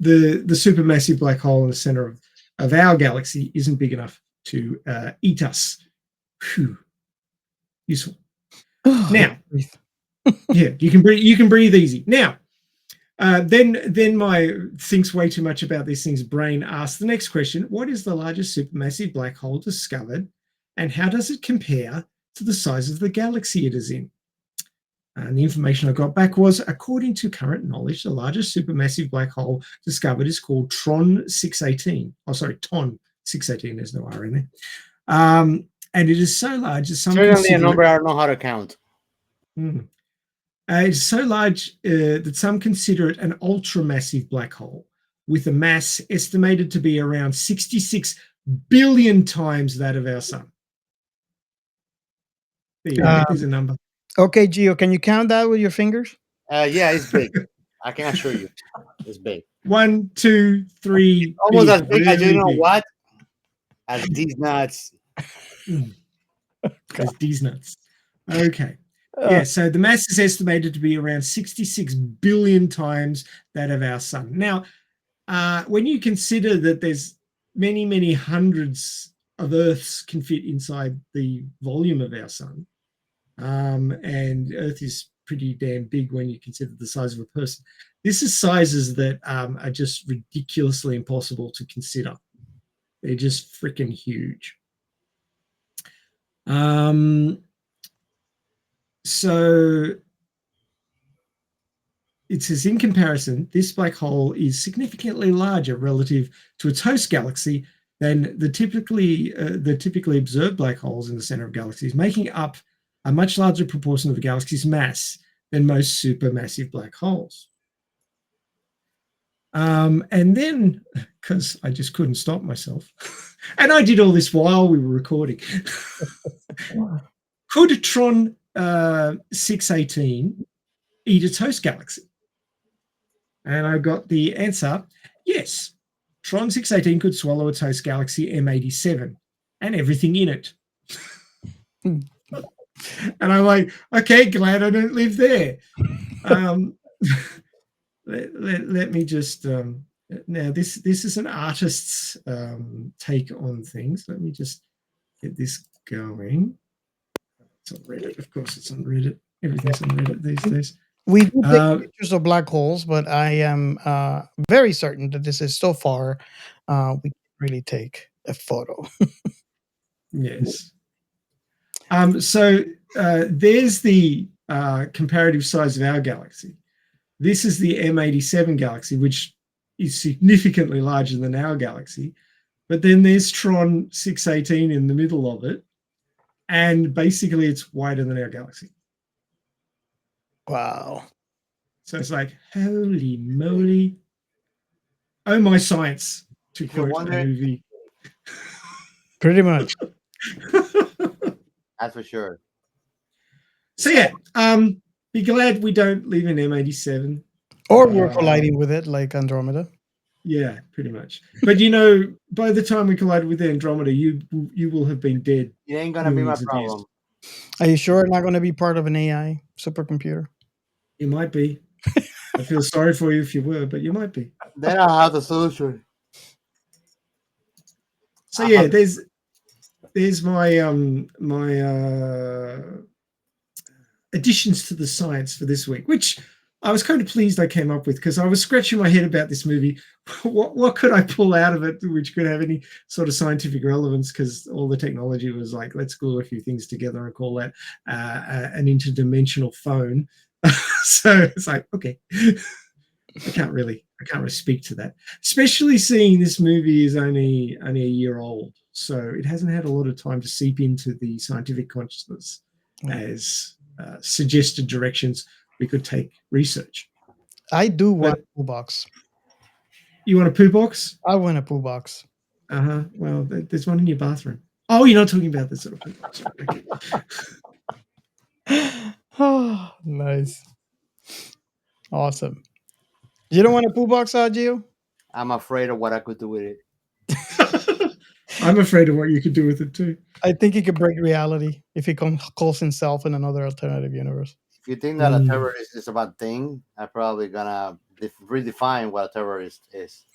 The supermassive black hole in the center of our galaxy isn't big enough to eat us. Whew. Useful. Now, yeah, you can breathe easy. Now, then my thinks way too much about these things brain asks the next question: what is the largest supermassive black hole discovered, and how does it compare to the size of the galaxy it is in? And the information I got back was, according to current knowledge, the largest supermassive black hole discovered is called TON 618. Oh, sorry, TON 618. There's no R in there. And it is so large that some certainly a number I don't know how to count. It's so large that some consider it an ultramassive black hole with a mass estimated to be around 66 billion times that of our sun. There you go. There's a number. Okay, Gio, can you count that with your fingers? Yeah, it's big. I can assure you, it's big. 1, 2, 3. Almost as big as, you know what? As these nuts. As these nuts. Okay. Yeah, so the mass is estimated to be around 66 billion times that of our sun. Now, when you consider that there's many, many hundreds of Earths can fit inside the volume of our sun, and Earth is pretty damn big when you consider the size of a person. This is sizes that are just ridiculously impossible to consider. They're just freaking huge. So it says, in comparison, this black hole is significantly larger relative to its host galaxy than the typically observed black holes in the center of galaxies, making up a much larger proportion of the galaxy's mass than most supermassive black holes. And then, because I just couldn't stop myself, and I did all this while we were recording, could Tron 618 eat its host galaxy? And I got the answer, yes. Tron 618 could swallow its host galaxy M87 and everything in it. And I'm like, okay, glad I don't live there. Let me just now this is an artist's take on things. Let me just get this going. It's on Reddit, of course. It's on Reddit. Everything's on Reddit these days. We do take pictures of black holes, but I am very certain that this is so far we can't really take a photo. Yes. So there's the comparative size of our galaxy. This is the M87 galaxy, which is significantly larger than our galaxy. But then there's Tron 618 in the middle of it. And basically it's wider than our galaxy. Wow. So it's like, holy moly. Oh, my science, to If you're quote a wondering- movie. Pretty much. That's for sure. So yeah, be glad we don't live in M87. Or we're colliding with it like Andromeda. Yeah, pretty much. But you know, by the time we collide with Andromeda, you will have been dead. It ain't gonna be my Millions of years. problem. Are you sure it's not going to be part of an AI supercomputer? You might be. I feel sorry for you if you were, but you might be. Then I'll have the solution. So yeah, there's my additions to the science for this week, which I was kind of pleased I came up with because I was scratching my head about this movie. What could I pull out of it which could have any sort of scientific relevance? Because all the technology was like, let's glue a few things together and call that an interdimensional phone. So it's like, okay, I can't really speak to that. Especially seeing this movie is only a year old, so it hasn't had a lot of time to seep into the scientific consciousness as suggested directions we could take research. I do want a poo box. You want a poo box? I want a poo box. Well, there's one in your bathroom. Oh, you're not talking about this sort of poo box. Okay. Oh, nice. Awesome. You don't want a poo box, Gio? I'm afraid of what I could do with it. I'm afraid of what you could do with it too. I think he could break reality if he calls himself in another alternative universe. If you think that a terrorist is a bad thing, I'm probably gonna redefine what a terrorist is.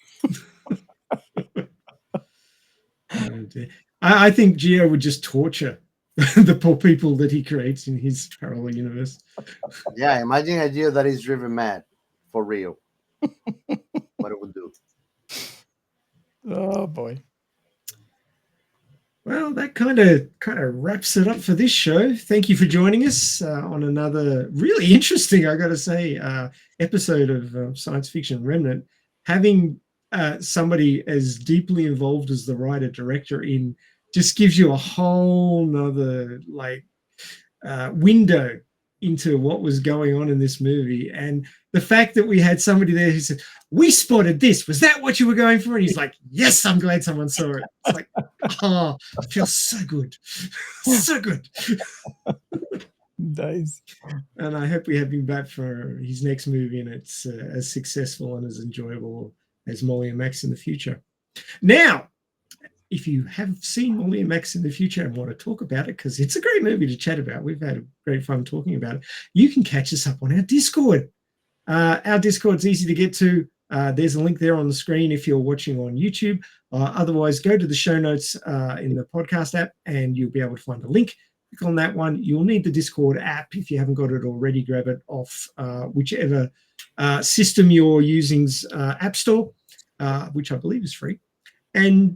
I think Gio would just torture the poor people that he creates in his parallel universe. Yeah, imagine a Geo that is driven mad for real. What it would do. Oh boy. Well, that kind of wraps it up for this show. Thank you for joining us on another really interesting, I got to say, episode of Science Fiction Remnant. Having somebody as deeply involved as the writer-director in just gives you a whole nother window into what was going on in this movie. And the fact that we had somebody there who said, we spotted this. Was that what you were going for? And he's like, yes, I'm glad someone saw it. It's like, oh, it feels so good. So good. Nice. And I hope we have him back for his next movie and it's as successful and as enjoyable as Molli and Max in the future. Now, if you have seen Molli and Max in the future and want to talk about it, because it's a great movie to chat about, we've had great fun talking about it, you can catch us up on our Discord. Our Discord's easy to get to. There's a link there on the screen if you're watching on YouTube. Otherwise, go to the show notes in the podcast app and you'll be able to find a link. Click on that one. You'll need the Discord app. If you haven't got it already, grab it off whichever system you're using's app store, which I believe is free. And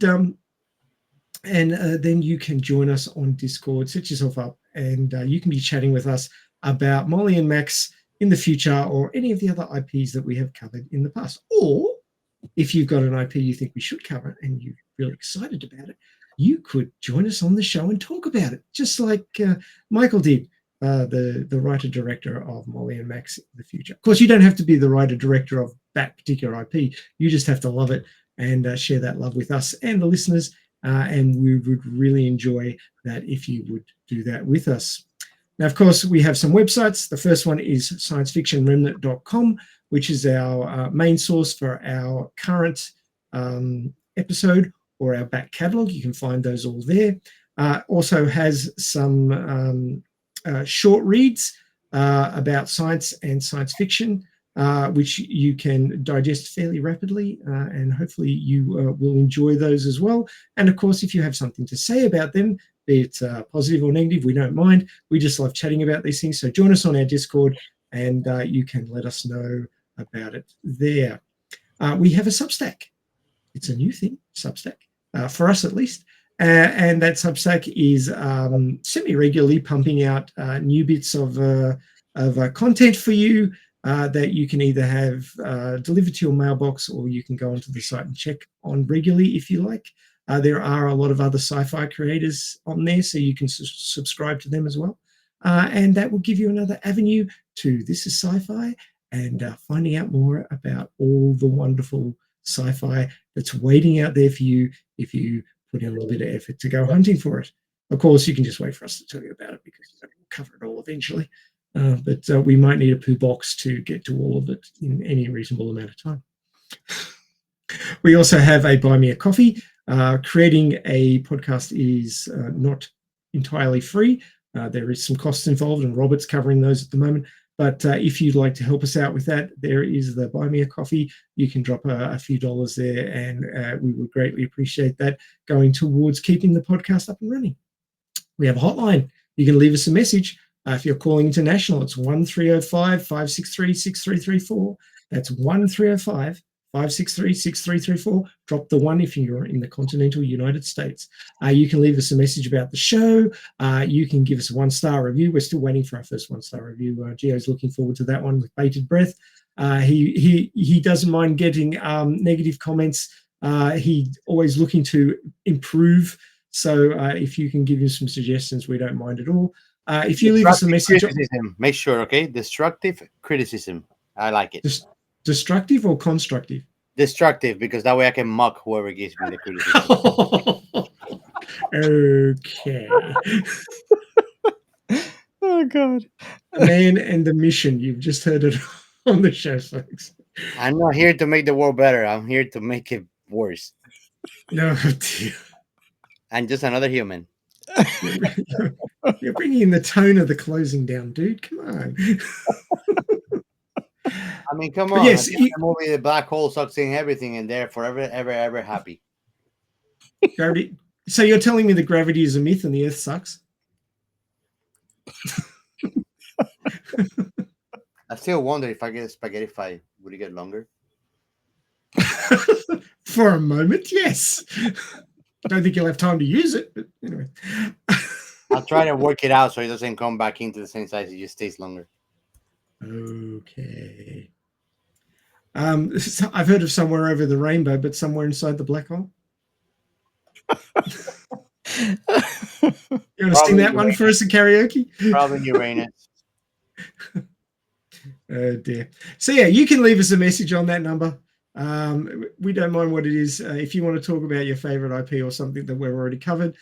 then you can join us on Discord, set yourself up, and you can be chatting with us about Molli and Max in the future or any of the other IPs that we have covered in the past. Or if you've got an IP you think we should cover and you're really excited about it, you could join us on the show and talk about it, just like Michael did, the writer-director of Molli and Max in the future. Of course, you don't have to be the writer-director of that particular IP. You just have to love it and share that love with us and the listeners. And we would really enjoy that if you would do that with us. Now, of course, we have some websites. The first one is sciencefictionremnant.com, which is our main source for our current episode or our back catalogue. You can find those all there. Also has some short reads about science and science fiction, which you can digest fairly rapidly, and hopefully you will enjoy those as well. And of course, if you have something to say about them, be it positive or negative, we don't mind. We just love chatting about these things. So join us on our Discord and you can let us know about it there. We have a Substack. It's a new thing, Substack, for us at least. And that Substack is semi-regularly pumping out new bits of content for you. that you can either have delivered to your mailbox, or you can go onto the site and check on regularly if you like. There are a lot of other sci-fi creators on there, so you can subscribe to them as well. And that will give you another avenue to This is Sci-Fi and finding out more about all the wonderful sci-fi that's waiting out there for you if you put in a little bit of effort to go hunting for it. Of course, you can just wait for us to tell you about it, because we'll cover it all eventually. But we might need a poo box to get to all of it in any reasonable amount of time. We also have a Buy Me a Coffee. Creating a podcast is not entirely free. There is some costs involved, and Robert's covering those at the moment. But if you'd like to help us out with that, there is the Buy Me a Coffee. You can drop a few dollars there, and we would greatly appreciate that going towards keeping the podcast up and running. We have a hotline. You can leave us a message. If you're calling international, it's 1305-563-6334. That's 1305-563-6334. Drop the 1 if you're in the continental United States. You can leave us a message about the show. You can give us a 1-star review. We're still waiting for our first 1-star review. Gio's looking forward to that one with bated breath. He doesn't mind getting negative comments. He's always looking to improve. So if you can give him some suggestions, we don't mind at all. If you leave us a message, criticism, make sure, okay? Destructive criticism. I like it. Destructive or constructive? Destructive, because that way I can mock whoever gives me the criticism. Okay. Oh God. The man and the mission. You've just heard it on the show, folks. I'm not here to make the world better. I'm here to make it worse. No, dear. I'm just another human. You're bringing the tone of the closing down, dude. Come on. I mean, come on. Yes, The movie The Black Hole sucks in everything, and they're forever, ever happy. Gravity. So you're telling me that gravity is a myth and the Earth sucks? I still wonder if I get a spaghetti fry, would it get longer? For a moment, yes. I don't think you'll have time to use it, but anyway. I'll try to work it out so it doesn't come back into the same size. It just stays longer. Okay. I've heard of somewhere over the rainbow, but somewhere inside the black hole. You want to sing that one for us in karaoke? Probably Uranus. Oh dear. So yeah, you can leave us a message on that number. We don't mind what it is. If you want to talk about your favorite IP or something that we've already covered,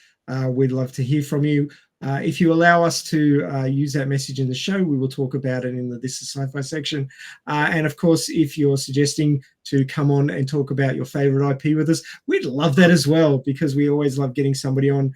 we'd love to hear from you. If you allow us to use that message in the show, we will talk about it in the This is Sci-Fi section. And of course, if you're suggesting to come on and talk about your favorite IP with us, we'd love that as well, because we always love getting somebody on.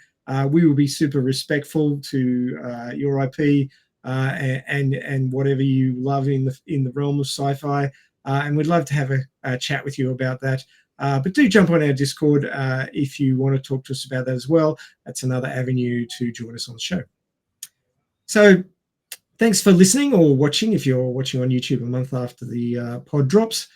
We will be super respectful to your IP and whatever you love in the realm of sci-fi. And we'd love to have a chat with you about that. But do jump on our Discord if you want to talk to us about that as well. That's another avenue to join us on the show. So thanks for listening or watching. If you're watching on YouTube a month after the pod drops,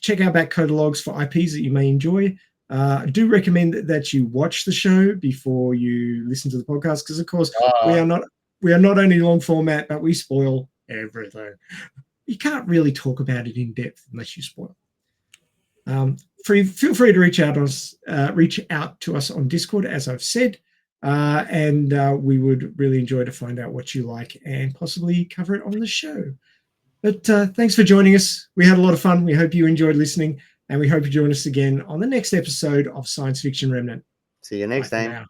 check our back catalogs for IPs that you may enjoy. I do recommend that you watch the show before you listen to the podcast, because of course we are not only long format, but we spoil everything. You can't really talk about it in depth unless you spoil. Feel free to reach out to us on Discord, as I've said, and we would really enjoy to find out what you like and possibly cover it on the show. But thanks for joining us. We had a lot of fun. We hope you enjoyed listening, and we hope you join us again on the next episode of Science Fiction Remnant. See you next time.